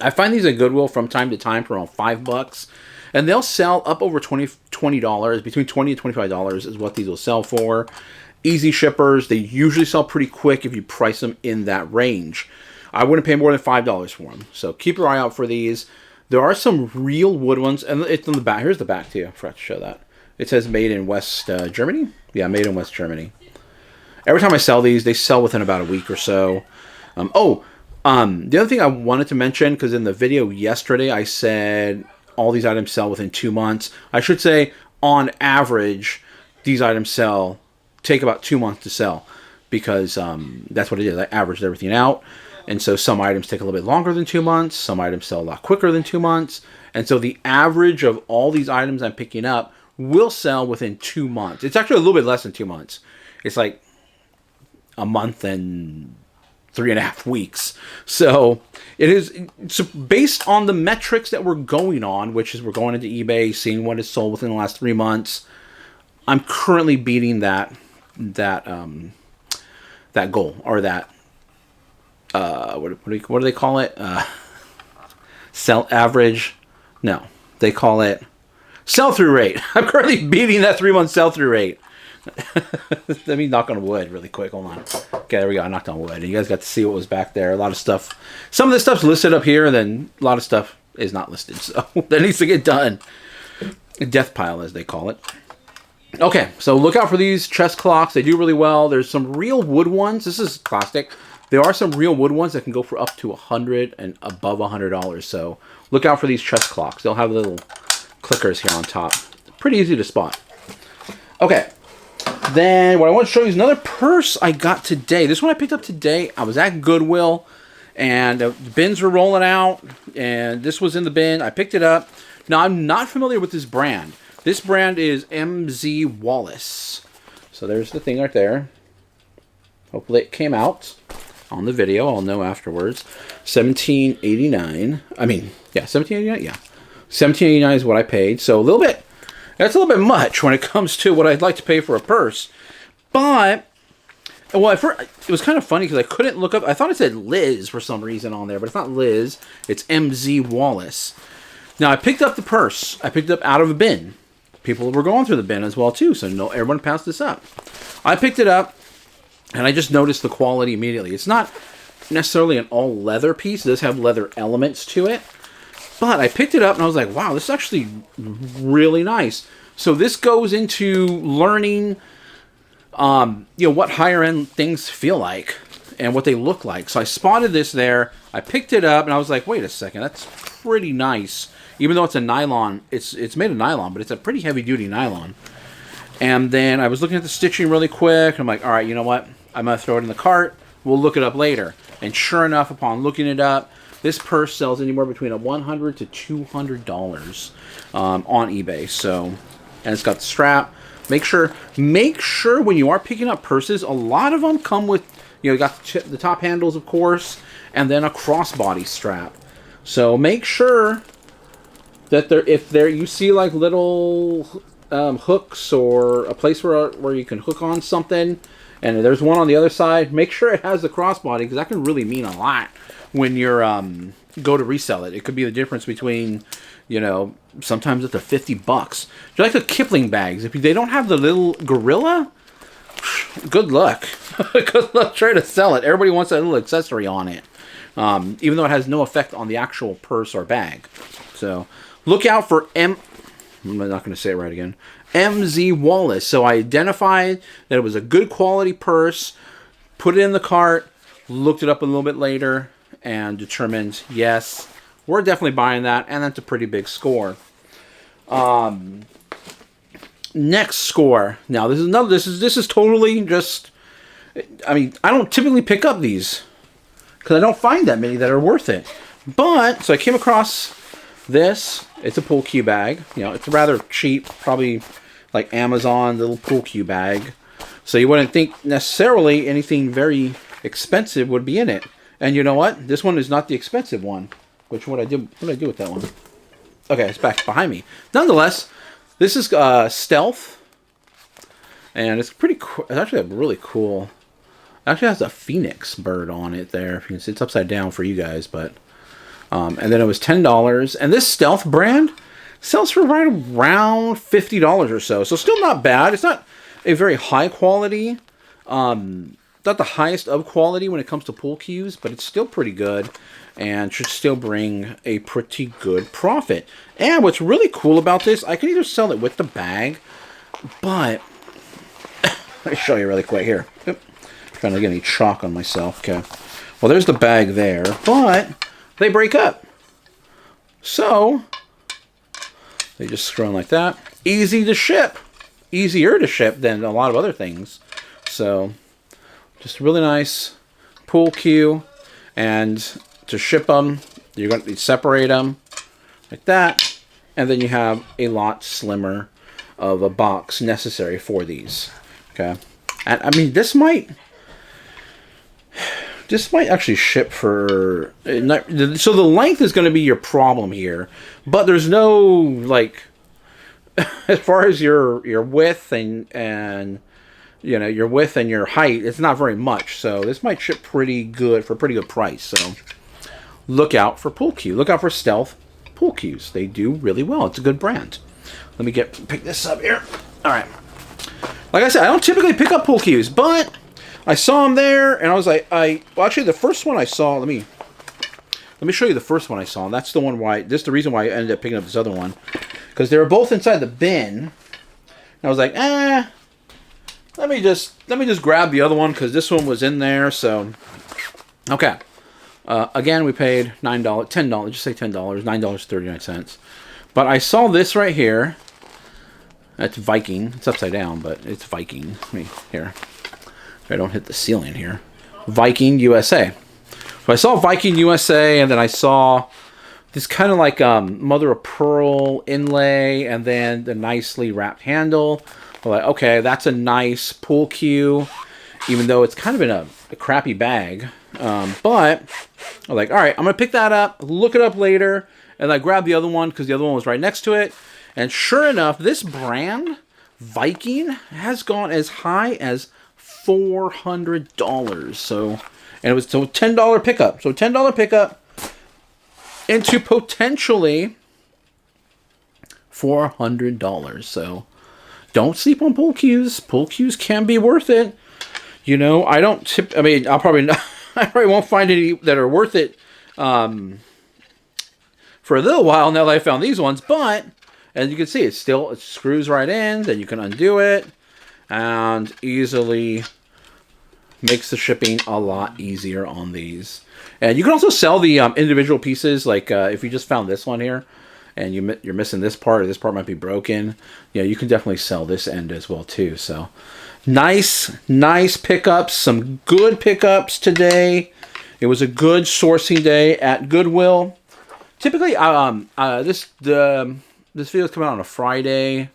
I find these at Goodwill from time to time for around $5. And they'll sell up over $20. Between $20 and $25 is what these will sell for. Easy shippers. They usually sell pretty quick if you price them in that range. I wouldn't pay more than $5 for them. So keep your eye out for these. There are some real wood ones. And it's on the back. Here's the back too. I forgot to show that. It says made in West Germany. Yeah, made in West Germany. Every time I sell these, they sell within about a week or so. The other thing I wanted to mention, because in the video yesterday I said all these items sell within 2 months. I should say, on average, these items take about 2 months to sell, because that's what it is. I averaged everything out. And so some items take a little bit longer than 2 months. Some items sell a lot quicker than 2 months. And so the average of all these items I'm picking up will sell within 2 months. It's actually a little bit less than 2 months. It's like a month and 3.5 weeks. So it's based on the metrics that we're going on, which is we're going into eBay, seeing what is sold within the last 3 months. I'm currently beating that goal, or that what do they call it? Sell average? No, they call it sell-through rate. I'm currently beating that 3-month sell-through rate. Let me knock on wood really quick. Hold on. Okay, there we go. I knocked on wood. And you guys got to see what was back there. A lot of stuff. Some of this stuff's listed up here, and then a lot of stuff is not listed. So that needs to get done. A death pile, as they call it. Okay, so look out for these chest clocks. They do really well. There's some real wood ones. This is plastic. There are some real wood ones that can go for up to $100 and above $100. So look out for these chest clocks. They'll have little clickers here on top. Pretty easy to spot. Okay. Then what I want to show you is another purse I got today. This one I picked up today. I was at Goodwill, and the bins were rolling out, and this was in the bin. I picked it up. Now, I'm not familiar with this brand. This brand is MZ Wallace. So there's the thing right there. Hopefully it came out on the video. I'll know afterwards. $17.89. I mean, yeah, $17.89. Yeah, $17.89 is what I paid. So a little bit. That's a little bit much when it comes to what I'd like to pay for a purse. But, well, at first, it was kind of funny because I couldn't look up. I thought it said Liz for some reason on there, but it's not Liz. It's MZ Wallace. Now, I picked up the purse. I picked it up out of a bin. People were going through the bin as well, too, so no, everyone passed this up. I picked it up, and I just noticed the quality immediately. It's not necessarily an all-leather piece. It does have leather elements to it. But I picked it up and I was like, wow, this is actually really nice. So this goes into learning, what higher end things feel like and what they look like. So I spotted this there. I picked it up and I was like, wait a second, that's pretty nice. Even though it's a nylon, it's made of nylon, but it's a pretty heavy duty nylon. And then I was looking at the stitching really quick. And I'm like, all right, you know what? I'm going to throw it in the cart. We'll look it up later. And sure enough, upon looking it up, this purse sells anywhere between $100 to $200 on eBay. So, and it's got the strap. Make sure when you are picking up purses, a lot of them come with, you got the top handles, of course, and then a crossbody strap. So make sure that if you see like little hooks or a place where you can hook on something, and there's one on the other side, make sure it has the crossbody, because that can really mean a lot when you're go to resell it. It could be the difference between, sometimes up to $50. Just like the Kipling bags. If they don't have the little gorilla, good luck. Good luck trying to sell it. Everybody wants that little accessory on it, even though it has no effect on the actual purse or bag. So look out for I'm not going to say it right again. MZ Wallace. So I identified that it was a good quality purse, put it in the cart, looked it up a little bit later, and determined, yes, we're definitely buying that, and that's a pretty big score. Next score. Now this is totally just, I don't typically pick up these because I don't find that many that are worth it. But so I came across this. It's a pool cue bag. It's rather cheap, probably like Amazon little pool cue bag. So you wouldn't think necessarily anything very expensive would be in it. And you know what? This one is not the expensive one. What did I do with that one? Okay, it's back behind me. Nonetheless, this is Stealth. And it's pretty cool. It's actually really cool. It actually has a phoenix bird on it there. If you can see, it's upside down for you guys, but and then it was $10. And this Stealth brand sells for right around $50 or so. So still not bad. It's not a very high quality. Not the highest of quality when it comes to pool cues, but it's still pretty good and should still bring a pretty good profit. And what's really cool about this, I can either sell it with the bag, but let me show you really quick here. Oop. Trying to get any chalk on myself. Okay. Well, there's the bag there, but they break up. So they just screw in like that. Easy to ship. Easier to ship than a lot of other things. So just really nice pool cue, and to ship them, you're going to separate them like that, and then you have a lot slimmer of a box necessary for these. Okay, and this might actually ship for. So the length is going to be your problem here, but there's no as far as your width and you know, your width and your height, it's not very much. So this might ship pretty good for a pretty good price. So look out for Pool Cue. Look out for Stealth Pool Cues. They do really well. It's a good brand. Let me pick this up here. All right. Like I said, I don't typically pick up Pool Cues, but I saw them there, and I was like, well, actually, the first one I saw. Let me show you the first one I saw. And that's the one why. This is the reason why I ended up picking up this other one, because they were both inside the bin. And I was like, let me just grab the other one because this one was in there. So, okay. Again, we paid $10. Just say $10. $9.39. But I saw this right here. That's Viking. It's upside down, but it's Viking. Here. If I don't hit the ceiling here. Viking USA. So I saw Viking USA, and then I saw this kind of like mother of pearl inlay, and then the nicely wrapped handle. I'm like, okay, that's a nice pool cue, even though it's kind of in a crappy bag. But I'm like, all right, I'm going to pick that up, look it up later, and I grabbed the other one because the other one was right next to it. And sure enough, this brand, Viking, has gone as high as $400. So, and it was a $10 pickup. So $10 pickup into potentially $400. So don't sleep on pool cues. Pool cues can be worth it. You know, I'll probably not, I probably won't find any that are worth it for a little while now that I found these ones, but as you can see, it screws right in, then you can undo it, and easily makes the shipping a lot easier on these. And you can also sell the individual pieces, like if you just found this one here, and you're missing this part, or this part might be broken, you know, you can definitely sell this end as well too. So nice pickups, some good pickups today. It was a good sourcing day at Goodwill. Typically, this video is coming out on a Friday,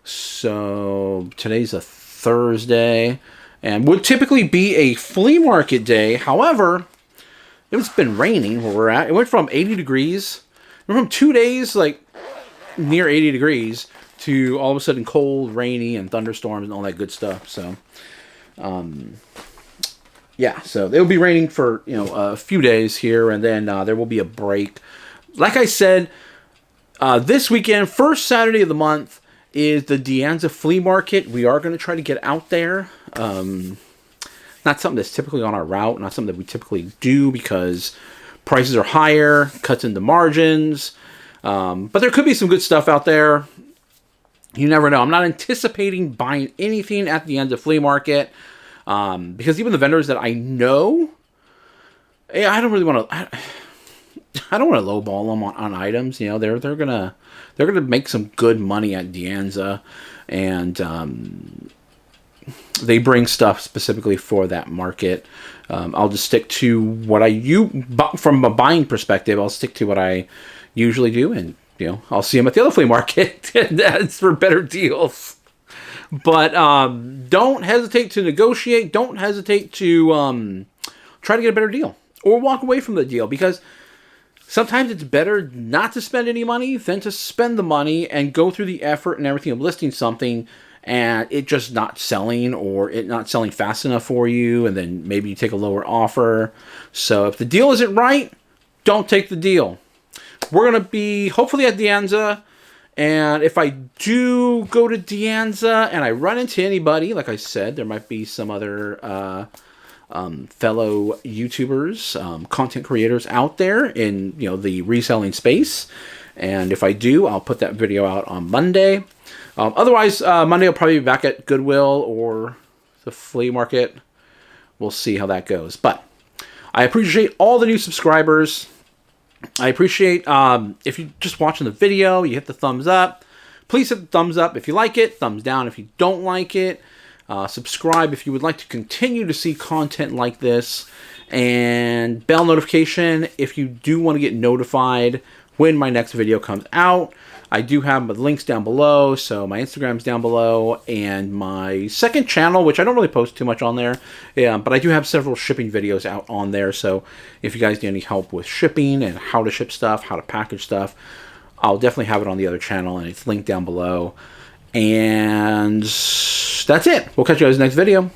so today's a Thursday, and would typically be a flea market day. However, it's been raining where we're at. It went from 80 degrees, from 2 days like near 80 degrees to all of a sudden cold, rainy, and thunderstorms and all that good stuff. So, yeah, so it'll be raining for a few days here, and then there will be a break. Like I said, this weekend, first Saturday of the month, is the De Anza Flea Market. We are going to try to get out there. Not something that's typically on our route, not something that we typically do because prices are higher, cuts into margins. But there could be some good stuff out there. You never know. I'm not anticipating buying anything at the De Anza Flea Market because even the vendors that I know, I don't really want to. I don't want to lowball them on items. You know, they're gonna make some good money at De Anza, and they bring stuff specifically for that market. I'll just stick to what from a buying perspective. I'll stick to what I usually do, and I'll see them at the other flea market, and that's for better deals. But don't hesitate to negotiate. Don't hesitate to try to get a better deal or walk away from the deal, because sometimes it's better not to spend any money than to spend the money and go through the effort and everything of listing something and it just not selling, or it not selling fast enough for you, and then maybe you take a lower offer. So if the deal isn't right, don't take the deal. We're going to be hopefully at De Anza, and if I do go to De Anza and I run into anybody, like I said, there might be some other fellow YouTubers, content creators out there in the reselling space, and if I do, I'll put that video out on Monday. Otherwise, Monday I'll probably be back at Goodwill or the flea market. We'll see how that goes. But I appreciate all the new subscribers. I appreciate if you're just watching the video, you hit the thumbs up. Please hit the thumbs up if you like it. Thumbs down if you don't like it. Subscribe if you would like to continue to see content like this. And bell notification if you do want to get notified when my next video comes out. I do have the links down below, so my Instagram's down below, and my second channel, which I don't really post too much on there, but I do have several shipping videos out on there, so if you guys need any help with shipping and how to ship stuff, how to package stuff, I'll definitely have it on the other channel, and it's linked down below. And that's it. We'll catch you guys in the next video.